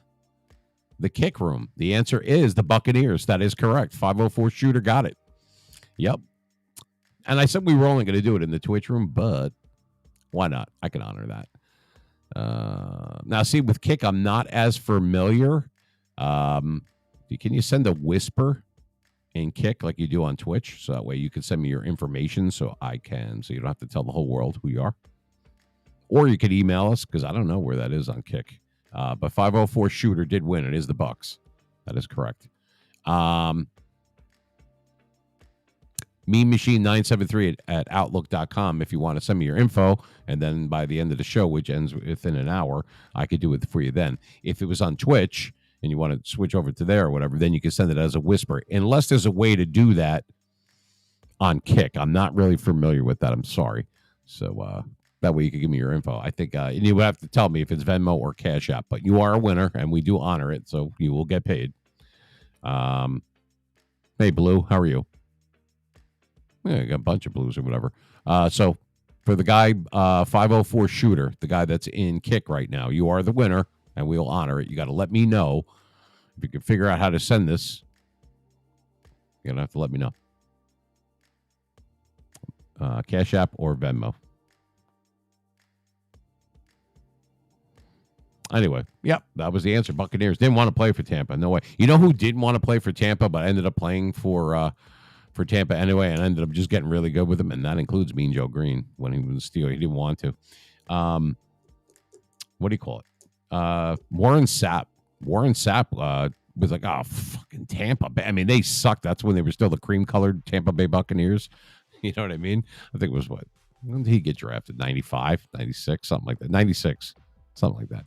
the kick room. The answer is the Buccaneers. That is correct. 504 Shooter got it. Yep. And I said we were only going to do it in the Twitch room, but why not? I can honor that. Now, see, with kick, I'm not as familiar. Can you send a whisper in kick like you do on Twitch? So that way you can send me your information so you don't have to tell the whole world who you are. Or you could email us because I don't know where that is on kick. But 504 Shooter did win. It is the Bucks. That is correct. MemeMachine973 at Outlook.com if you want to send me your info. And then by the end of the show, which ends within an hour, I could do it for you then. If it was on Twitch and you want to switch over to there or whatever, then you can send it as a whisper. Unless there's a way to do that on Kick. I'm not really familiar with that. I'm sorry. So, that way you can give me your info. I think and you would have to tell me if it's Venmo or Cash App. But you are a winner, and we do honor it, so you will get paid. Hey, Blue, how are you? Yeah, you got a bunch of blues or whatever. So for the guy 504 shooter, the guy that's in kick right now, you are the winner, and we'll honor it. You got to let me know if you can figure out how to send this. You're gonna have to let me know. Cash App or Venmo. Anyway, yep, that was the answer. Buccaneers didn't want to play for Tampa. No way. You know who didn't want to play for Tampa, but ended up playing for Tampa anyway, and ended up just getting really good with him, and that includes Mean Joe Green when he was Steeler. He didn't want to. What do you call it? Warren Sapp. Warren Sapp was like, oh, fucking Tampa Bay. I mean, they sucked. That's when they were still the cream-colored Tampa Bay Buccaneers. You know what I mean? I think it was what? When did he get drafted? 95, 96, something like that. 96, something like that.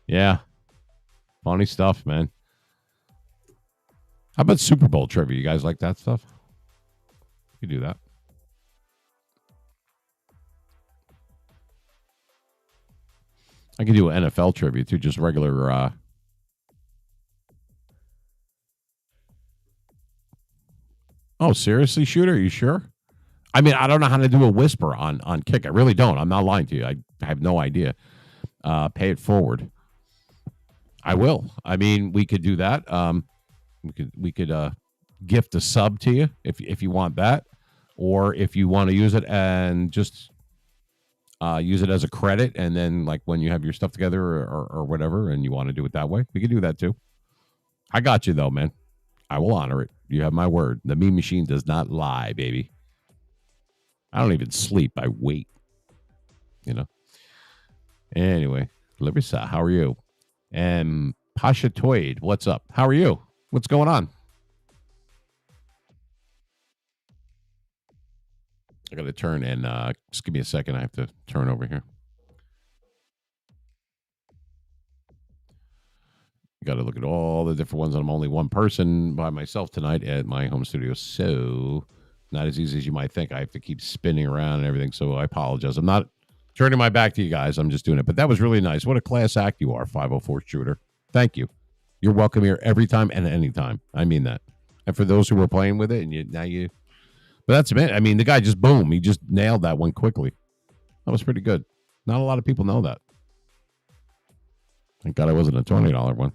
Yeah. Funny stuff, man. How about Super Bowl trivia? You guys like that stuff? You do that. I can do NFL trivia too, just regular. Oh, seriously, Shooter? Are you sure? I mean, I don't know how to do a whisper on kick. I really don't. I'm not lying to you. I have no idea. Pay it forward. I will. I mean, we could do that. We could gift a sub to you if you want that, or if you want to use it and just use it as a credit, and then like when you have your stuff together or whatever, and you want to do it that way, we can do that too. I got you though, man. I will honor it. You have my word. The meme machine does not lie, baby. I don't even sleep. I wait. You know. Anyway, Larissa, how are you? And Pasha Toyd, what's up? How are you? What's going on? I got to turn and just give me a second. I have to turn over here. Got to look at all the different ones. I'm only one person by myself tonight at my home studio, so not as easy as you might think. I have to keep spinning around and everything, so I apologize. I'm not turning my back to you guys. I'm just doing it. But that was really nice. What a class act you are, 504 Shooter. Thank you. You're welcome here every time and any time. I mean that. And for those who were playing with it, and but that's it. I mean, the guy just boom. He just nailed that one quickly. That was pretty good. Not a lot of people know that. Thank God I wasn't a $20 one.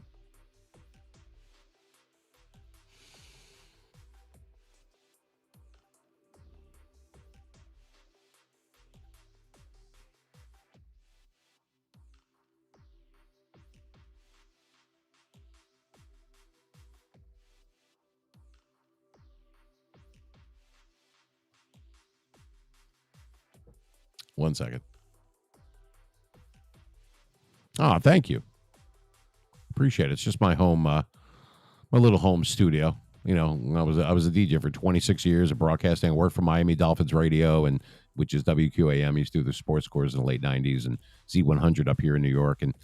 One second. Oh, thank you. Appreciate it. It's just my home, my little home studio. You know, I was a DJ for 26 years of broadcasting. I worked for Miami Dolphins Radio, and which is WQAM. Used to do the sports scores in the late 90s, and Z100 up here in New York, and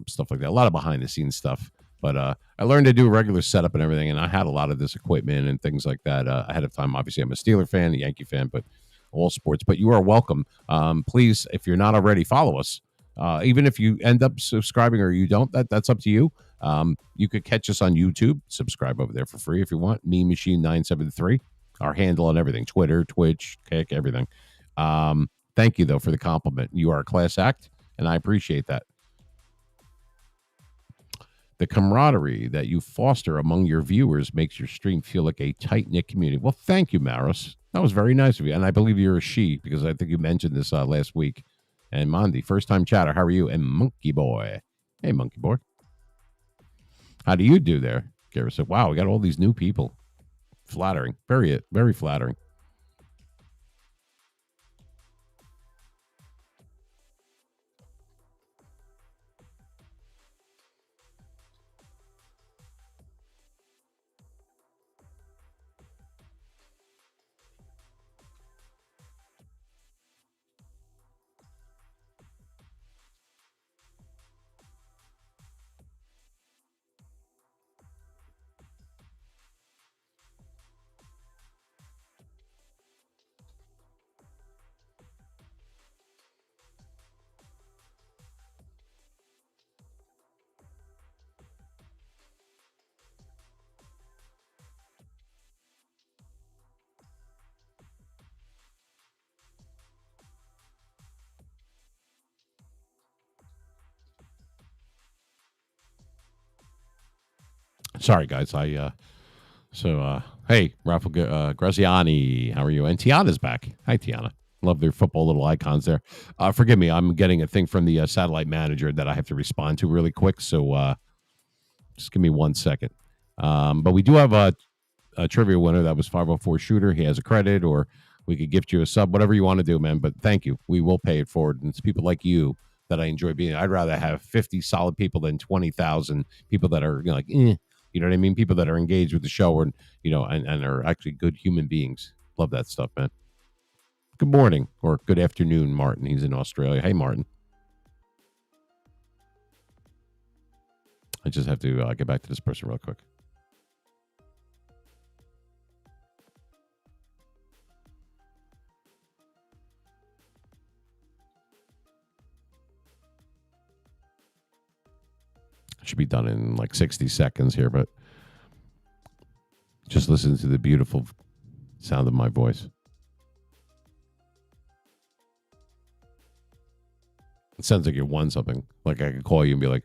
stuff like that. A lot of behind the scenes stuff. But I learned to do regular setup and everything, and I had a lot of this equipment and things like that ahead of time. Obviously, I'm a Steeler fan, a Yankee fan, but all sports. But you are welcome. Please, if you're not already, follow us. Even if you end up subscribing or you don't, that's up to you. You could catch us on YouTube. Subscribe over there for free if you want. Meme Machine 973, our handle on everything: Twitter, Twitch, Kick, everything. Thank you though for the compliment. You are a class act, and I appreciate that. The camaraderie that you foster among your viewers makes your stream feel like a tight-knit community. Well, thank you, Maris. That was very nice of you. And I believe you're a she, because I think you mentioned this last week. And Mondi, first-time chatter, how are you? And Monkey Boy. Hey, Monkey Boy. How do you do there? Garrett said, wow, we got all these new people. Flattering. Very, very flattering. Sorry, guys. Hey, Rafa Graziani, how are you? And Tiana's back. Hi, Tiana. Love their football little icons there. Forgive me, I'm getting a thing from the satellite manager that I have to respond to really quick. So just give me 1 second. But we do have a trivia winner. That was 504 Shooter. He has a credit, or we could gift you a sub, whatever you want to do, man. But thank you. We will pay it forward. And it's people like you that I enjoy being. I'd rather have 50 solid people than 20,000 people that are like, eh. You know what I mean? People that are engaged with the show and, and are actually good human beings. Love that stuff, man. Good morning or good afternoon, Martin. He's in Australia. Hey, Martin. I just have to get back to this person real quick. Should be done in like 60 seconds here, but just listen to the beautiful sound of my voice. It sounds like you won something. Like I could call you and be like,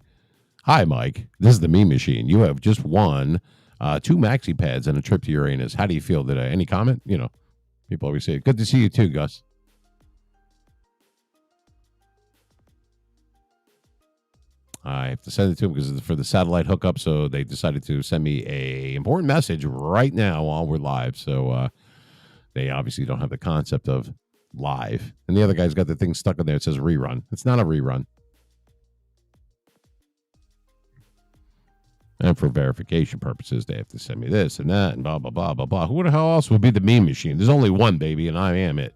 "Hi, Mike. This is the Meme Machine. You have just won 2 maxi pads and a trip to Uranus. How do you feel today?" Any comment? People always say, "Good to see you too, Gus." I have to send it to them because it's for the satellite hookup. So they decided to send me a important message right now while we're live. So they obviously don't have the concept of live. And the other guy's got the thing stuck in there. It says rerun. It's not a rerun. And for verification purposes, they have to send me this and that and blah, blah, blah, blah, blah. Who the hell else would be the Meme Machine? There's only one, baby, and I am it.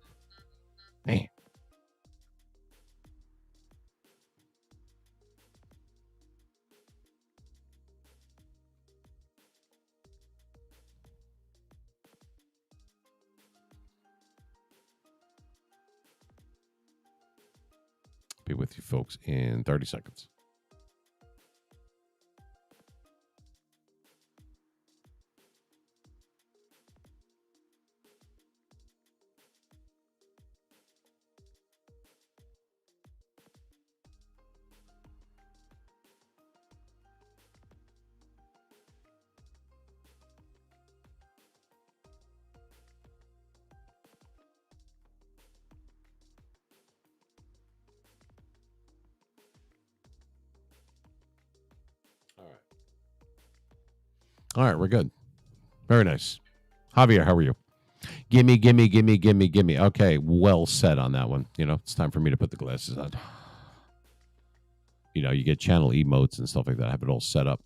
Man. Be with you folks in 30 seconds. All right, we're good. Very nice. Javier, how are you? Gimme. Okay, well said on that one. It's time for me to put the glasses on. You get channel emotes and stuff like that. I have it all set up.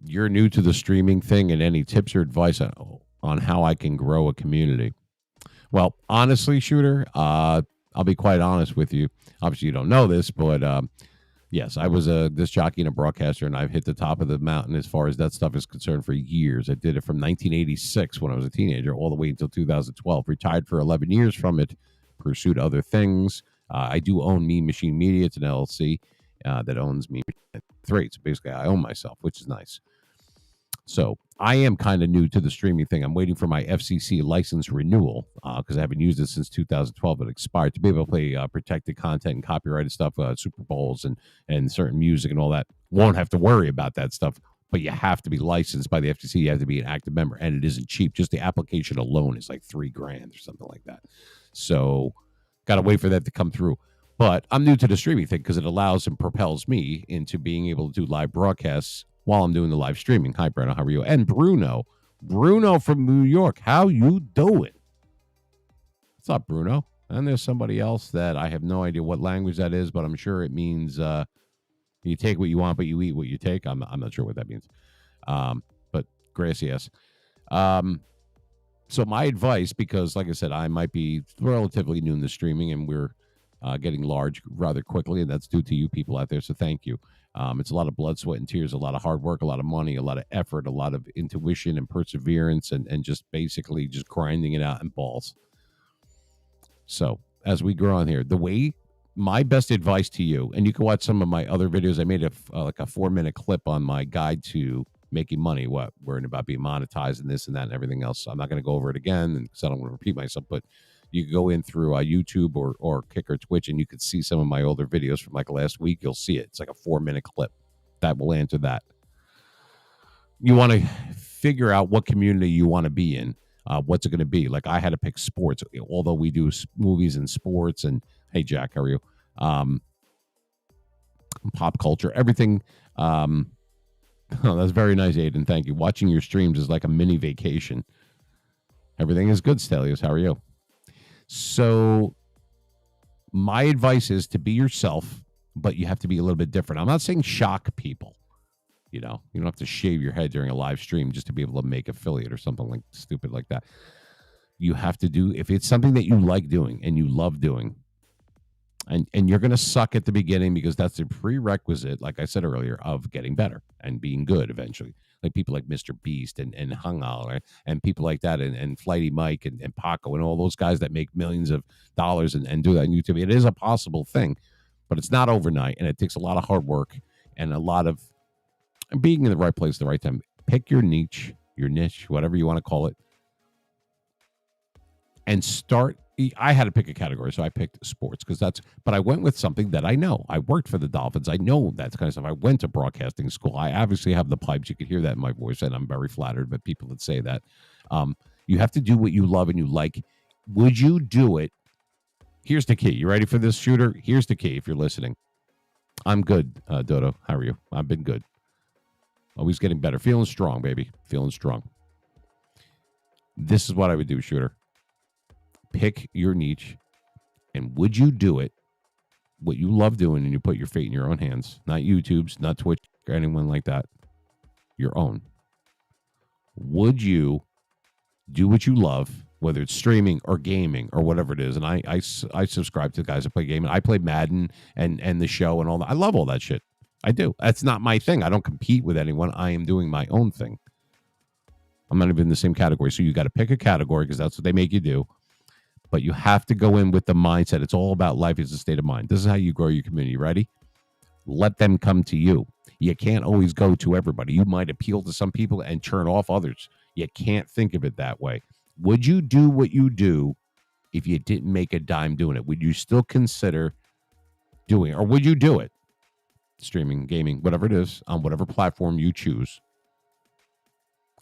You're new to the streaming thing, and any tips or advice on how I can grow a community? Well, honestly, Shooter, I'll be quite honest with you. Obviously, you don't know this, but yes, I was a disc jockey and a broadcaster, and I've hit the top of the mountain as far as that stuff is concerned for years. I did it from 1986 when I was a teenager all the way until 2012. Retired for 11 years from it, pursued other things. I do own Meme Machine Media. It's an LLC that owns Meme Machine 3. So basically, I own myself, which is nice. So I am kind of new to the streaming thing. I'm waiting for my FCC license renewal because I haven't used it since 2012. It expired to be able to play protected content and copyrighted stuff, Super Bowls and certain music and all that. Won't have to worry about that stuff, but you have to be licensed by the FCC. You have to be an active member, and it isn't cheap. Just the application alone is like $3,000 or something like that. So got to wait for that to come through. But I'm new to the streaming thing because it allows and propels me into being able to do live broadcasts while I'm doing the live streaming. Hi, Bruno. How are you? And Bruno from New York. How you doing? What's up, Bruno? And there's somebody else that I have no idea what language that is, but I'm sure it means you take what you want, but you eat what you take. I'm not sure what that means. But gracias. So my advice, because like I said, I might be relatively new in the streaming, and we're getting large rather quickly, and that's due to you people out there. So thank you. It's a lot of blood, sweat, and tears, a lot of hard work, a lot of money, a lot of effort, a lot of intuition and perseverance, and just basically just grinding it out in balls. So as we grow on here, my best advice to you, and you can watch some of my other videos. I made a 4-minute clip on my guide to making money, worrying about being monetized and this and that and everything else. So I'm not going to go over it again because I don't want to repeat myself, but you can go in through YouTube or Kick or Twitch, and you could see some of my older videos from like last week. You'll see it. It's like a 4-minute clip. That will answer that. You want to figure out what community you want to be in. What's it going to be? Like I had to pick sports, although we do movies and sports. And hey, Jack, how are you? Pop culture, everything. Oh, that's very nice, Aiden. Thank you. Watching your streams is like a mini vacation. Everything is good, Stelios. How are you? So my advice is to be yourself, but you have to be a little bit different. I'm not saying shock people. You know, you don't have to shave your head during a live stream just to be able to make affiliate or something like stupid like that. You have to do, if it's something that you like doing and you love doing, and you're going to suck at the beginning because that's a prerequisite, like I said earlier, of getting better and being good eventually. Like people like Mr. Beast and Hungal, right? And people like that, and Flighty Mike and Paco and all those guys that make millions of dollars and do that on YouTube. It is a possible thing, but it's not overnight, and it takes a lot of hard work and a lot of being in the right place at the right time. Pick your niche, whatever you want to call it, and start. I had to pick a category, so I picked sports but I went with something that I know. I worked for the Dolphins. I know that kind of stuff. I went to broadcasting school. I obviously have the pipes. You could hear that in my voice, and I'm very flattered by people that say that. You have to do what you love and you like. Would you do it? Here's the key. You ready for this, Shooter? Here's the key if you're listening. I'm good, Dodo. How are you? I've been good. Always getting better. Feeling strong, baby. Feeling strong. This is what I would do, Shooter. Pick your niche, and would you do it, what you love doing, and you put your fate in your own hands, not YouTube's, not Twitch, or anyone like that, your own. Would you do what you love, whether it's streaming or gaming or whatever it is? And I subscribe to the guys that play gaming. I play Madden and the show and all that. I love all that shit. I do. That's not my thing. I don't compete with anyone. I am doing my own thing. I'm not even in the same category. So you got to pick a category because that's what they make you do. But you have to go in with the mindset. It's all about life is a state of mind. This is how you grow your community. Ready? Let them come to you. You can't always go to everybody. You might appeal to some people and turn off others. You can't think of it that way. Would you do what you do if you didn't make a dime doing it? Would you still consider doing it? Or would you do it? Streaming, gaming, whatever it is, on whatever platform you choose.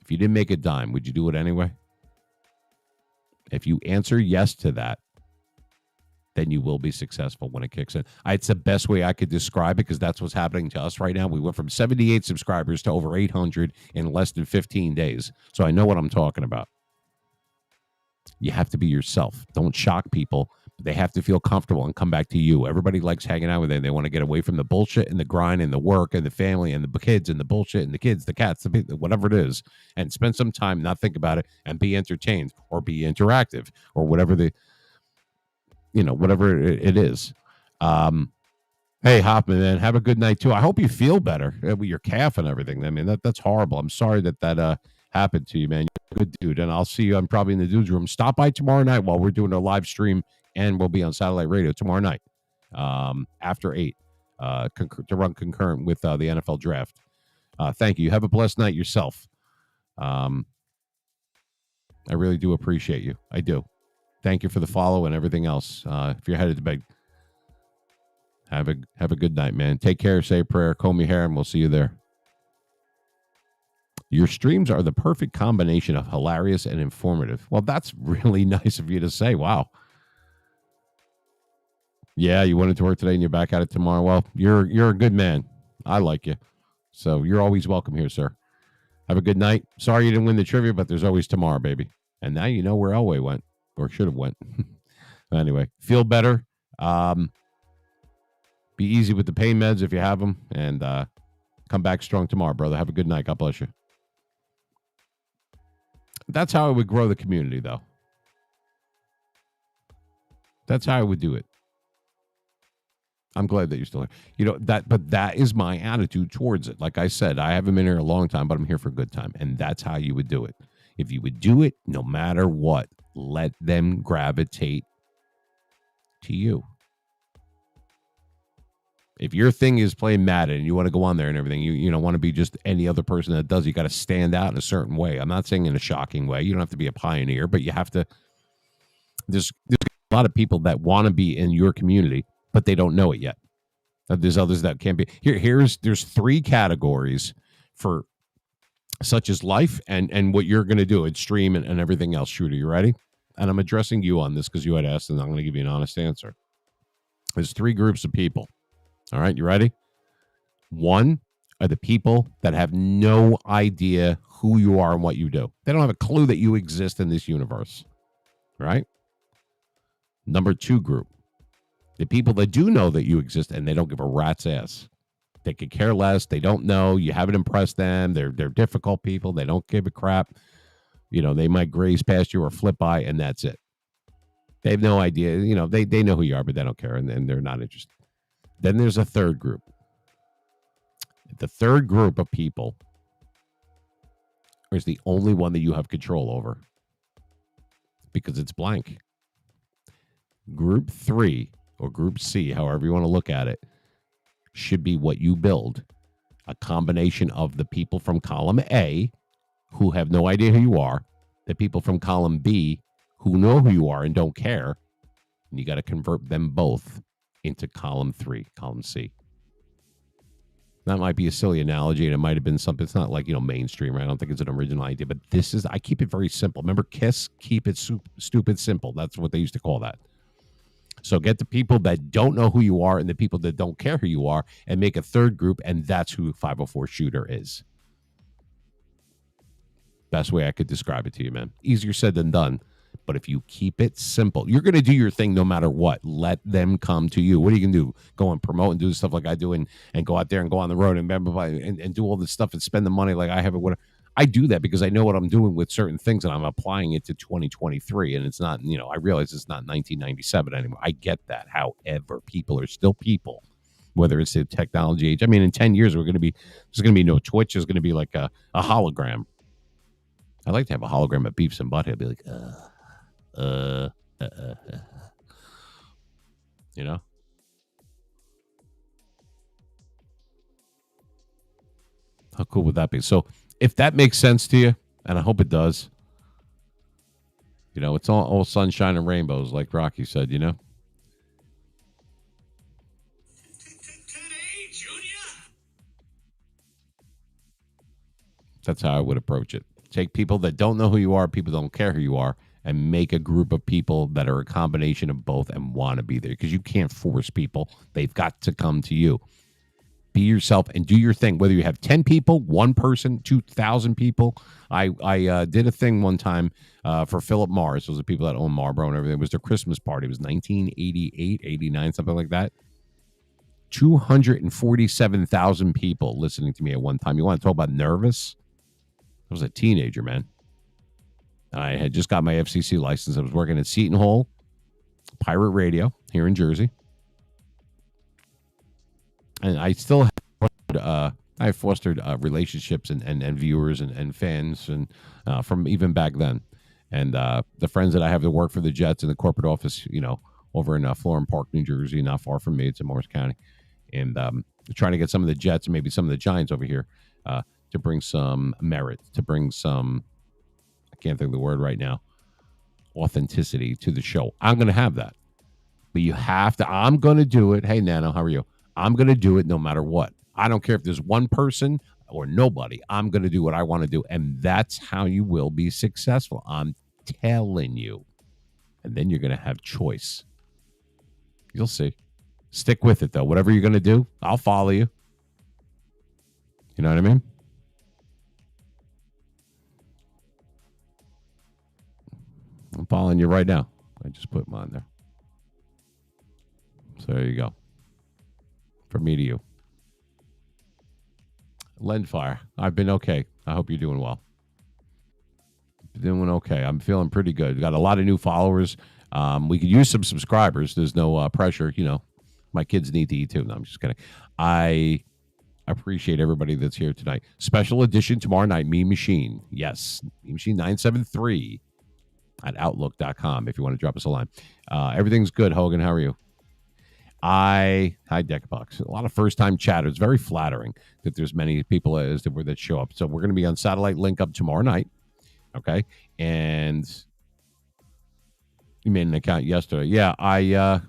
If you didn't make a dime, would you do it anyway? If you answer yes to that, then you will be successful when it kicks in. It's the best way I could describe it because that's what's happening to us right now. We went from 78 subscribers to over 800 in less than 15 days. So I know what I'm talking about. You have to be yourself. Don't shock people. They have to feel comfortable and come back to you. Everybody likes hanging out with them. They want to get away from the bullshit and the grind and the work and the family and the kids and the bullshit and the kids, the cats, whatever it is, and spend some time, not think about it, and be entertained or be interactive or whatever whatever it is. Hey, Hoffman, man, have a good night too. I hope you feel better with your calf and everything. I mean, that's horrible. I'm sorry that happened to you, man. You're a good dude, and I'll see you. I'm probably in the dude's room. Stop by tomorrow night while we're doing a live stream. And we'll be on satellite radio tomorrow night after 8 to run concurrent with the NFL draft. Thank you. Have a blessed night yourself. I really do appreciate you. I do. Thank you for the follow and everything else. If you're headed to bed, have a good night, man. Take care, say a prayer, comb your hair, and we'll see you there. Your streams are the perfect combination of hilarious and informative. Well, that's really nice of you to say. Wow. Yeah, you went into work today and you're back at it tomorrow. Well, you're a good man. I like you. So you're always welcome here, sir. Have a good night. Sorry you didn't win the trivia, but there's always tomorrow, baby. And now you know where Elway went, or should have went. Anyway, feel better. Be easy with the pain meds if you have them, and come back strong tomorrow, brother. Have a good night. God bless you. That's how I would grow the community, though. That's how I would do it. I'm glad that you're still here. But that is my attitude towards it. Like I said, I haven't been here a long time, but I'm here for a good time. And that's how you would do it. If you would do it, no matter what, let them gravitate to you. If your thing is playing Madden and you want to go on there and everything, you don't want to be just any other person that does. You got to stand out in a certain way. I'm not saying in a shocking way. You don't have to be a pioneer, but you have to. There's a lot of people that want to be in your community, but they don't know it yet. There's others that can't be. There's 3 categories for such as life and what you're going to do at stream and everything else. Shooter, you ready? And I'm addressing you on this because you had asked, and I'm going to give you an honest answer. There's 3 groups of people. All right, you ready? 1 are the people that have no idea who you are and what you do. They don't have a clue that you exist in this universe. Right? Number 2 group, the people that do know that you exist and they don't give a rat's ass. They could care less. They don't know. You haven't impressed them. They're difficult people. They don't give a crap. They might graze past you or flip by, and that's it. They have no idea. They know who you are, but they don't care, and they're not interested. Then there's a 3rd group. The 3rd group of people is the only one that you have control over because it's blank. Group 3 or Group C, however you want to look at it, should be what you build. A combination of the people from column A who have no idea who you are, the people from column B who know who you are and don't care, and you got to convert them both into column 3, column C. That might be a silly analogy, and it might have been something. It's not like, mainstream, right? I don't think it's an original idea, but I keep it very simple. Remember KISS? Keep it stupid simple. That's what they used to call that. So get the people that don't know who you are and the people that don't care who you are and make a 3rd group, and that's who 504 Shooter is. Best way I could describe it to you, man. Easier said than done. But if you keep it simple, you're going to do your thing no matter what. Let them come to you. What are you going to do? Go and promote and do stuff like I do and go out there and go on the road and do all this stuff and spend the money like I have it. Whatever. I do that because I know what I'm doing with certain things and I'm applying it to 2023. And it's not, I realize it's not 1997 anymore. I get that. However, people are still people, whether it's the technology age. I mean, in 10 years, there's going to be no Twitch. There's going to be like a hologram. I'd like to have a hologram of Beefs and Butthead. I'd be like, How cool would that be? So if that makes sense to you, and I hope it does, it's all sunshine and rainbows, like Rocky said, Today, Junior. That's how I would approach it. Take people that don't know who you are, people that don't care who you are, and make a group of people that are a combination of both and want to be there, because you can't force people. They've got to come to you. Be yourself and do your thing, whether you have 10 people, 1 person, 2,000 people. I did a thing one time for Philip Morris. Those are the people that own Marlboro and everything. It was their Christmas party. It was 1988, 89, something like that. 247,000 people listening to me at one time. You want to talk about nervous? I was a teenager, man. I had just got my FCC license. I was working at Seton Hall Pirate Radio here in Jersey. And I still have fostered relationships and viewers and fans and from even back then. And the friends that I have that work for the Jets in the corporate office, over in Florham Park, New Jersey, not far from me. It's in Morris County. And trying to get some of the Jets and maybe some of the Giants over here to bring some merit, to bring some, I can't think of the word right now, authenticity to the show. I'm going to have that. But you have to, I'm going to do it. Hey, Nano, how are you? I'm going to do it no matter what. I don't care if there's one person or nobody. I'm going to do what I want to do. And that's how you will be successful. I'm telling you. And then you're going to have choice. You'll see. Stick with it, though. Whatever you're going to do, I'll follow you. You know what I mean? I'm following you right now. I just put mine there. So there you go. From me to you. Lendfire. I've been okay. I hope you're doing well. Doing okay. I'm feeling pretty good. Got a lot of new followers. We could use some subscribers. There's no pressure. My kids need to eat too. No, I'm just kidding. I appreciate everybody that's here tonight. Special edition tomorrow night, Mean Machine. Yes, Mean Machine 973 at outlook.com if you want to drop us a line. Everything's good, Hogan. How are you? Hi, Deckbox. A lot of first-time chatter. It's very flattering that there's many people that show up. So we're going to be on Satellite Link Up tomorrow night, okay? And, You made an account yesterday. Yeah,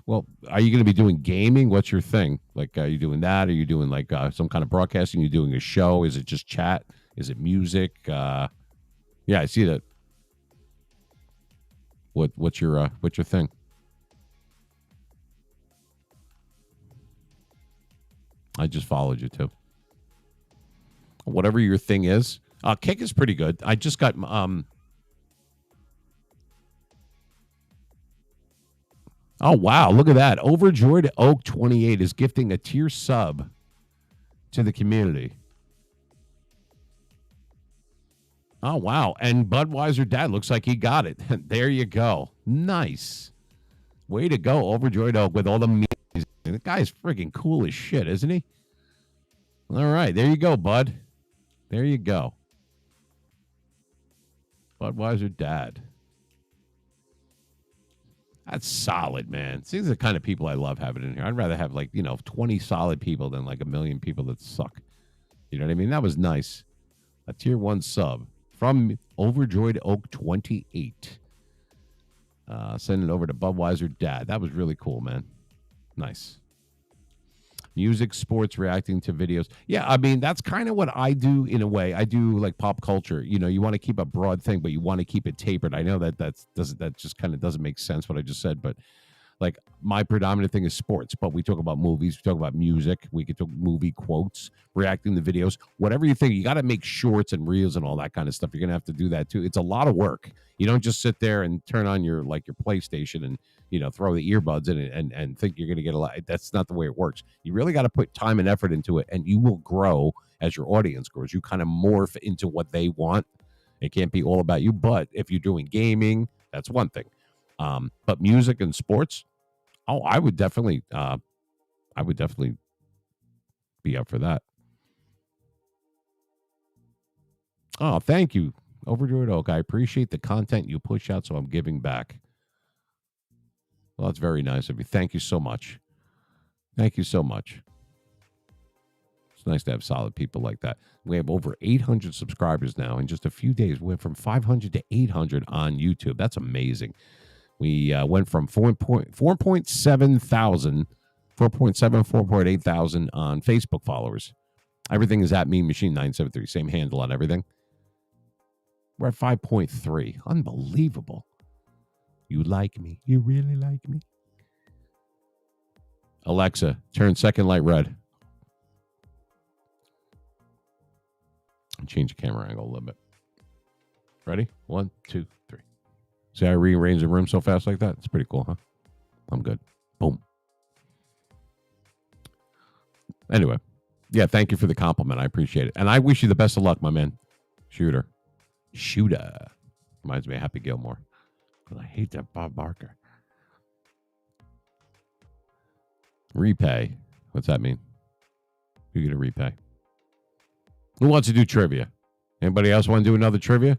well, are you going to be doing gaming? What's your thing? Like, are you doing that? Are you doing like some kind of broadcasting? Are you doing a show? Is it just chat? Is it music? Yeah, I see that. What's your thing? I just followed you too. Whatever your thing is. Kick is pretty good. I just got Oh wow, look at that. Overjoyed Oak 28 is gifting a tier sub to the community. Oh wow. And Budweiser Dad looks like he got it. There you go. Nice. Way to go, Overjoyed Oak, with all the memes. The guy's freaking cool as shit, isn't he? All right, there you go, bud. There you go. Budweiser Dad. That's solid, man. These are the kind of people I love having in here. I'd rather have 20 solid people than like a million people that suck. You know what I mean? That was nice. A tier 1 sub from Overjoyed Oak 28. Send it over to Budweiser Dad. That was really cool, man. Nice. Music, sports, reacting to videos. Yeah, I mean, that's kind of what I do in a way. I do like pop culture. You want to keep a broad thing, but you want to keep it tapered. I know that just kind of doesn't make sense what I just said, but like my predominant thing is sports, but we talk about movies, we talk about music, we could talk movie quotes, reacting to videos, whatever you think. You got to make shorts and reels and all that kind of stuff. You're going to have to do that too. It's a lot of work. You don't just sit there and turn on your PlayStation and, throw the earbuds in it and think you're going to get a lot. That's not the way it works. You really got to put time and effort into it, and you will grow as your audience grows. You kind of morph into what they want. It can't be all about you, but if you're doing gaming, that's one thing. But music and sports, I would definitely be up for that. Oh, thank you, Overjoyed Oak. I appreciate the content you push out, so I'm giving back. Well, that's very nice of you. Thank you so much. Thank you so much. It's nice to have solid people like that. We have over 800 subscribers now. In just a few days, we went from 500 to 800 on YouTube. That's amazing. We went from 4.7 thousand, 4.8 thousand on Facebook followers. Everything is at Mean Machine 973. Same handle on everything. We're at 5.3. Unbelievable. You like me. You really like me. Alexa, turn second light red. Change the camera angle a little bit. Ready? 1, 2, 3. See how I rearrange the room so fast like that? It's pretty cool, huh? I'm good. Boom. Anyway, yeah, thank you for the compliment. I appreciate it. And I wish you the best of luck, my man. Shooter. Reminds me of Happy Gilmore. I hate that Bob Barker. Repay. What's that mean? Who you gonna repay? Who wants to do trivia? Anybody else want to do another trivia?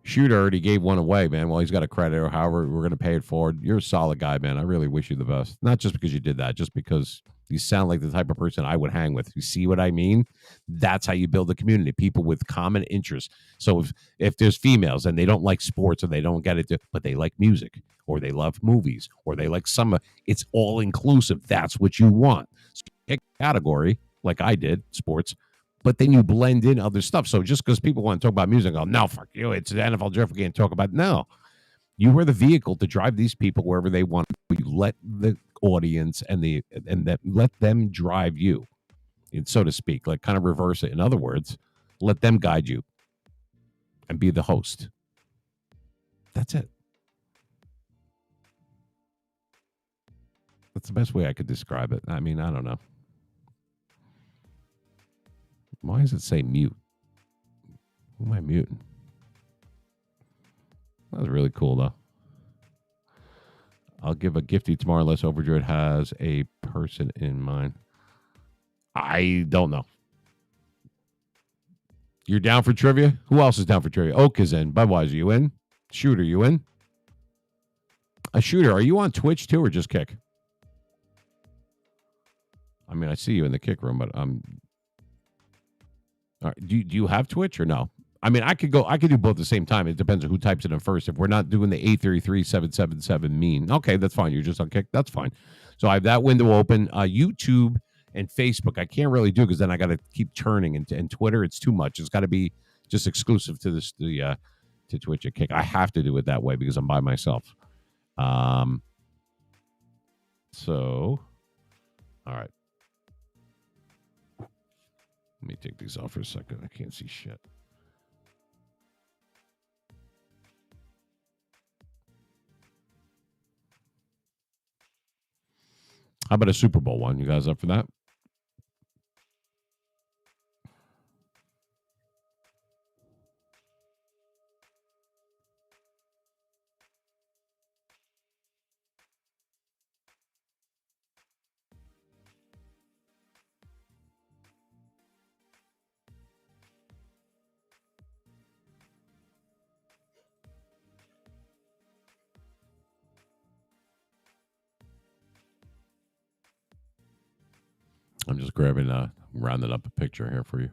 Shooter already gave one away, man. Well, he's got a credit or however we're going to pay it forward. You're a solid guy, man. I really wish you the best. Not just because you did that, just because you sound like the type of person I would hang with. You see what I mean? That's how you build a community. People with common interests. So if there's females and they don't like sports or they don't get it, but they like music or they love movies or they like some, it's all inclusive. That's what you want. So pick a category like I did, sports, but then you blend in other stuff. So just because people want to talk about music, go, no, fuck you. It's the NFL draft. We can't talk about it. No. You were the vehicle to drive these people wherever they want. You let the audience let them drive you, so to speak, like kind of reverse it. In other words, let them guide you and be the host. That's it. That's the best way I could describe it. I mean, I don't know. Why does it say mute? Who am I muting? That was really cool, though. I'll give a gifty tomorrow unless Overjoyed has a person in mind. I don't know. You're down for trivia? Who else is down for trivia? Oak is in. Budweiser, you in? Shooter, you in? A Shooter, are you on Twitch too or just Kick? I mean, I see you in the Kick room, but all right, do you have Twitch or no? I mean, I could do both at the same time. It depends on who types it in first. If we're not doing the 833777 mean, okay, that's fine. You're just on kick. That's fine. So I have that window open. YouTube and Facebook, I can't really do because then I got to keep turning. And Twitter, it's too much. It's got to be just exclusive to to Twitch at Kick. I have to do it that way because I'm by myself. So, all right. Let me take these off for a second. I can't see shit. How about a Super Bowl one? You guys up for that? I'm just grabbing rounding up a picture here for you.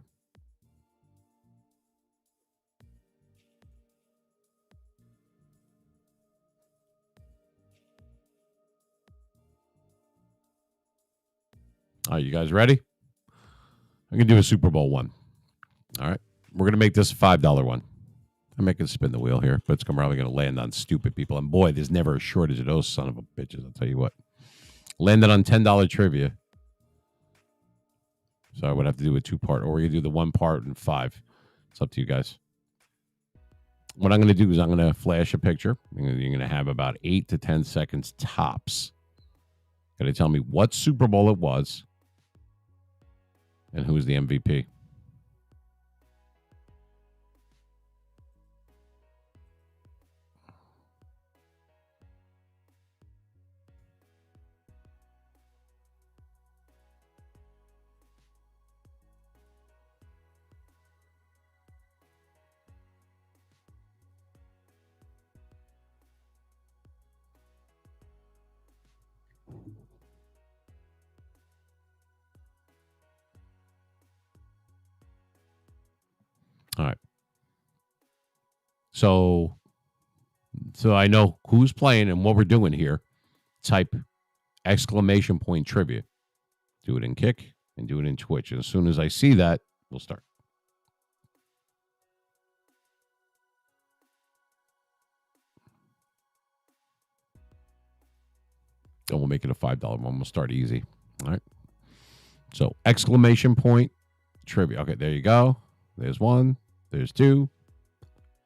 All right, you guys ready? I'm going to do a Super Bowl one. All right. We're going to make this a $5 one. I'm making spin the wheel here, but it's probably going to land on stupid people. And boy, there's never a shortage of those son of a bitches. I'll tell you what. Landed on $10 trivia. So I would have to do a 2-part, or we could do the 1 part and 5. It's up to you guys. What I'm going to do is I'm going to flash a picture. You're going to have about 8 to 10 seconds tops. Got to tell me what Super Bowl it was and who was the MVP. All right. So I know who's playing and what we're doing here. Type exclamation point trivia. Do it in Kick and do it in Twitch. And as soon as I see that, we'll start. And we'll make it a $5 one. We'll start easy. All right. So exclamation point trivia. Okay, there you go. There's 1. There's 2.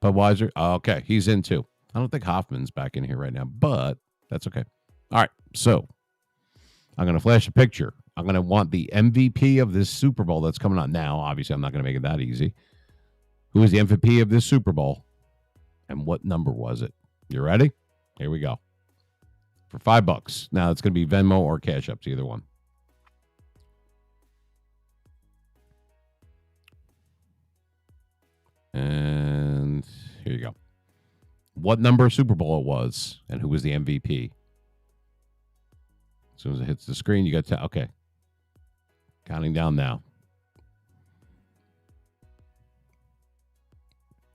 Budweiser. Okay, he's in 2. I don't think Hoffman's back in here right now, but that's okay. All right, so I'm going to flash a picture. I'm going to want the MVP of this Super Bowl that's coming on now. Obviously, I'm not going to make it that easy. Who is the MVP of this Super Bowl, and what number was it? You ready? Here we go. For $5. Now, it's going to be Venmo or Cash Apps, either one. And here you go. What number Super Bowl it was, and who was the MVP? As soon as it hits the screen, you got to... Okay. Counting down now.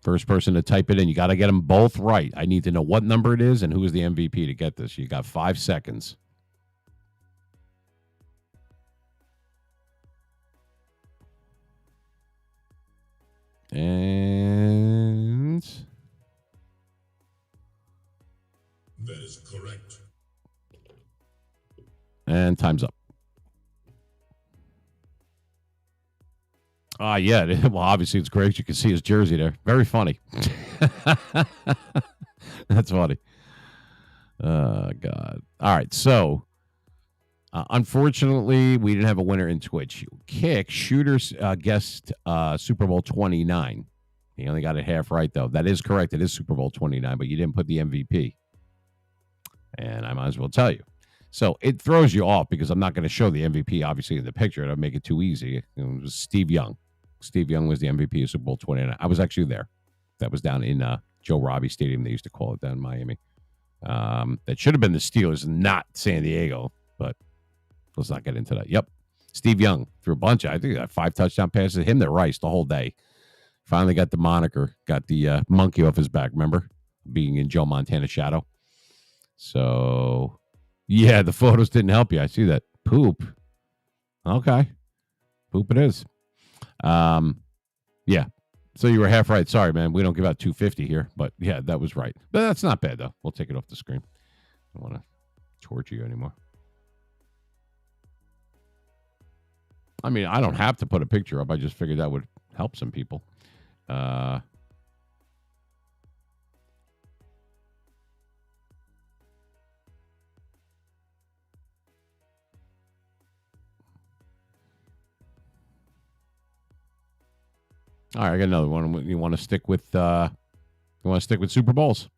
First person to type it in. You got to get them both right. I need to know what number it is and who is the MVP to get this. You got 5 seconds. And that is correct. And time's up. Yeah. Well, obviously it's great. You can see his jersey there. Very funny. That's funny. Oh, God. All right. So, unfortunately, we didn't have a winner in Twitch. Kick, Shooter's guessed Super Bowl 29. He only got it half right, though. That is correct. It is Super Bowl 29, but you didn't put the MVP. And I might as well tell you. So it throws you off because I'm not going to show the MVP, obviously, in the picture. It'll make it too easy. It was Steve Young. Steve Young was the MVP of Super Bowl 29. I was actually there. That was down in Joe Robbie Stadium. They used to call it down in Miami. That should have been the Steelers, not San Diego. But let's not get into that. Yep. Steve Young threw a bunch. I think he got 5 touchdown passes. Him to Rice the whole day. Finally got the moniker, got the monkey off his back, remember? Being in Joe Montana's shadow. So, yeah, the photos didn't help you. I see that. Poop. Okay. Poop it is. Yeah. So you were half right. Sorry, man. We don't give out 250 here, but yeah, that was right. But that's not bad, though. We'll take it off the screen. I don't want to torture you anymore. I mean, I don't have to put a picture up. I just figured that would help some people. All right, I got another one. You want to stick with Super Bowls?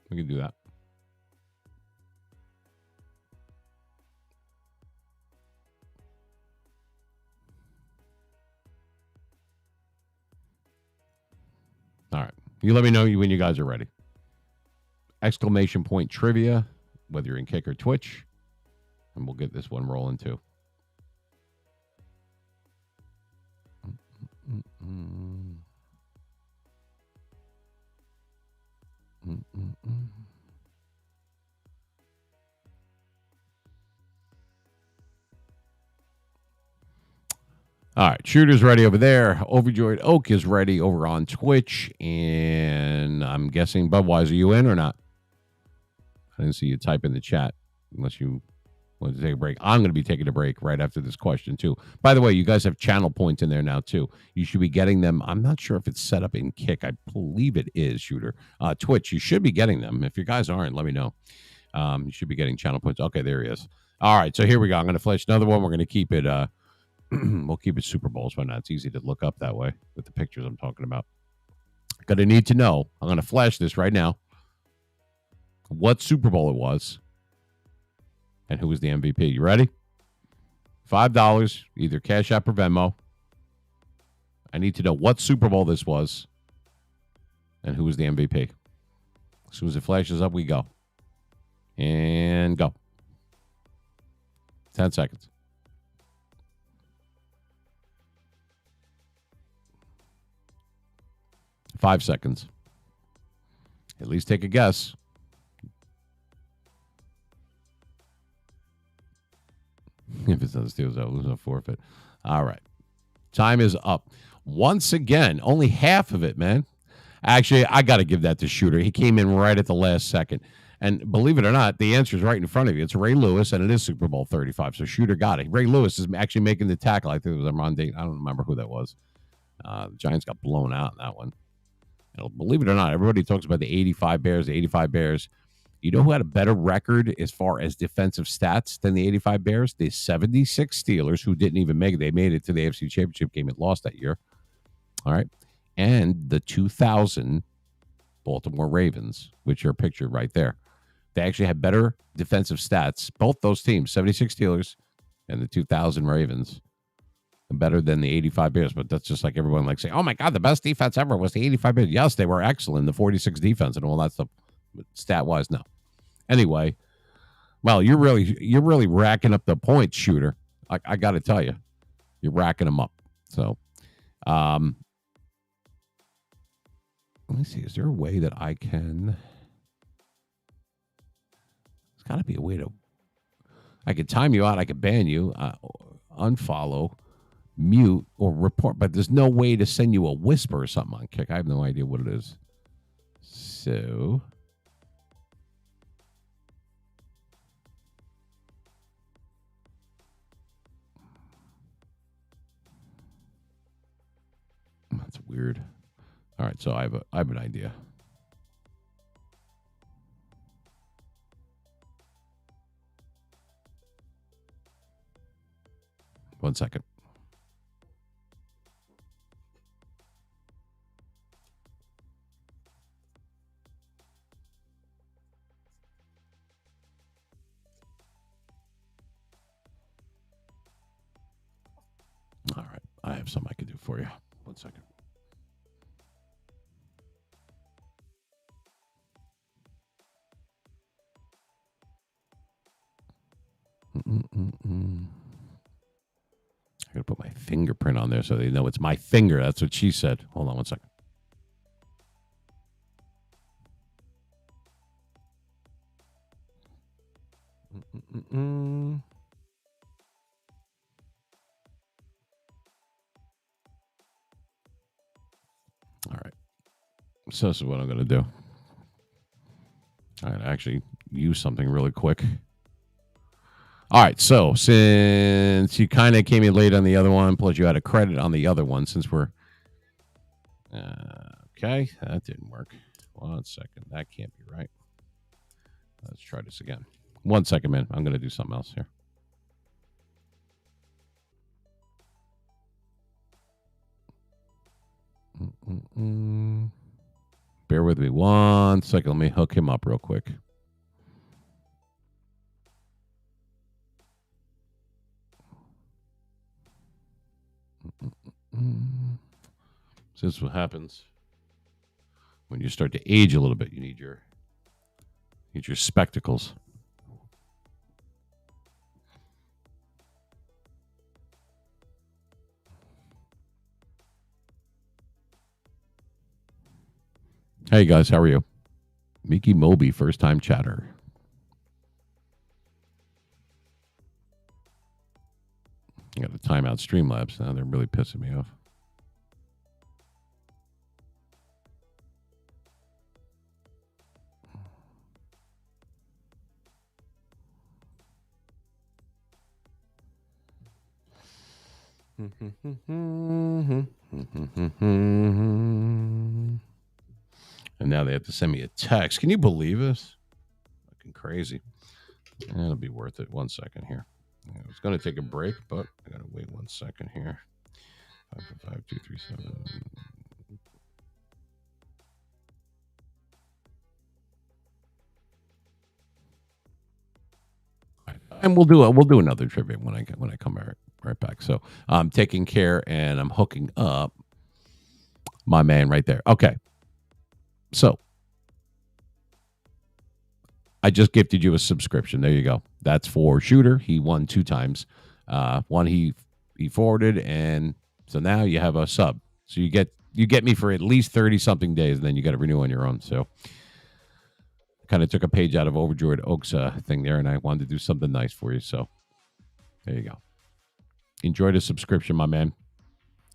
We can do that. All right. You let me know when you guys are ready. Exclamation point trivia, whether you're in Kick or Twitch. And we'll get this one rolling too. All right, Shooter's ready over there. Overjoyed Oak is ready over on Twitch. And I'm guessing, Budweiser, you in or not? I didn't see you type in the chat unless you want to take a break. I'm going to be taking a break right after this question, too. By the way, you guys have channel points in there now, too. You should be getting them. I'm not sure if it's set up in Kick. I believe it is, Shooter. Twitch, you should be getting them. If you guys aren't, let me know. You should be getting channel points. Okay, there he is. All right, so here we go. I'm going to flash another one. We're going to keep it... we'll keep it Super Bowls. Why not? It's easy to look up that way with the pictures I'm talking about. Gonna need to know. I'm going to flash this right now. What Super Bowl it was and who was the MVP. You ready? $5, either Cash App or Venmo. I need to know what Super Bowl this was and who was the MVP. As soon as it flashes up, we go. And go. 10 seconds. 5 seconds. At least take a guess. If it's not the Steelers, I'll lose a forfeit. All right. Time is up. Once again, only half of it, man. Actually, I got to give that to Shooter. He came in right at the last second. And believe it or not, the answer is right in front of you. It's Ray Lewis, and it is Super Bowl 35. So Shooter got it. Ray Lewis is actually making the tackle. I think it was Armando. I don't remember who that was. The Giants got blown out in that one. And believe it or not, everybody talks about the 85 Bears, the 85 Bears. You know who had a better record as far as defensive stats than the 85 Bears? The 76 Steelers, who didn't even make it. They made it to the AFC Championship game and lost that year. All right. And the 2000 Baltimore Ravens, which are pictured right there. They actually had better defensive stats, both those teams, 76 Steelers and the 2000 Ravens, better than the 85 Bears. But that's just like everyone like saying, oh, my God, the best defense ever was the 85 Bears. Yes, they were excellent, the 46 defense and all that stuff. But stat-wise, no. Anyway, well, you're really racking up the points, Shooter. I got to tell you, you're racking them up. So, let me see. Is there a way that I can? There's got to be a way to. I could time you out. I could ban you, unfollow, mute, or report. But there's no way to send you a whisper or something on Kick. I have no idea what it is. So. That's weird. All right, so I have an idea. One second. All right, I have something I can do for you. One second. I gotta put my fingerprint on there so they know it's my finger. That's what she said. Hold on one second. So this is what I'm going to do. All right, actually use something really quick. All right, so since you kind of came in late on the other one, plus you had a credit on the other one, since we're okay, that didn't work. 1 second, that can't be right. Let's try this again. 1 second, man. I'm going to do something else here. Bear with me 1 second. Let me hook him up real quick. So this is what happens when you start to age a little bit. You need your spectacles. Hey guys, how are you? Mickey Moby, first time chatter. I got a timeout Streamlabs now. They're really pissing me off. And now they have to send me a text. Can you believe this? Fucking crazy. It'll be worth it. 1 second here. I was going to take a break, but I got to wait 1 second here. 5, 2, 3, 7. And we'll do another trivia when I come right back. So I'm taking care and I'm hooking up my man right there. Okay. So I just gifted you a subscription. There you go. That's for Shooter. He won 2 times. One he forwarded, and so now you have a sub. So you get me for at least 30 something days, and then you got to renew on your own. So kind of took a page out of Overjoyed Oaks thing there, and I wanted to do something nice for you. So there you go. Enjoy the subscription, my man.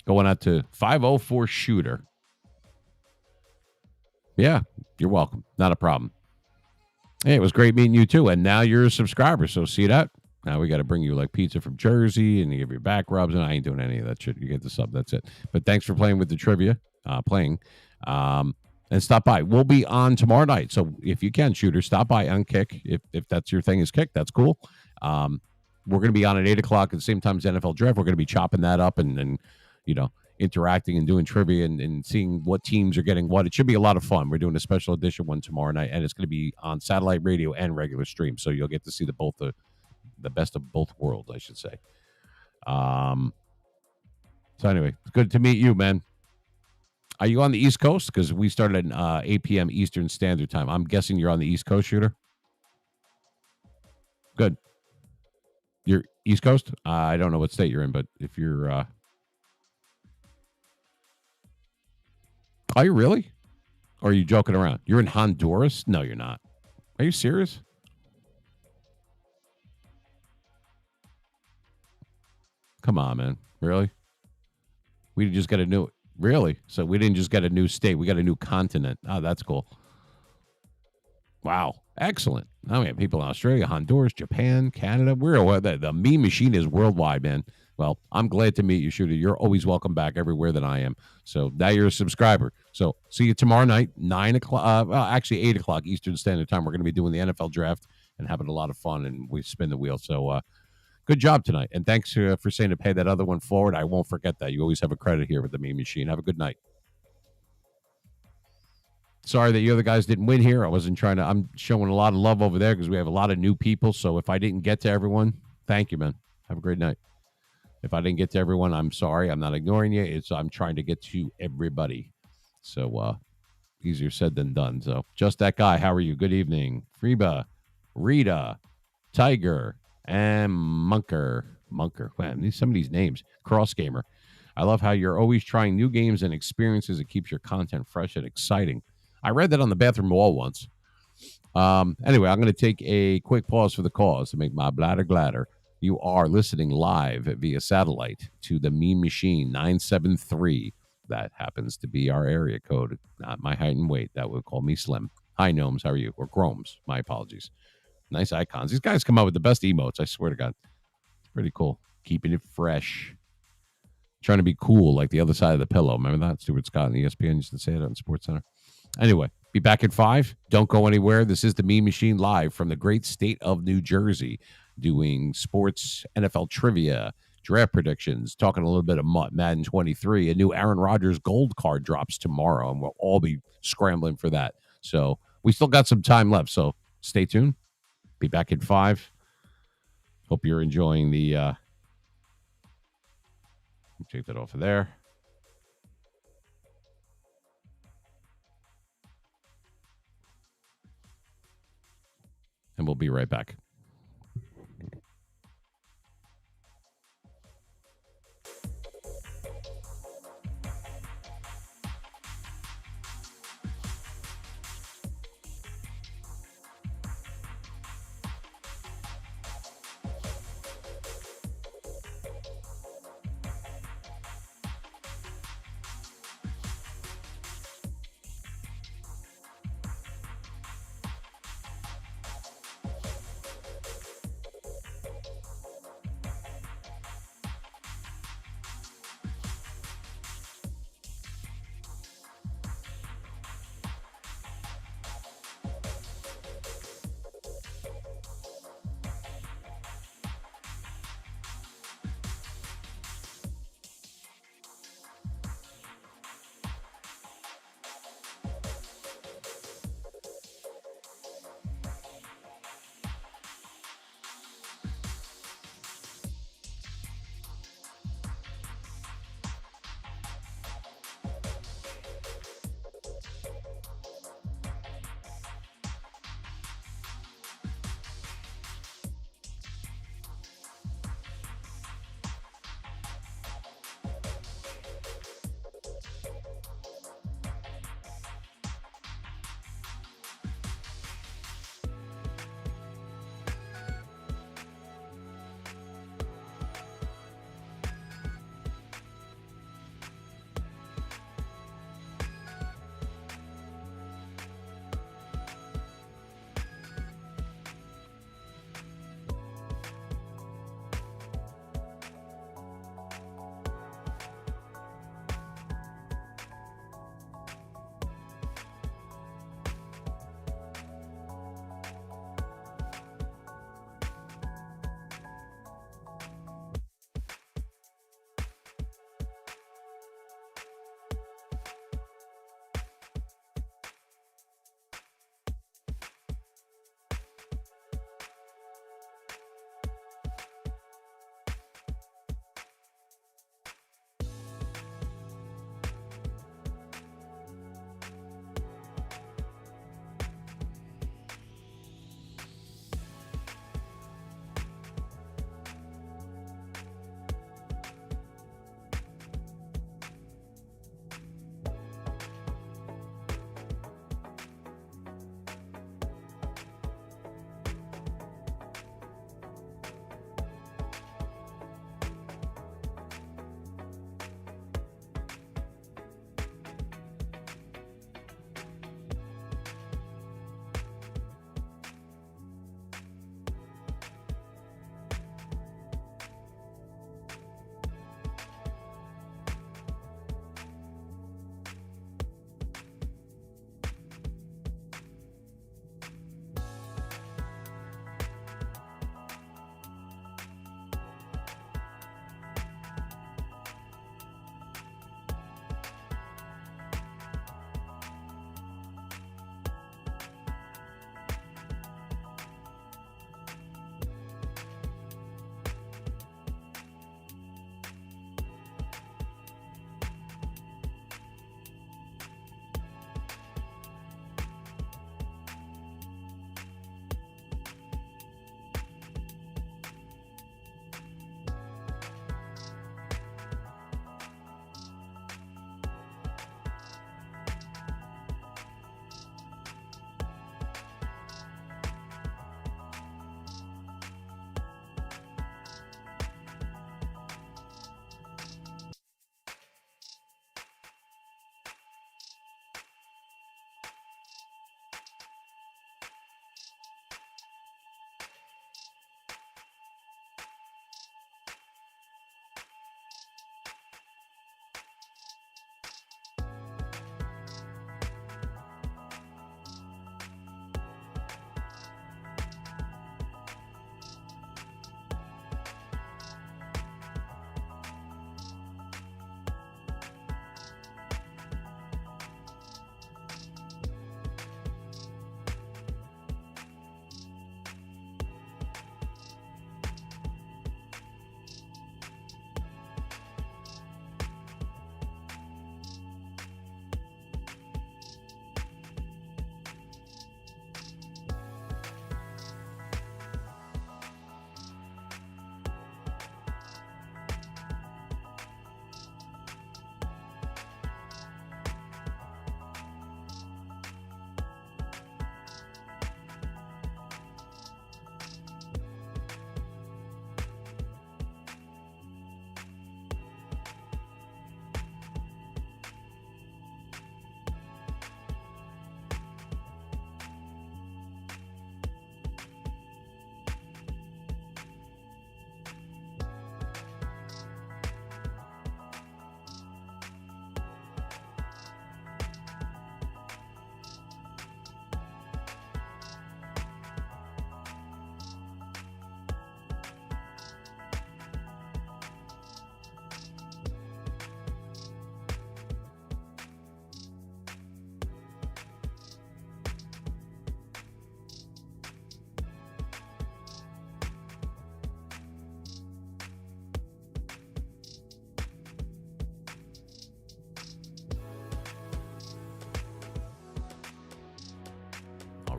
Going out to 504 Shooter. Yeah, you're welcome. Not a problem. Hey, it was great meeting you too. And now you're a subscriber. So see that? Now we got to bring you like pizza from Jersey and you give your back rubs. And I ain't doing any of that shit. You get the sub. That's it. But thanks for playing with the trivia, and stop by. We'll be on tomorrow night. So if you can, Shooter, stop by on Kick. If that's your thing is Kick, that's cool. We're going to be on at 8 o'clock at the same time as NFL Draft. We're going to be chopping that up and interacting and doing trivia and seeing what teams are getting what. It should be a lot of fun. We're doing a special edition one tomorrow night, and it's going to be on satellite radio and regular stream. So you'll get to see the best of both worlds, I should say. So anyway, it's good to meet you, man. Are you on the East Coast? Because we started at 8 p.m. Eastern Standard Time. I'm guessing you're on the East Coast, Shooter? Good. You're East Coast? I don't know what state you're in, but if you're... Are you really? Or are you joking around? You're in Honduras? No, you're not. Are you serious? Come on, man. Really? We just got a new... Really? So we didn't just get a new state. We got a new continent. Oh, that's cool. Wow. Excellent. Now we have people in Australia, Honduras, Japan, Canada. The meme machine is worldwide, man. Well, I'm glad to meet you, Shooter. You're always welcome back everywhere that I am. So now you're a subscriber. So see you tomorrow night, 9 o'clock. Actually, 8 o'clock Eastern Standard Time. We're going to be doing the NFL Draft and having a lot of fun, and we spin the wheel. So good job tonight. And thanks for saying to pay that other one forward. I won't forget that. You always have a credit here with the meme machine. Have a good night. Sorry that you other guys didn't win here. I'm showing a lot of love over there because we have a lot of new people. So if I didn't get to everyone, thank you, man. Have a great night. If I didn't get to everyone, I'm sorry. I'm not ignoring you. I'm trying to get to everybody. So easier said than done. So just that guy. How are you? Good evening. Freba, Rita, Tiger, and Munker. Man, some of these names. Cross Gamer. I love how you're always trying new games and experiences. It keeps your content fresh and exciting. I read that on the bathroom wall once. Anyway, I'm going to take a quick pause for the cause to make my bladder gladder. You are listening live via satellite to the Meme Machine 973 That happens to be our area code, not my height and weight. That would call me slim. Hi, gnomes. How are you? Or Chromes. My apologies. Nice icons. These guys come out with the best emotes. I swear to God. It's pretty cool. Keeping it fresh. Trying to be cool like the other side of the pillow. Remember that? Stuart Scott and ESPN used to say it on SportsCenter. Anyway, be back at 5. Don't go anywhere. This is the Meme Machine live from the great state of New Jersey, doing sports, NFL trivia, draft predictions, talking a little bit of Madden 23. A new Aaron Rodgers gold card drops tomorrow, and we'll all be scrambling for that. So we still got some time left. So stay tuned. Be back at 5. Hope you're enjoying the. Take that off of there. And we'll be right back.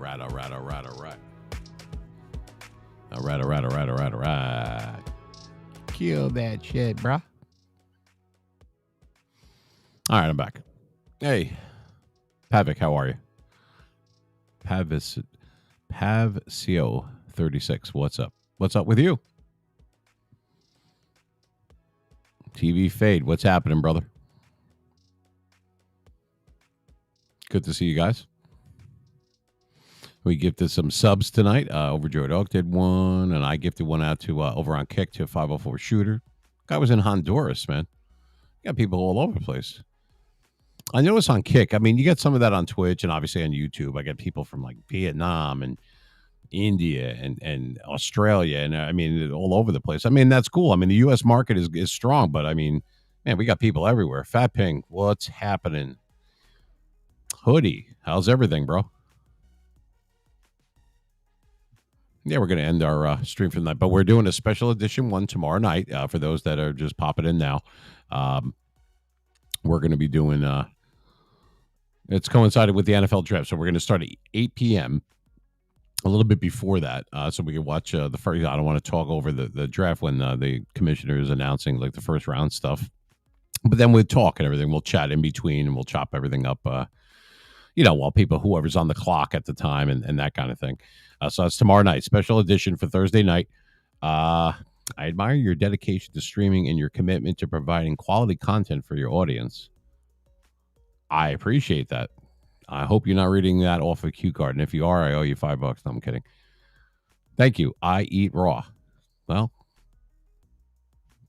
right. All right. All right. All right. All right. All right. All right. All right. All right. Kill that shit, bruh. All right. I'm back. Hey, Pavik, how are you? Pavcio 36. What's up? What's up with you? TV Fade. What's happening, brother? Good to see you guys. We gifted some subs tonight. Overjoyed Oak did one, and I gifted one out to over on Kick to 504 Shooter. Guy was in Honduras, man. Got people all over the place. I notice on Kick, I mean, you get some of that on Twitch and obviously on YouTube. I get people from like Vietnam and India and Australia, and I mean, all over the place. I mean, that's cool. I mean, the U.S. market is strong, but I mean, man, we got people everywhere. Fat Ping, what's happening? Hoodie, how's everything, bro? Yeah, we're going to end our stream for the night, but we're doing a special edition one tomorrow night for those that are just popping in now. We're going to be doing, it's coincided with the NFL draft, so we're going to start at 8 p.m., a little bit before that, so we can watch the first. I don't want to talk over the draft when the commissioner is announcing like the first round stuff, but then we'll talk and everything. We'll chat in between and we'll chop everything up, while whoever's on the clock at the time and that kind of thing. So that's tomorrow night, special edition for Thursday night. I admire your dedication to streaming and your commitment to providing quality content for your audience. I appreciate that. I hope you're not reading that off a cue card. And if you are, I owe you $5. No, I'm kidding. Thank you. I eat raw. Well,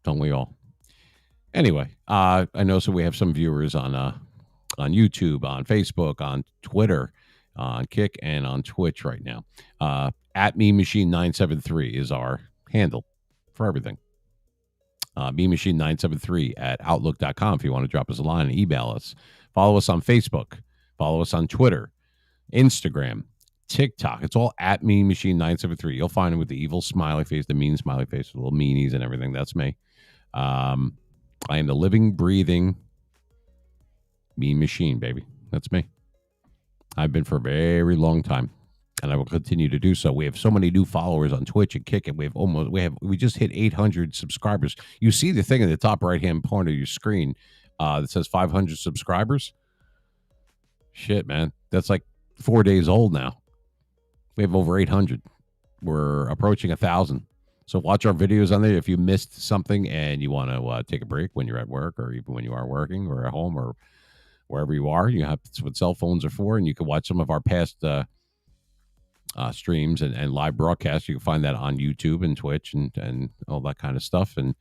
don't we all? Anyway, I know so we have some viewers on YouTube, on Facebook, on Twitter, on Kick, and on Twitch right now. At MeMachine973 is our handle for everything. MeMachine973 at Outlook.com if you want to drop us a line and email us. Follow us on Facebook. Follow us on Twitter, Instagram, TikTok. It's all at MeMachine973. You'll find it with the evil smiley face, the mean smiley face, the little meanies and everything. That's me. I am the living, breathing Mean Machine, baby. That's me. I've been for a very long time, and I will continue to do so. We have so many new followers on Twitch and Kick, and we just hit 800 subscribers. You see the thing in the top right-hand corner of your screen that says 500 subscribers? Shit, man. That's like 4 days old now. We have over 800. We're approaching 1,000. So watch our videos on there. If you missed something and you want to take a break when you're at work or even when you are working or at home or wherever you are, that's what cell phones are for. And you can watch some of our past streams and live broadcasts. You can find that on YouTube and Twitch and all that kind of stuff. And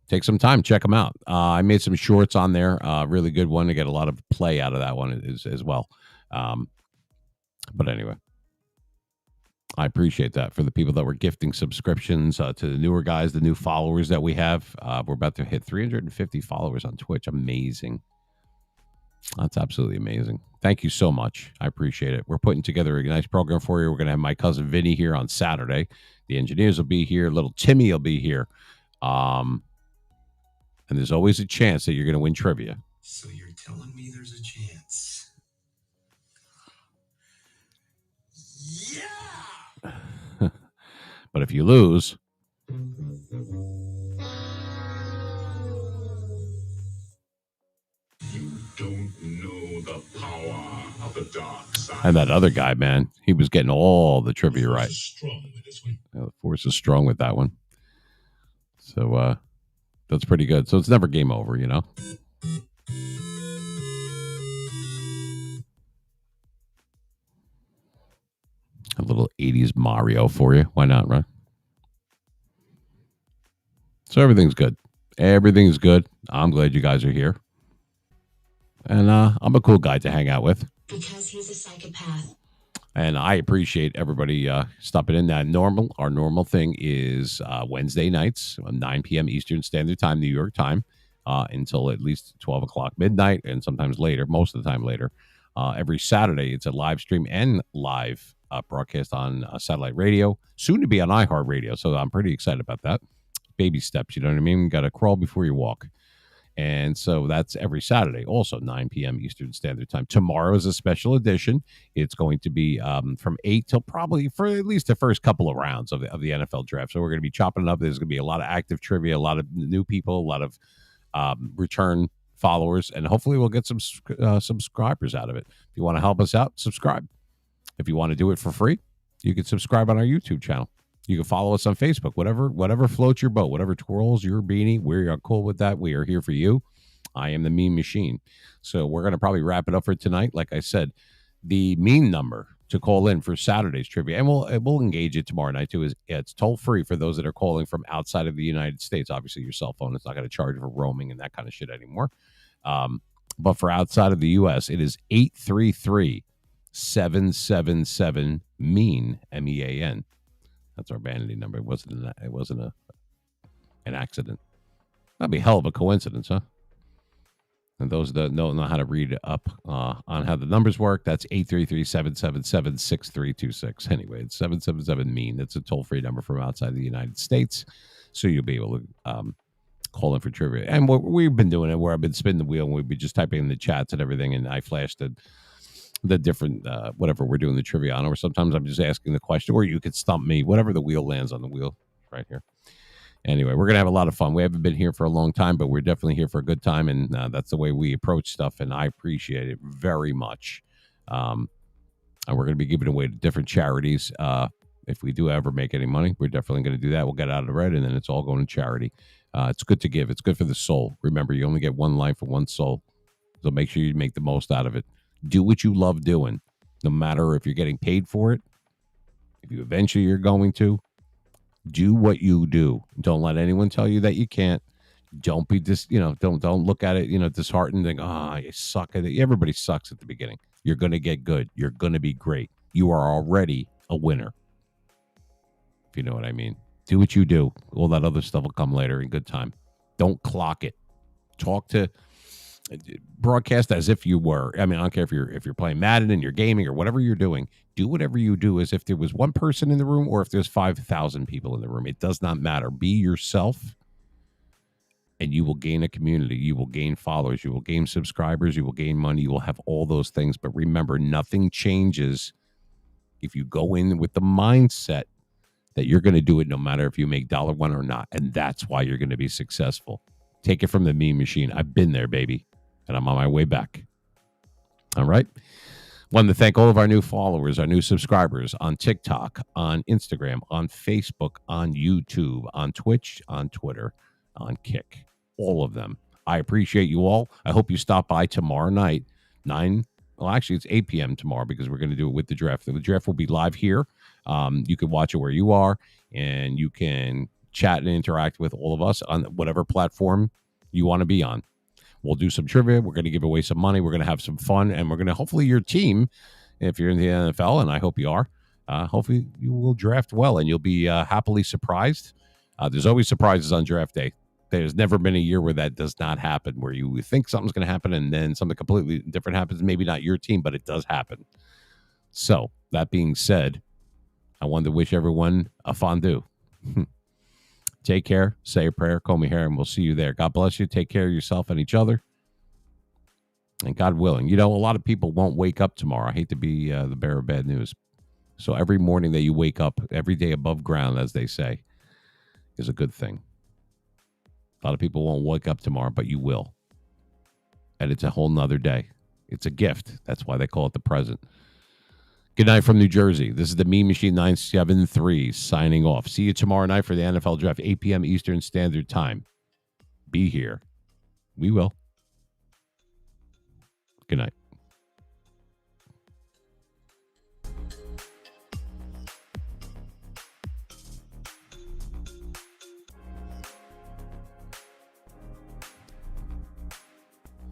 take some time, check them out. I made some shorts on there. Really good one. I get a lot of play out of that one as well. But anyway, I appreciate that for the people that were gifting subscriptions to the newer guys, the new followers that we have. We're about to hit 350 followers on Twitch. Amazing. That's absolutely amazing. Thank you so much. I appreciate it. We're putting together a nice program for you. We're going to have my cousin Vinny here on Saturday. The engineers will be here. Little Timmy will be here. And there's always a chance that you're going to win trivia. So you're telling me there's a chance? Yeah! But if you lose, You don't know the power of the dark side. and that other guy, man, he was getting all the trivia right. Strong with this one. The force is strong with that one. So that's pretty good. So it's never game over, you know? A little 80s Mario for you. Why not, right? So everything's good. Everything's good. I'm glad you guys are here. And I'm a cool guy to hang out with. Because he's a psychopath. And I appreciate everybody stopping in. Our normal thing is Wednesday nights, 9 p.m. Eastern Standard Time, New York time, until at least 12 o'clock midnight, and sometimes later, most of the time later. Every Saturday, it's a live stream and live broadcast on satellite radio, soon to be on iHeartRadio. So I'm pretty excited about that. Baby steps, you know what I mean? Got to crawl before you walk. And so that's every Saturday, also 9 p.m. Eastern Standard Time. Tomorrow is a special edition. It's going to be from 8 till probably for at least the first couple of rounds of the NFL draft. So we're going to be chopping it up. There's going to be a lot of active trivia, a lot of new people, a lot of return followers, and hopefully we'll get some subscribers out of it. If you want to help us out, subscribe. If you want to do it for free, you can subscribe on our YouTube channel. You can follow us on Facebook, whatever floats your boat, whatever twirls your beanie. We are cool with that. We are here for you. I am the meme machine. So we're going to probably wrap it up for tonight. Like I said, the meme number to call in for Saturday's trivia, and we'll engage it tomorrow night too, is it's toll free for those that are calling from outside of the United States. Obviously, your cell phone is not going to charge for roaming and that kind of shit anymore. But for outside of the U.S., it is 833-777 MEAN, MEAN. That's our vanity number. It wasn't an accident. That'd be a hell of a coincidence, huh? And those that don't know how to read up on how the numbers work, that's 833-777-6326. Anyway, it's 777 MEAN. That's a toll-free number from outside the United States. So you'll be able to call in for trivia. And we've been doing it where I've been spinning the wheel and we've been just typing in the chats and everything, and I flashed the different whatever we're doing the trivia on, or sometimes I'm just asking the question, or you could stump me, whatever the wheel lands on the wheel right here. Anyway, we're gonna have a lot of fun. We haven't been here for a long time, but we're definitely here for a good time, and that's the way we approach stuff, and I appreciate it very much. And we're gonna be giving away to different charities. If we do ever make any money, we're definitely gonna do that. We'll get out of the red, and then it's all going to charity. It's good to give. It's good for the soul. Remember, you only get one life and one soul, so make sure you make the most out of it. Do what you love doing, no matter if you're getting paid for it. If you eventually you're going to, do what you do. Don't let anyone tell you that you can't. Don't be don't look at it, disheartened and think, I suck at it. Everybody sucks at the beginning. You're going to get good. You're going to be great. You are already a winner. If you know what I mean. Do what you do. All that other stuff will come later in good time. Don't clock it. Broadcast as if you were. I mean, I don't care if you're playing Madden and you're gaming or whatever you're doing. Do whatever you do as if there was one person in the room or if there's 5,000 people in the room. It does not matter. Be yourself, and you will gain a community. You will gain followers. You will gain subscribers. You will gain money. You will have all those things. But remember, nothing changes if you go in with the mindset that you're going to do it no matter if you make $1 or not. And that's why you're going to be successful. Take it from the meme machine. I've been there, baby. And I'm on my way back. All right. Wanted to thank all of our new followers, our new subscribers on TikTok, on Instagram, on Facebook, on YouTube, on Twitch, on Twitter, on Kick. All of them. I appreciate you all. I hope you stop by tomorrow night, 8 p.m. tomorrow, because we're going to do it with the draft. The draft will be live here. You can watch it where you are, and you can chat and interact with all of us on whatever platform you want to be on. We'll do some trivia. We're going to give away some money. We're going to have some fun. And we're going to, hopefully your team, if you're in the NFL, and I hope you are, hopefully you will draft well and you'll be happily surprised. There's always surprises on draft day. There's never been a year where that does not happen, where you think something's going to happen and then something completely different happens. Maybe not your team, but it does happen. So that being said, I wanted to wish everyone a fondue. Take care, say a prayer, comb your hair, and we'll see you there. God bless you. Take care of yourself and each other. And God willing. A lot of people won't wake up tomorrow. I hate to be the bearer of bad news. So every morning that you wake up, every day above ground, as they say, is a good thing. A lot of people won't wake up tomorrow, but you will. And it's a whole nother day. It's a gift. That's why they call it the present. Good night from New Jersey. This is the Meme Machine 973 signing off. See you tomorrow night for the NFL Draft, 8 p.m. Eastern Standard Time. Be here. We will. Good night.